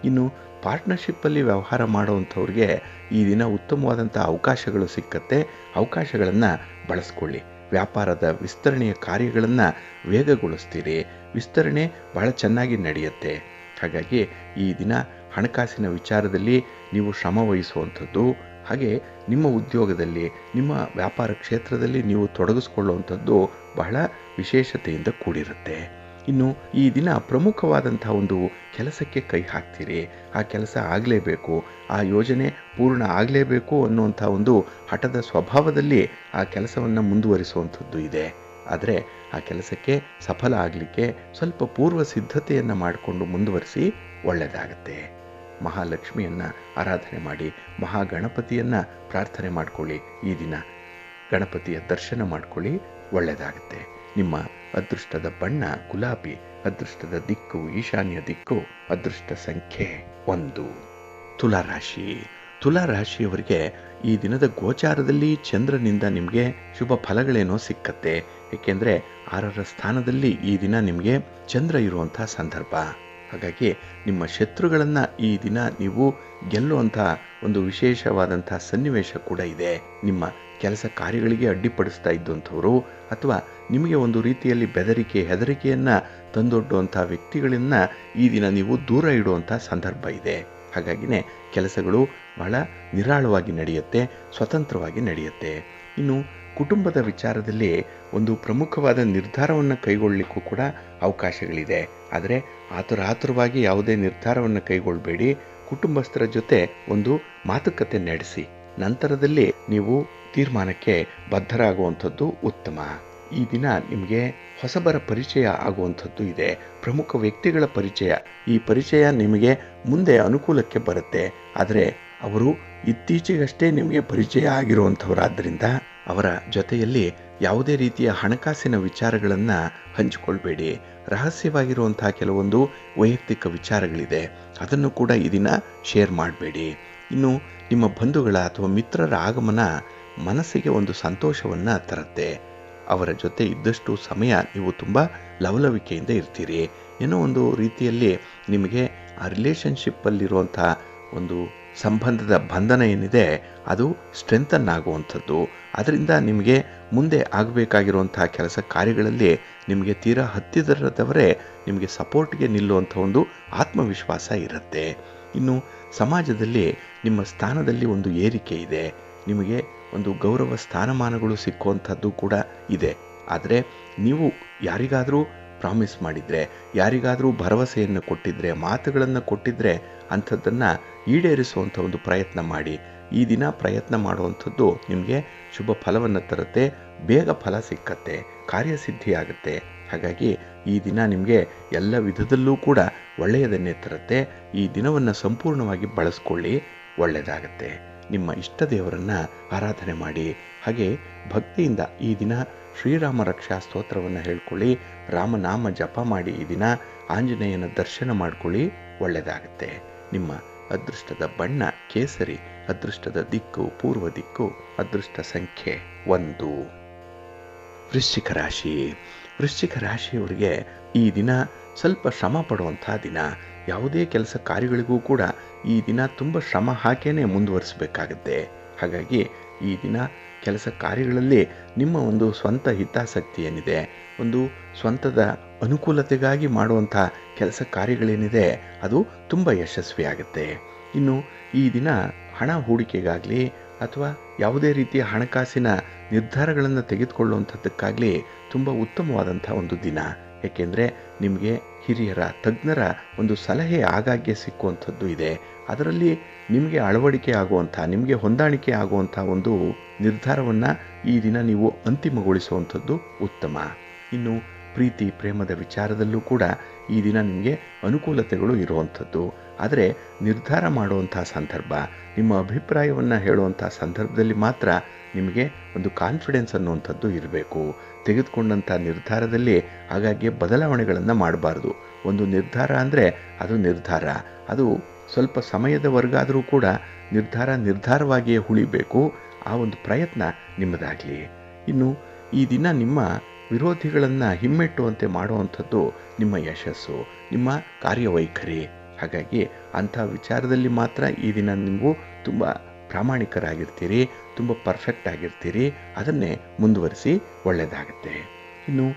ಇನ್ನು ಪಾರ್ಟ್ನರ್ಶಿಪ್ಪಲ್ಲಿ ವ್ಯವಹಾರ ಮಾಡುವಂಥವ್ರಿಗೆ ಈ ದಿನ ಉತ್ತಮವಾದಂಥ ಅವಕಾಶಗಳು ಸಿಕ್ಕತ್ತೆ. ಅವಕಾಶಗಳನ್ನು ಬಳಸ್ಕೊಳ್ಳಿ. ವ್ಯಾಪಾರದ ವಿಸ್ತರಣೆಯ ಕಾರ್ಯಗಳನ್ನು ವೇಗಗೊಳಿಸ್ತೀರಿ. ವಿಸ್ತರಣೆ ಬಹಳ ಚೆನ್ನಾಗಿ ನಡೆಯುತ್ತೆ. ಹಾಗಾಗಿ ಈ ದಿನ ಹಣಕಾಸಿನ ವಿಚಾರದಲ್ಲಿ ನೀವು ಶ್ರಮ ವಹಿಸುವಂಥದ್ದು, ಹಾಗೆ ನಿಮ್ಮ ಉದ್ಯೋಗದಲ್ಲಿ, ನಿಮ್ಮ ವ್ಯಾಪಾರ ಕ್ಷೇತ್ರದಲ್ಲಿ ನೀವು ತೊಡಗಿಸ್ಕೊಳ್ಳುವಂಥದ್ದು ಬಹಳ ವಿಶೇಷತೆಯಿಂದ ಕೂಡಿರುತ್ತೆ. ಇನ್ನು ಈ ದಿನ ಪ್ರಮುಖವಾದಂಥ ಒಂದು ಕೆಲಸಕ್ಕೆ ಕೈ ಹಾಕ್ತೀರಿ. ಆ ಕೆಲಸ ಆಗಲೇಬೇಕು, ಆ ಯೋಜನೆ ಪೂರ್ಣ ಆಗಲೇಬೇಕು ಅನ್ನುವಂಥ ಒಂದು ಹಠದ ಸ್ವಭಾವದಲ್ಲಿ ಆ ಕೆಲಸವನ್ನು ಮುಂದುವರಿಸುವಂಥದ್ದು ಇದೆ. ಆದರೆ ಆ ಕೆಲಸಕ್ಕೆ ಸಫಲ ಆಗಲಿಕ್ಕೆ ಸ್ವಲ್ಪ ಪೂರ್ವ ಸಿದ್ಧತೆಯನ್ನು ಮಾಡಿಕೊಂಡು ಮುಂದುವರಿಸಿ, ಒಳ್ಳೆಯದಾಗತ್ತೆ. ಮಹಾಲಕ್ಷ್ಮಿಯನ್ನು ಆರಾಧನೆ ಮಾಡಿ, ಮಹಾಗಣಪತಿಯನ್ನು ಪ್ರಾರ್ಥನೆ ಮಾಡಿಕೊಳ್ಳಿ. ಈ ದಿನ ಗಣಪತಿಯ ದರ್ಶನ ಮಾಡಿಕೊಳ್ಳಿ, ಒಳ್ಳೆಯದಾಗುತ್ತೆ. ನಿಮ್ಮ ಅದೃಷ್ಟದ ಬಣ್ಣ ಗುಲಾಬಿ, ಅದೃಷ್ಟದ ದಿಕ್ಕು ಈಶಾನ್ಯ ದಿಕ್ಕು, ಅದೃಷ್ಟ ಸಂಖ್ಯೆ 1. ತುಲಾರಾಶಿ. ತುಲಾರಾಶಿಯವರಿಗೆ ಈ ದಿನದ ಗೋಚಾರದಲ್ಲಿ ಚಂದ್ರನಿಂದ ನಿಮಗೆ ಶುಭ ಫಲಗಳೇನೋ ಸಿಕ್ಕತ್ತೆ. ಏಕೆಂದರೆ 6ರ ಸ್ಥಾನದಲ್ಲಿ ಈ ದಿನ ನಿಮಗೆ ಚಂದ್ರ ಇರುವಂಥ ಸಂದರ್ಭ. ಹಾಗಾಗಿ ನಿಮ್ಮ ಶತ್ರುಗಳನ್ನು ಈ ದಿನ ನೀವು ಗೆಲ್ಲುವಂಥ ಒಂದು ವಿಶೇಷವಾದಂಥ ಸನ್ನಿವೇಶ ಕೂಡ ಇದೆ. ನಿಮ್ಮ ಕೆಲಸ ಕಾರ್ಯಗಳಿಗೆ ಅಡ್ಡಿಪಡಿಸ್ತಾ ಇದ್ದಂಥವರು ಅಥವಾ ನಿಮಗೆ ಒಂದು ರೀತಿಯಲ್ಲಿ ಬೆದರಿಕೆ ಹೆದರಿಕೆಯನ್ನು ತಂದೊಡ್ಡುವಂಥ ವ್ಯಕ್ತಿಗಳನ್ನು ಈ ದಿನ ನೀವು ದೂರ ಇಡುವಂಥ ಸಂದರ್ಭ ಇದೆ. ಹಾಗಾಗಿನೇ ಕೆಲಸಗಳು ಬಹಳ ನಿರಾಳವಾಗಿ ನಡೆಯುತ್ತೆ, ಸ್ವತಂತ್ರವಾಗಿ ನಡೆಯುತ್ತೆ. ಇನ್ನು ಕುಟುಂಬದ ವಿಚಾರದಲ್ಲಿ ಒಂದು ಪ್ರಮುಖವಾದ ನಿರ್ಧಾರವನ್ನು ಕೈಗೊಳ್ಳಲಿಕ್ಕೂ ಕೂಡ ಅವಕಾಶಗಳಿದೆ. ಆದರೆ ಆತುರವಾಗಿ ಯಾವುದೇ ನಿರ್ಧಾರವನ್ನು ಕೈಗೊಳ್ಳಬೇಡಿ. ಕುಟುಂಬಸ್ಥರ ಜೊತೆ ಒಂದು ಮಾತುಕತೆ ನಡೆಸಿ ನಂತರದಲ್ಲಿ ನೀವು ತೀರ್ಮಾನಕ್ಕೆ ಬದ್ಧರಾಗುವಂಥದ್ದು ಉತ್ತಮ. ಈ ದಿನ ನಿಮಗೆ ಹೊಸಬರ ಪರಿಚಯ ಆಗುವಂಥದ್ದು ಇದೆ. ಪ್ರಮುಖ ವ್ಯಕ್ತಿಗಳ ಪರಿಚಯ, ಈ ಪರಿಚಯ ನಿಮಗೆ ಮುಂದೆ ಅನುಕೂಲಕ್ಕೆ ಬರುತ್ತೆ. ಆದರೆ ಅವರು ಇತ್ತೀಚೆಗಷ್ಟೇ ನಿಮಗೆ ಪರಿಚಯ ಆಗಿರುವಂಥವರಾದ್ದರಿಂದ ಅವರ ಜೊತೆಯಲ್ಲಿ ಯಾವುದೇ ರೀತಿಯ ಹಣಕಾಸಿನ ವಿಚಾರಗಳನ್ನು ಹಂಚಿಕೊಳ್ಬೇಡಿ. ರಹಸ್ಯವಾಗಿರುವಂತಹ ಕೆಲವೊಂದು ವೈಯಕ್ತಿಕ ವಿಚಾರಗಳಿದೆ, ಅದನ್ನು ಕೂಡ ಈ ದಿನ ಶೇರ್ ಮಾಡಬೇಡಿ. ಇನ್ನು ನಿಮ್ಮ ಬಂಧುಗಳ ಅಥವಾ ಮಿತ್ರರ ಆಗಮನ ಮನಸ್ಸಿಗೆ ಒಂದು ಸಂತೋಷವನ್ನು ತರುತ್ತೆ. ಅವರ ಜೊತೆ ಇದ್ದಷ್ಟು ಸಮಯ ನೀವು ತುಂಬ ಲವಲವಿಕೆಯಿಂದ ಇರ್ತೀರಿ. ಏನೋ ಒಂದು ರೀತಿಯಲ್ಲಿ ನಿಮಗೆ ಆ ರಿಲೇಷನ್ಶಿಪ್ಪಲ್ಲಿರುವಂಥ ಒಂದು ಸಂಬಂಧದ ಬಂಧನ ಏನಿದೆ ಅದು ಸ್ಟ್ರೆಂಥನ್ ಆಗುವಂಥದ್ದು. ಅದರಿಂದ ನಿಮಗೆ ಮುಂದೆ ಆಗಬೇಕಾಗಿರುವಂಥ ಕೆಲಸ ಕಾರ್ಯಗಳಲ್ಲಿ ನಿಮಗೆ ತೀರಾ ಹತ್ತಿರದವರೇ ನಿಮಗೆ ಸಪೋರ್ಟ್ಗೆ ನಿಲ್ಲುವಂಥ ಒಂದು ಆತ್ಮವಿಶ್ವಾಸ ಇರುತ್ತೆ. ಇನ್ನು ಸಮಾಜದಲ್ಲಿ ನಿಮ್ಮ ಸ್ಥಾನದಲ್ಲಿ ಒಂದು ಏರಿಕೆ ಇದೆ, ನಿಮಗೆ ಒಂದು ಗೌರವ ಸ್ಥಾನಮಾನಗಳು ಸಿಕ್ಕುವಂಥದ್ದು ಕೂಡ ಇದೆ. ಆದರೆ ನೀವು ಯಾರಿಗಾದರೂ ಪ್ರಾಮಿಸ್ ಮಾಡಿದರೆ, ಯಾರಿಗಾದರೂ ಭರವಸೆಯನ್ನು ಕೊಟ್ಟಿದ್ದರೆ, ಮಾತುಗಳನ್ನು ಕೊಟ್ಟಿದ್ದರೆ ಅಂಥದ್ದನ್ನು ಈಡೇರಿಸುವಂಥ ಒಂದು ಪ್ರಯತ್ನ ಮಾಡಿ. ಈ ದಿನ ಪ್ರಯತ್ನ ಮಾಡುವಂಥದ್ದು ನಿಮಗೆ ಶುಭ ಫಲವನ್ನು ತರುತ್ತೆ, ಬೇಗ ಫಲ ಸಿಕ್ಕತ್ತೆ, ಕಾರ್ಯಸಿದ್ಧಿಯಾಗುತ್ತೆ. ಹಾಗಾಗಿ ಈ ದಿನ ನಿಮಗೆ ಎಲ್ಲ ವಿಧದಲ್ಲೂ ಕೂಡ ಒಳ್ಳೆಯದನ್ನೇ ತರುತ್ತೆ. ಈ ದಿನವನ್ನು ಸಂಪೂರ್ಣವಾಗಿ ಬಳಸ್ಕೊಳ್ಳಿ, ಒಳ್ಳೆಯದಾಗತ್ತೆ. ನಿಮ್ಮ ಇಷ್ಟ ದೇವರನ್ನು ಆರಾಧನೆ ಮಾಡಿ. ಹಾಗೆ ಭಕ್ತಿಯಿಂದ ಈ ದಿನ ಶ್ರೀರಾಮ ರಕ್ಷಾ ಸ್ತೋತ್ರವನ್ನು ಹೇಳ್ಕೊಳ್ಳಿ, ರಾಮನಾಮ ಜಪ ಮಾಡಿ. ಈ ದಿನ ಆಂಜನೇಯನ ದರ್ಶನ ಮಾಡ್ಕೊಳ್ಳಿ, ಒಳ್ಳೆಯದಾಗತ್ತೆ. ನಿಮ್ಮ ಅದೃಷ್ಟದ ಬಣ್ಣ ಕೇಸರಿ, ಅದೃಷ್ಟದ ದಿಕ್ಕು ಪೂರ್ವ ದಿಕ್ಕು, ಅದೃಷ್ಟ ಸಂಖ್ಯೆ 1. ವೃಶ್ಚಿಕ ರಾಶಿ. ವೃಶ್ಚಿಕ ರಾಶಿಯವರಿಗೆ ಈ ದಿನ ಸ್ವಲ್ಪ ಶ್ರಮ ಪಡುವಂಥ ದಿನ. ಯಾವುದೇ ಕೆಲಸ ಕಾರ್ಯಗಳಿಗೂ ಕೂಡ ಈ ದಿನ ತುಂಬ ಶ್ರಮ ಹಾಕೇನೆ ಮುಂದುವರಿಸಬೇಕಾಗತ್ತೆ. ಹಾಗಾಗಿ ಈ ದಿನ ಕೆಲಸ ಕಾರ್ಯಗಳಲ್ಲಿ ನಿಮ್ಮ ಒಂದು ಸ್ವಂತ ಹಿತಾಸಕ್ತಿ ಏನಿದೆ, ಒಂದು ಸ್ವಂತದ ಅನುಕೂಲತೆಗಾಗಿ ಮಾಡುವಂಥ ಕೆಲಸ ಕಾರ್ಯಗಳೇನಿದೆ ಅದು ತುಂಬ ಯಶಸ್ವಿಯಾಗುತ್ತೆ. ಇನ್ನು ಈ ದಿನ ಹಣ ಹೂಡಿಕೆಗಾಗಲಿ ಅಥವಾ ಯಾವುದೇ ರೀತಿಯ ಹಣಕಾಸಿನ ನಿರ್ಧಾರಗಳನ್ನು ತೆಗೆದುಕೊಳ್ಳುವಂಥದ್ದಕ್ಕಾಗಲಿ ತುಂಬ ಉತ್ತಮವಾದಂಥ ಒಂದು ದಿನ. ಏಕೆಂದರೆ ನಿಮಗೆ ಹಿರಿಯರ ತಜ್ಞರ ಒಂದು ಸಲಹೆ ಆಗಾಗ್ಗೆ ಸಿಕ್ಕುವಂಥದ್ದು ಇದೆ. ಅದರಲ್ಲಿ ನಿಮಗೆ ಅಳವಡಿಕೆ ಆಗುವಂಥ, ನಿಮಗೆ ಹೊಂದಾಣಿಕೆ ಆಗುವಂಥ ಒಂದು ನಿರ್ಧಾರವನ್ನು ಈ ದಿನ ನೀವು ಅಂತಿಮಗೊಳಿಸುವಂಥದ್ದು ಉತ್ತಮ. ಇನ್ನು ಪ್ರೀತಿ ಪ್ರೇಮದ ವಿಚಾರದಲ್ಲೂ ಕೂಡ ಈ ದಿನ ನಿಮಗೆ ಅನುಕೂಲತೆಗಳು ಇರುವಂಥದ್ದು. ಆದರೆ ನಿರ್ಧಾರ ಮಾಡುವಂಥ ಸಂದರ್ಭ, ನಿಮ್ಮ ಅಭಿಪ್ರಾಯವನ್ನು ಹೇಳುವಂಥ ಸಂದರ್ಭದಲ್ಲಿ ಮಾತ್ರ ನಿಮಗೆ ಒಂದು ಕಾನ್ಫಿಡೆನ್ಸ್ ಅನ್ನುವಂಥದ್ದು ಇರಬೇಕು. ತೆಗೆದುಕೊಂಡಂಥ ನಿರ್ಧಾರದಲ್ಲಿ ಆಗಾಗ್ಗೆ ಬದಲಾವಣೆಗಳನ್ನು ಮಾಡಬಾರ್ದು. ಒಂದು ನಿರ್ಧಾರ ಅಂದರೆ ಅದು ನಿರ್ಧಾರ, ಅದು ಸ್ವಲ್ಪ ಸಮಯದವರೆಗಾದರೂ ಕೂಡ ನಿರ್ಧಾರವಾಗಿಯೇ ಉಳಿಬೇಕು. ಆ ಒಂದು ಪ್ರಯತ್ನ ನಿಮ್ಮದಾಗಲಿ. ಇನ್ನು ಈ ದಿನ ನಿಮ್ಮ ವಿರೋಧಿಗಳನ್ನು ಹಿಮ್ಮೆಟ್ಟುವಂತೆ ಮಾಡುವಂಥದ್ದು ನಿಮ್ಮ ಯಶಸ್ಸು, ನಿಮ್ಮ ಕಾರ್ಯವೈಖರಿ. ಹಾಗಾಗಿ ಅಂಥ ವಿಚಾರದಲ್ಲಿ ಮಾತ್ರ ಈ ದಿನ ನೀವು ತುಂಬ ಪ್ರಾಮಾಣಿಕರಾಗಿರ್ತೀರಿ, ತುಂಬ ಪರ್ಫೆಕ್ಟ್ ಆಗಿರ್ತೀರಿ. ಅದನ್ನೇ ಮುಂದುವರಿಸಿ, ಒಳ್ಳೆಯದಾಗತ್ತೆ. ಇನ್ನು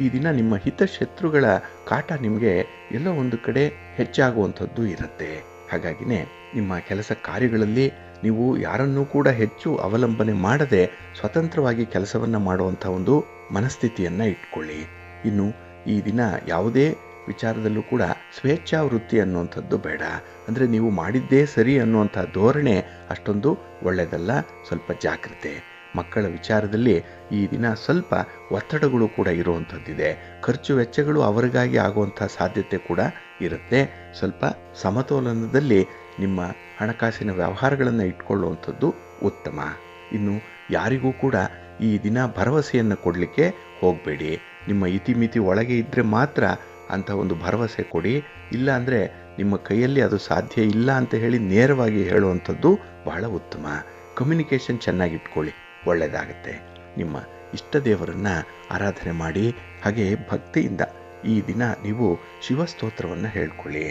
ಈ ದಿನ ನಿಮ್ಮ ಹಿತಶತ್ರುಗಳ ಕಾಟ ನಿಮಗೆ ಎಲ್ಲೋ ಒಂದು ಕಡೆ ಹೆಚ್ಚಾಗುವಂಥದ್ದು ಇರುತ್ತೆ. ಹಾಗಾಗಿನೇ ನಿಮ್ಮ ಕೆಲಸ ಕಾರ್ಯಗಳಲ್ಲಿ ನೀವು ಯಾರನ್ನೂ ಕೂಡ ಹೆಚ್ಚು ಅವಲಂಬನೆ ಮಾಡದೆ ಸ್ವತಂತ್ರವಾಗಿ ಕೆಲಸವನ್ನು ಮಾಡುವಂಥ ಒಂದು ಮನಸ್ಥಿತಿಯನ್ನು ಇಟ್ಕೊಳ್ಳಿ. ಇನ್ನು ಈ ದಿನ ಯಾವುದೇ ವಿಚಾರದಲ್ಲೂ ಕೂಡ ಸ್ವೇಚ್ಛಾ ವೃತ್ತಿ ಅನ್ನುವಂಥದ್ದು ಬೇಡ. ಅಂದರೆ ನೀವು ಮಾಡಿದ್ದೇ ಸರಿ ಅನ್ನುವಂಥ ಧೋರಣೆ ಅಷ್ಟೊಂದು ಒಳ್ಳೆಯದಲ್ಲ. ಸ್ವಲ್ಪ ಜಾಗ್ರತೆ. ಮಕ್ಕಳ ವಿಚಾರದಲ್ಲಿ ಈ ದಿನ ಸ್ವಲ್ಪ ಒತ್ತಡಗಳು ಕೂಡ ಇರುವಂಥದ್ದಿದೆ. ಖರ್ಚು ವೆಚ್ಚಗಳು ಅವರಿಗಾಗಿ ಆಗುವಂಥ ಸಾಧ್ಯತೆ ಕೂಡ ಇರುತ್ತೆ. ಸ್ವಲ್ಪ ಸಮತೋಲನದಲ್ಲಿ ನಿಮ್ಮ ಹಣಕಾಸಿನ ವ್ಯವಹಾರಗಳನ್ನು ಇಟ್ಕೊಳ್ಳುವಂಥದ್ದು ಉತ್ತಮ. ಇನ್ನು ಯಾರಿಗೂ ಕೂಡ ಈ ದಿನ ಭರವಸೆಯನ್ನು ಕೊಡಲಿಕ್ಕೆ ಹೋಗಬೇಡಿ. ನಿಮ್ಮ ಇತಿಮಿತಿ ಒಳಗೆ ಇದ್ದರೆ ಮಾತ್ರ ಅಂಥ ಒಂದು ಭರವಸೆ ಕೊಡಿ. ಇಲ್ಲ ಅಂದರೆ ನಿಮ್ಮ ಕೈಯಲ್ಲಿ ಅದು ಸಾಧ್ಯ ಇಲ್ಲ ಅಂತ ಹೇಳಿ ನೇರವಾಗಿ ಹೇಳುವಂಥದ್ದು ಬಹಳ ಉತ್ತಮ. ಕಮ್ಯುನಿಕೇಷನ್ ಚೆನ್ನಾಗಿಟ್ಕೊಳ್ಳಿ, ಒಳ್ಳೆಯದಾಗುತ್ತೆ. ನಿಮ್ಮ ಇಷ್ಟ ದೇವರನ್ನು ಆರಾಧನೆ ಮಾಡಿ. ಹಾಗೆ ಭಕ್ತಿಯಿಂದ ಈ ದಿನ ನೀವು ಶಿವಸ್ತೋತ್ರವನ್ನು ಹೇಳ್ಕೊಳ್ಳಿ.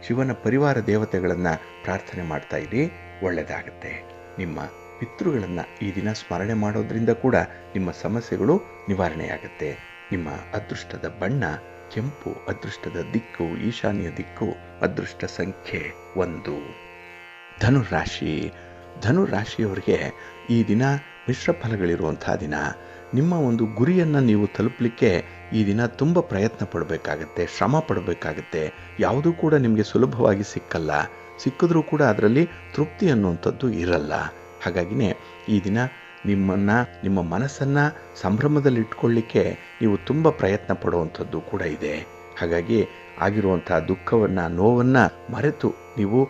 ಶಿವನ ಪರಿವಾರ ದೇವತೆಗಳನ್ನು ಪ್ರಾರ್ಥನೆ ಮಾಡ್ತಾ ಇರಿ, ಒಳ್ಳೆಯದಾಗುತ್ತೆ. ನಿಮ್ಮ ಪಿತೃಗಳನ್ನು ಈ ದಿನ ಸ್ಮರಣೆ ಮಾಡೋದ್ರಿಂದ ಕೂಡ ನಿಮ್ಮ ಸಮಸ್ಯೆಗಳು ನಿವಾರಣೆಯಾಗುತ್ತೆ. ನಿಮ್ಮ ಅದೃಷ್ಟದ ಬಣ್ಣ ಕೆಂಪು, ಅದೃಷ್ಟದ ದಿಕ್ಕು ಈಶಾನ್ಯ ದಿಕ್ಕು, ಅದೃಷ್ಟ ಸಂಖ್ಯೆ 1. ಧನುರಾಶಿ. ಧನುರಾಶಿಯವರಿಗೆ ಈ ದಿನ ಮಿಶ್ರ ಫಲಗಳಿರುವಂಥ ದಿನ. ನಿಮ್ಮ ಒಂದು ಗುರಿಯನ್ನು ನೀವು ತಲುಪಲಿಕ್ಕೆ ಈ ದಿನ ತುಂಬ ಪ್ರಯತ್ನ ಪಡಬೇಕಾಗತ್ತೆ, ಶ್ರಮ ಪಡಬೇಕಾಗತ್ತೆ. ಯಾವುದೂ ಕೂಡ ನಿಮಗೆ ಸುಲಭವಾಗಿ ಸಿಕ್ಕಲ್ಲ. ಸಿಕ್ಕಿದ್ರೂ ಕೂಡ ಅದರಲ್ಲಿ ತೃಪ್ತಿ ಅನ್ನುವಂಥದ್ದು ಇರಲ್ಲ. ಹಾಗಾಗಿನೇ ಈ ದಿನ ನಿಮ್ಮ ಮನಸ್ಸನ್ನು ಸಂಭ್ರಮದಲ್ಲಿಟ್ಕೊಳ್ಳಿಕ್ಕೆ ನೀವು ತುಂಬ ಪ್ರಯತ್ನ ಪಡುವಂಥದ್ದು ಕೂಡ ಇದೆ. ಹಾಗಾಗಿ ಆಗಿರುವಂಥ ದುಃಖವನ್ನು, ನೋವನ್ನು ಮರೆತು ನೀವು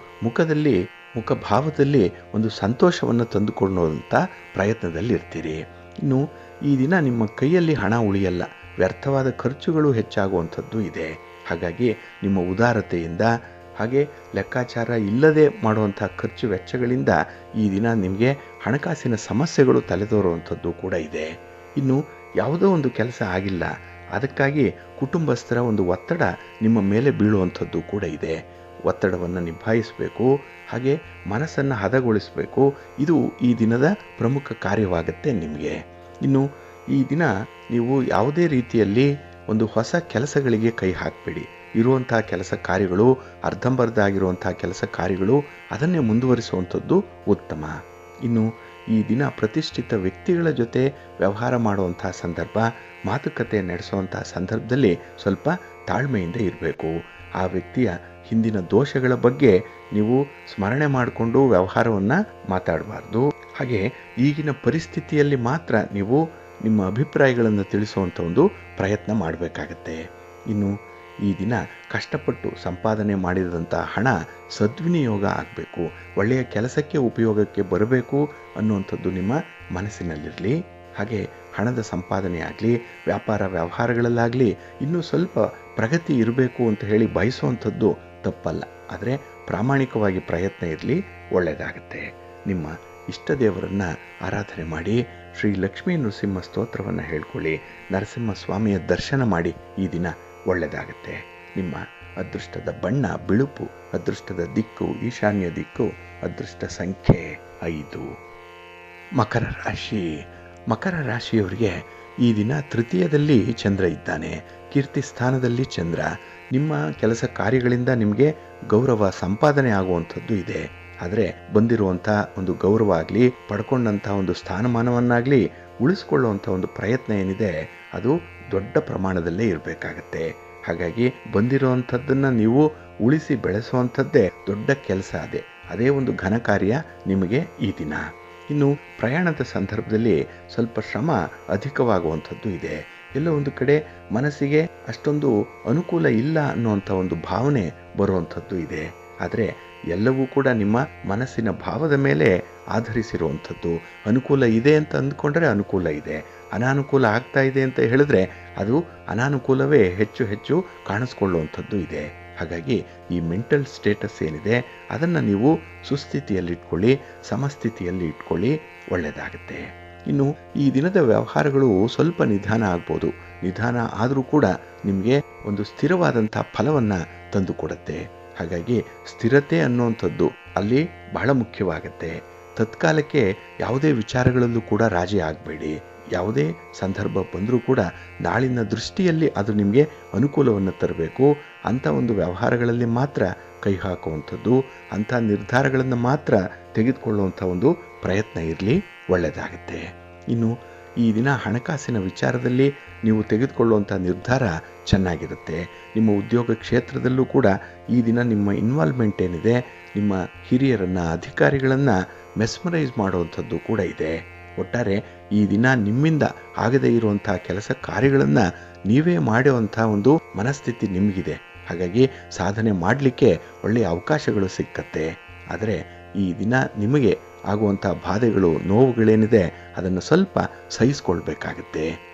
ಮುಖಭಾವದಲ್ಲಿ ಒಂದು ಸಂತೋಷವನ್ನು ತಂದುಕೊಳ್ಳುವಂಥ ಪ್ರಯತ್ನದಲ್ಲಿರ್ತೀರಿ. ಇನ್ನು ಈ ದಿನ ನಿಮ್ಮ ಕೈಯಲ್ಲಿ ಹಣ ಉಳಿಯಲ್ಲ, ವ್ಯರ್ಥವಾದ ಖರ್ಚುಗಳು ಹೆಚ್ಚಾಗುವಂಥದ್ದು ಇದೆ. ಹಾಗಾಗಿ ನಿಮ್ಮ ಉದಾರತೆಯಿಂದ, ಹಾಗೆ ಲೆಕ್ಕಾಚಾರ ಇಲ್ಲದೆ ಮಾಡುವಂಥ ಖರ್ಚು ವೆಚ್ಚಗಳಿಂದ ಈ ದಿನ ನಿಮಗೆ ಹಣಕಾಸಿನ ಸಮಸ್ಯೆಗಳು ತಲೆದೋರುವಂಥದ್ದು ಕೂಡ ಇದೆ. ಇನ್ನು ಯಾವುದೋ ಒಂದು ಕೆಲಸ ಆಗಿಲ್ಲ, ಅದಕ್ಕಾಗಿ ಕುಟುಂಬಸ್ಥರ ಒಂದು ಒತ್ತಡ ನಿಮ್ಮ ಮೇಲೆ ಬೀಳುವಂಥದ್ದು ಕೂಡ ಇದೆ. ಒತ್ತಡವನ್ನು ನಿಭಾಯಿಸಬೇಕು, ಹಾಗೆ ಮನಸ್ಸನ್ನು ಹದಗೊಳಿಸಬೇಕು. ಇದು ಈ ದಿನದ ಪ್ರಮುಖ ಕಾರ್ಯವಾಗುತ್ತೆ ನಿಮಗೆ. ಇನ್ನು ಈ ದಿನ ನೀವು ಯಾವುದೇ ರೀತಿಯಲ್ಲಿ ಒಂದು ಹೊಸ ಕೆಲಸಗಳಿಗೆ ಕೈ ಹಾಕಬೇಡಿ. ಇರುವಂತಹ ಕೆಲಸ ಕಾರ್ಯಗಳು, ಅರ್ಧಂಬರ್ಧ ಆಗಿರುವಂತಹ ಕೆಲಸ ಕಾರ್ಯಗಳು, ಅದನ್ನೇ ಮುಂದುವರಿಸುವಂಥದ್ದು ಉತ್ತಮ. ಇನ್ನು ಈ ದಿನ ಪ್ರತಿಷ್ಠಿತ ವ್ಯಕ್ತಿಗಳ ಜೊತೆ ವ್ಯವಹಾರ ಮಾಡುವಂತಹ ಸಂದರ್ಭ, ಮಾತುಕತೆ ನಡೆಸುವಂತಹ ಸಂದರ್ಭದಲ್ಲಿ ಸ್ವಲ್ಪ ತಾಳ್ಮೆಯಿಂದ ಇರಬೇಕು. ಆ ವ್ಯಕ್ತಿಯ ಹಿಂದಿನ ದೋಷಗಳ ಬಗ್ಗೆ ನೀವು ಸ್ಮರಣೆ ಮಾಡಿಕೊಂಡು ವ್ಯವಹಾರವನ್ನು ಮಾತಾಡಬಾರ್ದು. ಹಾಗೆ ಈಗಿನ ಪರಿಸ್ಥಿತಿಯಲ್ಲಿ ಮಾತ್ರ ನೀವು ನಿಮ್ಮ ಅಭಿಪ್ರಾಯಗಳನ್ನು ತಿಳಿಸುವಂಥ ಒಂದು ಪ್ರಯತ್ನ ಮಾಡಬೇಕಾಗತ್ತೆ. ಇನ್ನು ಈ ದಿನ ಕಷ್ಟಪಟ್ಟು ಸಂಪಾದನೆ ಮಾಡಿದಂಥ ಹಣ ಸದ್ವಿನಿಯೋಗ ಆಗಬೇಕು, ಒಳ್ಳೆಯ ಕೆಲಸಕ್ಕೆ ಉಪಯೋಗಕ್ಕೆ ಬರಬೇಕು ಅನ್ನುವಂಥದ್ದು ನಿಮ್ಮ ಮನಸ್ಸಿನಲ್ಲಿರಲಿ. ಹಾಗೆ ಹಣದ ಸಂಪಾದನೆ ಆಗಲಿ, ವ್ಯಾಪಾರ ವ್ಯವಹಾರಗಳಲ್ಲಾಗಲಿ ಇನ್ನೂ ಸ್ವಲ್ಪ ಪ್ರಗತಿ ಇರಬೇಕು ಅಂತ ಹೇಳಿ ಬಯಸುವಂಥದ್ದು ತಪ್ಪಲ್ಲ. ಆದರೆ ಪ್ರಾಮಾಣಿಕವಾಗಿ ಪ್ರಯತ್ನ ಇರಲಿ, ಒಳ್ಳೆಯದಾಗುತ್ತೆ. ನಿಮ್ಮ ಇಷ್ಟ ದೇವರನ್ನು ಆರಾಧನೆ ಮಾಡಿ, ಶ್ರೀ ಲಕ್ಷ್ಮೀ ನೃಸಿಂಹ ಸ್ತೋತ್ರವನ್ನು ಹೇಳ್ಕೊಳ್ಳಿ, ನರಸಿಂಹ ಸ್ವಾಮಿಯ ದರ್ಶನ ಮಾಡಿ. ಈ ದಿನ ಒಳ್ಳೆಯದಾಗುತ್ತೆ. ನಿಮ್ಮ ಅದೃಷ್ಟದ ಬಣ್ಣ ಬಿಳುಪು, ಅದೃಷ್ಟದ ದಿಕ್ಕು ಈಶಾನ್ಯ ದಿಕ್ಕು, ಅದೃಷ್ಟ ಸಂಖ್ಯೆ 5. ಮಕರ ರಾಶಿ. ಮಕರ ರಾಶಿಯವರಿಗೆ ಈ ದಿನ ತೃತೀಯದಲ್ಲಿ ಚಂದ್ರ ಇದ್ದಾನೆ, ಕೀರ್ತಿ ಸ್ಥಾನದಲ್ಲಿ ಚಂದ್ರ. ನಿಮ್ಮ ಕೆಲಸ ಕಾರ್ಯಗಳಿಂದ ನಿಮಗೆ ಗೌರವ ಸಂಪಾದನೆ ಆಗುವಂಥದ್ದು ಇದೆ. ಆದರೆ ಬಂದಿರುವಂಥ ಒಂದು ಗೌರವ ಆಗಲಿ, ಪಡ್ಕೊಂಡಂಥ ಒಂದು ಸ್ಥಾನಮಾನವನ್ನಾಗಲಿ ಉಳಿಸ್ಕೊಳ್ಳುವಂಥ ಒಂದು ಪ್ರಯತ್ನ ಏನಿದೆ ಅದು ದೊಡ್ಡ ಪ್ರಮಾಣದಲ್ಲೇ ಇರಬೇಕಾಗತ್ತೆ. ಹಾಗಾಗಿ ಬಂದಿರುವಂಥದ್ದನ್ನು ನೀವು ಉಳಿಸಿ ಬೆಳೆಸುವಂಥದ್ದೇ ದೊಡ್ಡ ಕೆಲಸ. ಅದೇ ಒಂದು ಘನ ಕಾರ್ಯ ನಿಮಗೆ ಈ ದಿನ. ಇನ್ನು ಪ್ರಯಾಣದ ಸಂದರ್ಭದಲ್ಲಿ ಸ್ವಲ್ಪ ಶ್ರಮ ಅಧಿಕವಾಗುವಂಥದ್ದು ಇದೆ. ಎಲ್ಲೋ ಒಂದು ಕಡೆ ಮನಸ್ಸಿಗೆ ಅಷ್ಟೊಂದು ಅನುಕೂಲ ಇಲ್ಲ ಅನ್ನುವಂಥ ಒಂದು ಭಾವನೆ ಬರುವಂಥದ್ದು ಇದೆ. ಆದರೆ ಎಲ್ಲವೂ ಕೂಡ ನಿಮ್ಮ ಮನಸ್ಸಿನ ಭಾವದ ಮೇಲೆ ಆಧರಿಸಿರುವಂಥದ್ದು. ಅನುಕೂಲ ಇದೆ ಅಂತ ಅಂದ್ಕೊಂಡ್ರೆ ಅನುಕೂಲ ಇದೆ, ಅನಾನುಕೂಲ ಆಗ್ತಾ ಇದೆ ಅಂತ ಹೇಳಿದ್ರೆ ಅದು ಅನಾನುಕೂಲವೇ ಹೆಚ್ಚು ಹೆಚ್ಚು ಕಾಣಿಸ್ಕೊಳ್ಳುವಂಥದ್ದು ಇದೆ. ಹಾಗಾಗಿ ಈ ಮೆಂಟಲ್ ಸ್ಟೇಟಸ್ ಏನಿದೆ ಅದನ್ನು ನೀವು ಸುಸ್ಥಿತಿಯಲ್ಲಿ ಇಟ್ಕೊಳ್ಳಿ, ಸಮಸ್ಥಿತಿಯಲ್ಲಿ ಇಟ್ಕೊಳ್ಳಿ, ಒಳ್ಳೆಯದಾಗುತ್ತೆ. ಇನ್ನು ಈ ದಿನದ ವ್ಯವಹಾರಗಳು ಸ್ವಲ್ಪ ನಿಧಾನ ಆಗ್ಬೋದು. ನಿಧಾನ ಆದರೂ ಕೂಡ ನಿಮಗೆ ಒಂದು ಸ್ಥಿರವಾದಂಥ ಫಲವನ್ನು ತಂದು ಕೊಡುತ್ತೆ. ಹಾಗಾಗಿ ಸ್ಥಿರತೆ ಅನ್ನುವಂಥದ್ದು ಅಲ್ಲಿ ಬಹಳ ಮುಖ್ಯವಾಗುತ್ತೆ. ತತ್ಕಾಲಕ್ಕೆ ಯಾವುದೇ ವಿಚಾರಗಳಲ್ಲೂ ಕೂಡ ರಾಜಿ ಆಗಬೇಡಿ. ಯಾವುದೇ ಸಂದರ್ಭ ಬಂದರೂ ಕೂಡ ನಾಳಿನ ದೃಷ್ಟಿಯಲ್ಲಿ ಅದು ನಿಮಗೆ ಅನುಕೂಲವನ್ನು ತರಬೇಕು. ಅಂಥ ಒಂದು ವ್ಯವಹಾರಗಳಲ್ಲಿ ಮಾತ್ರ ಕೈ ಹಾಕುವಂಥದ್ದು, ಅಂಥ ನಿರ್ಧಾರಗಳನ್ನು ಮಾತ್ರ ತೆಗೆದುಕೊಳ್ಳುವಂಥ ಒಂದು ಪ್ರಯತ್ನ ಇರಲಿ, ಒಳ್ಳೆಯದಾಗುತ್ತೆ. ಇನ್ನು ಈ ದಿನ ಹಣಕಾಸಿನ ವಿಚಾರದಲ್ಲಿ ನೀವು ತೆಗೆದುಕೊಳ್ಳುವಂಥ ನಿರ್ಧಾರ ಚೆನ್ನಾಗಿರುತ್ತೆ. ನಿಮ್ಮ ಉದ್ಯೋಗ ಕ್ಷೇತ್ರದಲ್ಲೂ ಕೂಡ ಈ ದಿನ ನಿಮ್ಮ ಇನ್ವಾಲ್ವ್ಮೆಂಟ್ ಏನಿದೆ, ನಿಮ್ಮ ಹಿರಿಯರನ್ನು, ಅಧಿಕಾರಿಗಳನ್ನು ಮೆಸ್ಮರೈಸ್ ಮಾಡುವಂಥದ್ದು ಕೂಡ ಇದೆ. ಒಟ್ಟಾರೆ ಈ ದಿನ ನಿಮ್ಮಿಂದ ಆಗದೇ ಇರುವಂಥ ಕೆಲಸ ಕಾರ್ಯಗಳನ್ನು ನೀವೇ ಮಾಡುವಂಥ ಒಂದು ಮನಸ್ಥಿತಿ ನಿಮಗಿದೆ. ಹಾಗಾಗಿ ಸಾಧನೆ ಮಾಡಲಿಕ್ಕೆ ಒಳ್ಳೆಯ ಅವಕಾಶಗಳು ಸಿಕ್ಕತ್ತೆ. ಆದರೆ ಈ ದಿನ ನಿಮಗೆ ಆಗುವಂಥ ಬಾಧೆಗಳು, ನೋವುಗಳೇನಿದೆ ಅದನ್ನು ಸ್ವಲ್ಪ ಸಹಿಸ್ಕೊಳ್ಬೇಕಾಗತ್ತೆ.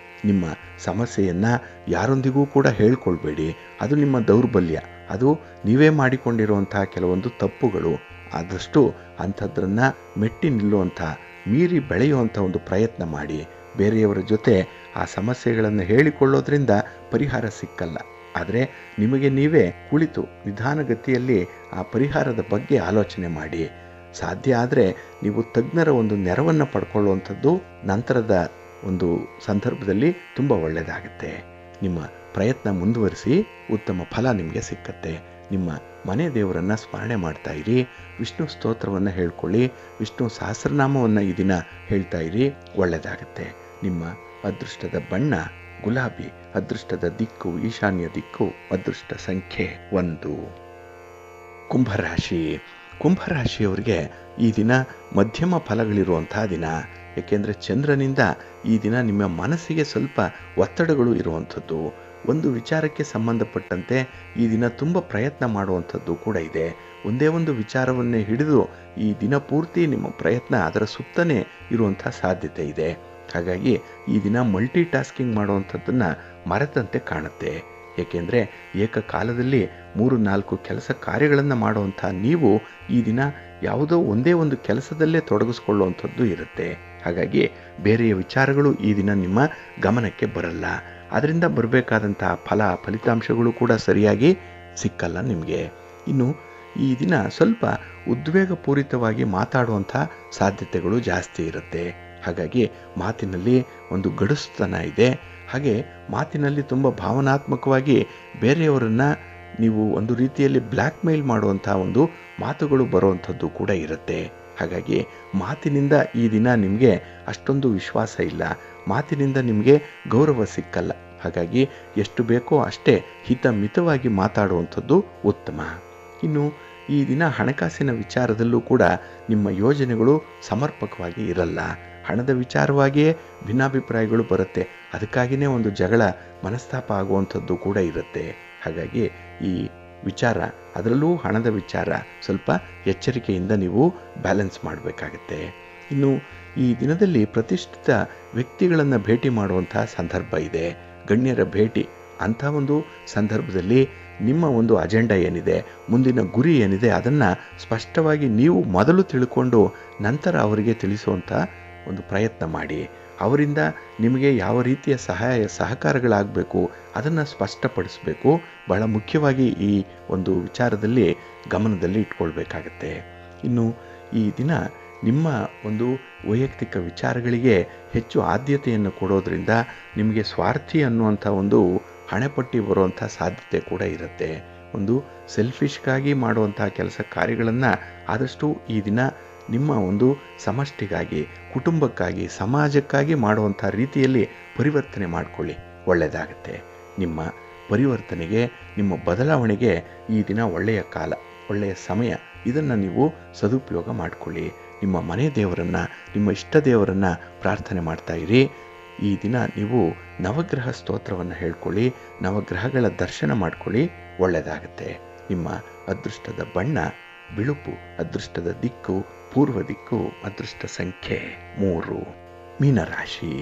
ನಿಮ್ಮ ಸಮಸ್ಯೆಯನ್ನು ಯಾರೊಂದಿಗೂ ಕೂಡ ಹೇಳ್ಕೊಳ್ಬೇಡಿ. ಅದು ನಿಮ್ಮ ದೌರ್ಬಲ್ಯ, ಅದು ನೀವೇ ಮಾಡಿಕೊಂಡಿರುವಂಥ ಕೆಲವೊಂದು ತಪ್ಪುಗಳು. ಆದಷ್ಟು ಅಂಥದ್ರನ್ನು ಮೆಟ್ಟಿ ನಿಲ್ಲುವಂಥ, ಮೀರಿ ಬೆಳೆಯುವಂಥ ಒಂದು ಪ್ರಯತ್ನ ಮಾಡಿ. ಬೇರೆಯವರ ಜೊತೆ ಆ ಸಮಸ್ಯೆಗಳನ್ನು ಹೇಳಿಕೊಳ್ಳೋದ್ರಿಂದ ಪರಿಹಾರ ಸಿಕ್ಕಲ್ಲ. ಆದರೆ ನಿಮಗೆ ನೀವೇ ಕುಳಿತು ನಿಧಾನಗತಿಯಲ್ಲಿ ಆ ಪರಿಹಾರದ ಬಗ್ಗೆ ಆಲೋಚನೆ ಮಾಡಿ. ಸಾಧ್ಯ ಆದರೆ ನೀವು ತಜ್ಞರ ಒಂದು ನೆರವನ್ನು ಪಡ್ಕೊಳ್ಳುವಂಥದ್ದು ನಂತರದ ಒಂದು ಸಂದರ್ಭದಲ್ಲಿ ತುಂಬ ಒಳ್ಳೆಯದಾಗುತ್ತೆ. ನಿಮ್ಮ ಪ್ರಯತ್ನ ಮುಂದುವರಿಸಿ, ಉತ್ತಮ ಫಲ ನಿಮಗೆ ಸಿಕ್ಕತ್ತೆ. ನಿಮ್ಮ ಮನೆ ದೇವರನ್ನು ಸ್ಮರಣೆ ಮಾಡ್ತಾ ಇರಿ, ವಿಷ್ಣು ಸ್ತೋತ್ರವನ್ನು ಹೇಳ್ಕೊಳ್ಳಿ, ವಿಷ್ಣು ಸಹಸ್ರನಾಮವನ್ನು ಈ ದಿನ ಹೇಳ್ತಾ ಇರಿ, ಒಳ್ಳೆಯದಾಗುತ್ತೆ. ನಿಮ್ಮ ಅದೃಷ್ಟದ ಬಣ್ಣ ಗುಲಾಬಿ, ಅದೃಷ್ಟದ ದಿಕ್ಕು ಈಶಾನ್ಯ ದಿಕ್ಕು, ಅದೃಷ್ಟ ಸಂಖ್ಯೆ 1. ಕುಂಭರಾಶಿ. ಕುಂಭರಾಶಿಯವರಿಗೆ ಈ ದಿನ ಮಧ್ಯಮ ಫಲಗಳಿರುವಂತಹ ದಿನ. ಏಕೆಂದರೆ ಚಂದ್ರನಿಂದ ಈ ದಿನ ನಿಮ್ಮ ಮನಸ್ಸಿಗೆ ಸ್ವಲ್ಪ ಒತ್ತಡಗಳು ಇರುವಂಥದ್ದು. ಒಂದು ವಿಚಾರಕ್ಕೆ ಸಂಬಂಧಪಟ್ಟಂತೆ ಈ ದಿನ ತುಂಬ ಪ್ರಯತ್ನ ಮಾಡುವಂಥದ್ದು ಕೂಡ ಇದೆ. ಒಂದೇ ಒಂದು ವಿಚಾರವನ್ನೇ ಹಿಡಿದು ಈ ದಿನ ಪೂರ್ತಿ ನಿಮ್ಮ ಪ್ರಯತ್ನ ಅದರ ಸುತ್ತನೇ ಇರುವಂಥ ಸಾಧ್ಯತೆ ಇದೆ. ಹಾಗಾಗಿ ಈ ದಿನ ಮಲ್ಟಿ ಟಾಸ್ಕಿಂಗ್ ಮಾಡುವಂಥದ್ದನ್ನು ಮರೆತಂತೆ ಕಾಣುತ್ತೆ. ಏಕೆಂದರೆ ಏಕಕಾಲದಲ್ಲಿ 3-4 ಕೆಲಸ ಕಾರ್ಯಗಳನ್ನು ಮಾಡುವಂಥ ನೀವು ಈ ದಿನ ಯಾವುದೋ ಒಂದೇ ಒಂದು ಕೆಲಸದಲ್ಲೇ ತೊಡಗಿಸ್ಕೊಳ್ಳುವಂಥದ್ದು ಇರುತ್ತೆ. ಹಾಗಾಗಿ ಬೇರೆಯ ವಿಚಾರಗಳು ಈ ದಿನ ನಿಮ್ಮ ಗಮನಕ್ಕೆ ಬರಲ್ಲ. ಅದರಿಂದ ಬರಬೇಕಾದಂತಹ ಫಲಿತಾಂಶಗಳು ಕೂಡ ಸರಿಯಾಗಿ ಸಿಕ್ಕಲ್ಲ ನಿಮಗೆ. ಇನ್ನು ಈ ದಿನ ಸ್ವಲ್ಪ ಉದ್ವೇಗಪೂರಿತವಾಗಿ ಮಾತಾಡುವಂಥ ಸಾಧ್ಯತೆಗಳು ಜಾಸ್ತಿ ಇರುತ್ತೆ. ಹಾಗಾಗಿ ಮಾತಿನಲ್ಲಿ ಒಂದು ಗಡುಸುತನ ಇದೆ. ಹಾಗೆ ಮಾತಿನಲ್ಲಿ ತುಂಬ ಭಾವನಾತ್ಮಕವಾಗಿ ಬೇರೆಯವರನ್ನು ನೀವು ಒಂದು ರೀತಿಯಲ್ಲಿ ಬ್ಲ್ಯಾಕ್ ಮೇಲ್ ಮಾಡುವಂಥ ಒಂದು ಮಾತುಗಳು ಬರುವಂಥದ್ದು ಕೂಡ ಇರುತ್ತೆ. ಹಾಗಾಗಿ ಮಾತಿನಿಂದ ಈ ದಿನ ನಿಮಗೆ ಅಷ್ಟೊಂದು ವಿಶ್ವಾಸ ಇಲ್ಲ, ಮಾತಿನಿಂದ ನಿಮಗೆ ಗೌರವ ಸಿಕ್ಕಲ್ಲ. ಹಾಗಾಗಿ ಎಷ್ಟು ಬೇಕೋ ಅಷ್ಟೇ ಹಿತಮಿತವಾಗಿ ಮಾತಾಡುವಂಥದ್ದು ಉತ್ತಮ. ಇನ್ನು ಈ ದಿನ ಹಣಕಾಸಿನ ವಿಚಾರದಲ್ಲೂ ಕೂಡ ನಿಮ್ಮ ಯೋಜನೆಗಳು ಸಮರ್ಪಕವಾಗಿ ಇರಲ್ಲ. ಹಣದ ವಿಚಾರವಾಗಿಯೇ ಭಿನ್ನಾಭಿಪ್ರಾಯಗಳು ಬರುತ್ತೆ. ಅದಕ್ಕಾಗಿಯೇ ಒಂದು ಜಗಳ ಮನಸ್ತಾಪ ಆಗುವಂಥದ್ದು ಕೂಡ ಇರುತ್ತೆ. ಹಾಗಾಗಿ ಈ ವಿಚಾರ, ಅದರಲ್ಲೂ ಹಣದ ವಿಚಾರ ಸ್ವಲ್ಪ ಎಚ್ಚರಿಕೆಯಿಂದ ನೀವು ಬ್ಯಾಲೆನ್ಸ್ ಮಾಡಬೇಕಾಗತ್ತೆ. ಇನ್ನು ಈ ದಿನದಲ್ಲಿ ಪ್ರತಿಷ್ಠಿತ ವ್ಯಕ್ತಿಗಳನ್ನು ಭೇಟಿ ಮಾಡುವಂತಹ ಸಂದರ್ಭ ಇದೆ, ಗಣ್ಯರ ಭೇಟಿ. ಅಂಥ ಒಂದು ಸಂದರ್ಭದಲ್ಲಿ ನಿಮ್ಮ ಒಂದು ಅಜೆಂಡಾ ಏನಿದೆ, ಮುಂದಿನ ಗುರಿ ಏನಿದೆ, ಅದನ್ನು ಸ್ಪಷ್ಟವಾಗಿ ನೀವು ಮೊದಲು ತಿಳ್ಕೊಂಡು ನಂತರ ಅವರಿಗೆ ತಿಳಿಸುವಂಥ ಒಂದು ಪ್ರಯತ್ನ ಮಾಡಿ. ಅವರಿಂದ ನಿಮಗೆ ಯಾವ ರೀತಿಯ ಸಹಕಾರಗಳಾಗಬೇಕು ಅದನ್ನು ಸ್ಪಷ್ಟಪಡಿಸಬೇಕು. ಬಹಳ ಮುಖ್ಯವಾಗಿ ಈ ಒಂದು ವಿಚಾರದಲ್ಲಿ ಗಮನದಲ್ಲಿ ಇಟ್ಕೊಳ್ಬೇಕಾಗತ್ತೆ. ಇನ್ನು ಈ ದಿನ ನಿಮ್ಮ ಒಂದು ವೈಯಕ್ತಿಕ ವಿಚಾರಗಳಿಗೆ ಹೆಚ್ಚು ಆದ್ಯತೆಯನ್ನು ಕೊಡೋದ್ರಿಂದ ನಿಮಗೆ ಸ್ವಾರ್ಥಿ ಅನ್ನುವಂಥ ಒಂದು ಹಣೆಪಟ್ಟಿ ಬರುವಂಥ ಸಾಧ್ಯತೆ ಕೂಡ ಇರುತ್ತೆ. ಒಂದು ಸೆಲ್ಫಿಶ್ಗಾಗಿ ಮಾಡುವಂಥ ಕೆಲಸ ಕಾರ್ಯಗಳನ್ನು ಆದಷ್ಟು ಈ ದಿನ ನಿಮ್ಮ ಒಂದು ಸಮಷ್ಟಿಗಾಗಿ, ಕುಟುಂಬಕ್ಕಾಗಿ, ಸಮಾಜಕ್ಕಾಗಿ ಮಾಡುವಂಥ ರೀತಿಯಲ್ಲಿ ಪರಿವರ್ತನೆ ಮಾಡಿಕೊಳ್ಳಿ, ಒಳ್ಳೆಯದಾಗತ್ತೆ. ನಿಮ್ಮ ಪರಿವರ್ತನೆಗೆ, ನಿಮ್ಮ ಬದಲಾವಣೆಗೆ ಈ ದಿನ ಒಳ್ಳೆಯ ಕಾಲ, ಒಳ್ಳೆಯ ಸಮಯ. ಇದನ್ನು ನೀವು ಸದುಪಯೋಗ ಮಾಡಿಕೊಳ್ಳಿ. ನಿಮ್ಮ ಮನೆ ದೇವರನ್ನು, ನಿಮ್ಮ ಇಷ್ಟ ದೇವರನ್ನು ಪ್ರಾರ್ಥನೆ ಮಾಡ್ತಾ ಇರಿ. ಈ ದಿನ ನೀವು ನವಗ್ರಹ ಸ್ತೋತ್ರವನ್ನು ಹೇಳ್ಕೊಳ್ಳಿ, ನವಗ್ರಹಗಳ ದರ್ಶನ ಮಾಡ್ಕೊಳ್ಳಿ, ಒಳ್ಳೆಯದಾಗತ್ತೆ. ನಿಮ್ಮ ಅದೃಷ್ಟದ ಬಣ್ಣ ಬಿಳುಪು, ಅದೃಷ್ಟದ ದಿಕ್ಕು ಪೂರ್ವ ದಿಕ್ಕು, ಅದೃಷ್ಟ ಸಂಖ್ಯೆ 3. ಮೀನರಾಶಿ.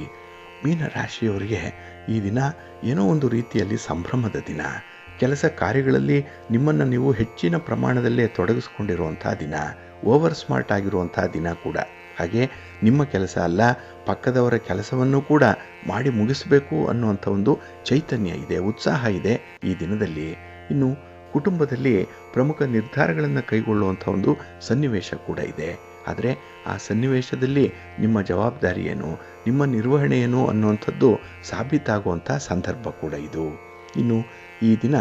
ಮೀನರಾಶಿಯವರಿಗೆ ಈ ದಿನ ಏನೋ ಒಂದು ರೀತಿಯಲ್ಲಿ ಸಂಭ್ರಮದ ದಿನ. ಕೆಲಸ ಕಾರ್ಯಗಳಲ್ಲಿ ನಿಮ್ಮನ್ನು ನೀವು ಹೆಚ್ಚಿನ ಪ್ರಮಾಣದಲ್ಲೇ ತೊಡಗಿಸ್ಕೊಂಡಿರುವಂಥ ದಿನ, ಓವರ್ ಸ್ಮಾರ್ಟ್ ಆಗಿರುವಂಥ ದಿನ ಕೂಡ. ಹಾಗೆ ನಿಮ್ಮ ಕೆಲಸ ಅಲ್ಲ, ಪಕ್ಕದವರ ಕೆಲಸವನ್ನು ಕೂಡ ಮಾಡಿ ಮುಗಿಸಬೇಕು ಅನ್ನುವಂಥ ಒಂದು ಚೈತನ್ಯ ಇದೆ, ಉತ್ಸಾಹ ಇದೆ ಈ ದಿನದಲ್ಲಿ. ಇನ್ನು ಕುಟುಂಬದಲ್ಲಿ ಪ್ರಮುಖ ನಿರ್ಧಾರಗಳನ್ನು ಕೈಗೊಳ್ಳುವಂಥ ಒಂದು ಸನ್ನಿವೇಶ ಕೂಡ ಇದೆ. ಆದರೆ ಆ ಸನ್ನಿವೇಶದಲ್ಲಿ ನಿಮ್ಮ ಜವಾಬ್ದಾರಿ ಏನು, ನಿಮ್ಮ ನಿರ್ವಹಣೆ ಏನು ಅನ್ನುವಂಥದ್ದು ಸಾಬೀತಾಗುವಂಥ ಸಂದರ್ಭ ಕೂಡ ಇದು. ಇನ್ನು ಈ ದಿನ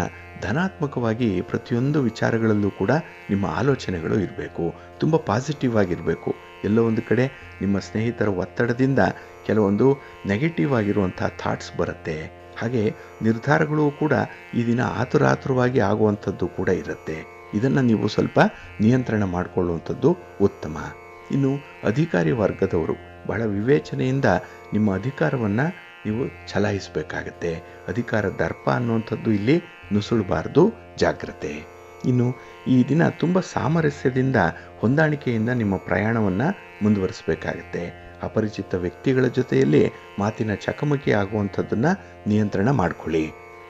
ಧನಾತ್ಮಕವಾಗಿ ಪ್ರತಿಯೊಂದು ವಿಚಾರಗಳಲ್ಲೂ ಕೂಡ ನಿಮ್ಮ ಆಲೋಚನೆಗಳು ಇರಬೇಕು, ತುಂಬ ಪಾಸಿಟಿವ್ ಆಗಿರಬೇಕು. ಎಲ್ಲೋ ಒಂದು ಕಡೆ ನಿಮ್ಮ ಸ್ನೇಹಿತರ ಒತ್ತಡದಿಂದ ಕೆಲವೊಂದು ನೆಗೆಟಿವ್ ಆಗಿರುವಂಥ ಥಾಟ್ಸ್ ಬರುತ್ತೆ. ಹಾಗೆ ನಿರ್ಧಾರಗಳು ಕೂಡ ಈ ದಿನ ಆತುರಾತುರವಾಗಿ ಆಗುವಂಥದ್ದು ಕೂಡ ಇರುತ್ತೆ. ಇದನ್ನು ನೀವು ಸ್ವಲ್ಪ ನಿಯಂತ್ರಣ ಮಾಡಿಕೊಳ್ಳುವಂಥದ್ದು ಉತ್ತಮ. ಇನ್ನು ಅಧಿಕಾರಿ ವರ್ಗದವರು ಬಹಳ ವಿವೇಚನೆಯಿಂದ ನಿಮ್ಮ ಅಧಿಕಾರವನ್ನು ನೀವು ಚಲಾಯಿಸಬೇಕಾಗತ್ತೆ. ಅಧಿಕಾರ ದರ್ಪ ಅನ್ನುವಂಥದ್ದು ಇಲ್ಲಿ ನುಸುಳಬಾರ್ದು, ಜಾಗ್ರತೆ. ಇನ್ನು ಈ ದಿನ ತುಂಬ ಸಾಮರಸ್ಯದಿಂದ, ಹೊಂದಾಣಿಕೆಯಿಂದ ನಿಮ್ಮ ಪ್ರಯಾಣವನ್ನು ಮುಂದುವರಿಸಬೇಕಾಗತ್ತೆ. ಅಪರಿಚಿತ ವ್ಯಕ್ತಿಗಳ ಜೊತೆಯಲ್ಲಿ ಮಾತಿನ ಚಕಮಕಿ ಆಗುವಂಥದ್ದನ್ನು ನಿಯಂತ್ರಣ ಮಾಡಿಕೊಳ್ಳಿ.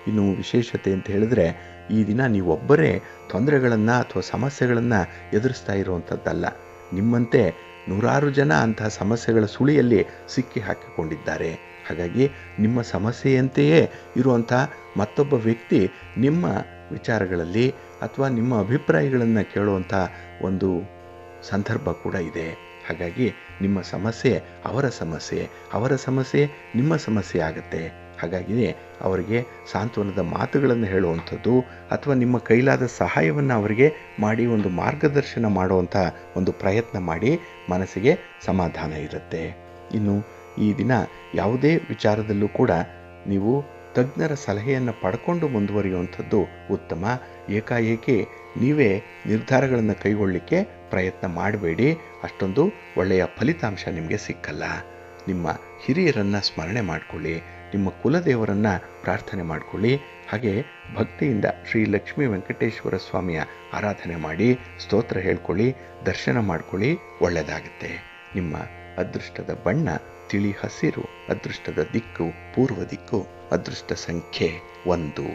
ಇನ್ನು ವಿಶೇಷತೆ ಅಂತ ಹೇಳಿದ್ರೆ, ಈ ದಿನ ನೀವೊಬ್ಬರೇ ತೊಂದರೆಗಳನ್ನು ಅಥವಾ ಸಮಸ್ಯೆಗಳನ್ನು ಎದುರಿಸ್ತಾ ಇರುವಂಥದ್ದಲ್ಲ. ನಿಮ್ಮಂತೆ ನೂರಾರು ಜನ ಅಂತಹ ಸಮಸ್ಯೆಗಳ ಸುಳಿಯಲ್ಲಿ ಸಿಕ್ಕಿ ಹಾಕಿಕೊಂಡಿದ್ದಾರೆ. ಹಾಗಾಗಿ ನಿಮ್ಮ ಸಮಸ್ಯೆಯಂತೆಯೇ ಇರುವಂಥ ಮತ್ತೊಬ್ಬ ವ್ಯಕ್ತಿ ನಿಮ್ಮ ವಿಚಾರಗಳಲ್ಲಿ ಅಥವಾ ನಿಮ್ಮ ಅಭಿಪ್ರಾಯಗಳನ್ನು ಕೇಳುವಂಥ ಒಂದು ಸಂದರ್ಭ ಕೂಡ ಇದೆ. ಹಾಗಾಗಿ ನಿಮ್ಮ ಸಮಸ್ಯೆ ಅವರ ಸಮಸ್ಯೆ, ಅವರ ಸಮಸ್ಯೆ ನಿಮ್ಮ ಸಮಸ್ಯೆ ಆಗುತ್ತೆ. ಹಾಗಾಗಿ ಅವರಿಗೆ ಸಾಂತ್ವನದ ಮಾತುಗಳನ್ನು ಹೇಳುವಂಥದ್ದು ಅಥವಾ ನಿಮ್ಮ ಕೈಲಾದ ಸಹಾಯವನ್ನು ಅವರಿಗೆ ಮಾಡಿ ಒಂದು ಮಾರ್ಗದರ್ಶನ ಮಾಡುವಂಥ ಒಂದು ಪ್ರಯತ್ನ ಮಾಡಿ, ಮನಸ್ಸಿಗೆ ಸಮಾಧಾನ ಇರುತ್ತೆ. ಇನ್ನು ಈ ದಿನ ಯಾವುದೇ ವಿಚಾರದಲ್ಲೂ ಕೂಡ ನೀವು ತಜ್ಞರ ಸಲಹೆಯನ್ನು ಪಡ್ಕೊಂಡು ಮುಂದುವರಿಯುವಂಥದ್ದು ಉತ್ತಮ. ಏಕಾಏಕಿ ನೀವೇ ನಿರ್ಧಾರಗಳನ್ನು ಕೈಗೊಳ್ಳಲಿಕ್ಕೆ ಪ್ರಯತ್ನ ಮಾಡಬೇಡಿ, ಅಷ್ಟೊಂದು ಒಳ್ಳೆಯ ಫಲಿತಾಂಶ ನಿಮಗೆ ಸಿಕ್ಕಲ್ಲ. ನಿಮ್ಮ ಹಿರಿಯರನ್ನು ಸ್ಮರಣೆ ಮಾಡಿಕೊಳ್ಳಿ, ನಿಮ್ಮ ಕುಲದೇವರನ್ನು ಪ್ರಾರ್ಥನೆ ಮಾಡಿಕೊಳ್ಳಿ. ಹಾಗೆ ಭಕ್ತಿಯಿಂದ ಶ್ರೀ ಲಕ್ಷ್ಮೀ ವೆಂಕಟೇಶ್ವರ ಸ್ವಾಮಿಯ ಆರಾಧನೆ ಮಾಡಿ, ಸ್ತೋತ್ರ ಹೇಳ್ಕೊಳ್ಳಿ, ದರ್ಶನ ಮಾಡ್ಕೊಳ್ಳಿ, ಒಳ್ಳೆಯದಾಗುತ್ತೆ. ನಿಮ್ಮ ಅದೃಷ್ಟದ ಬಣ್ಣ ತಿಳಿ ಹಸಿರು, ಅದೃಷ್ಟದ ದಿಕ್ಕು ಪೂರ್ವ ದಿಕ್ಕು, ಅದೃಷ್ಟ ಸಂಖ್ಯೆ 1.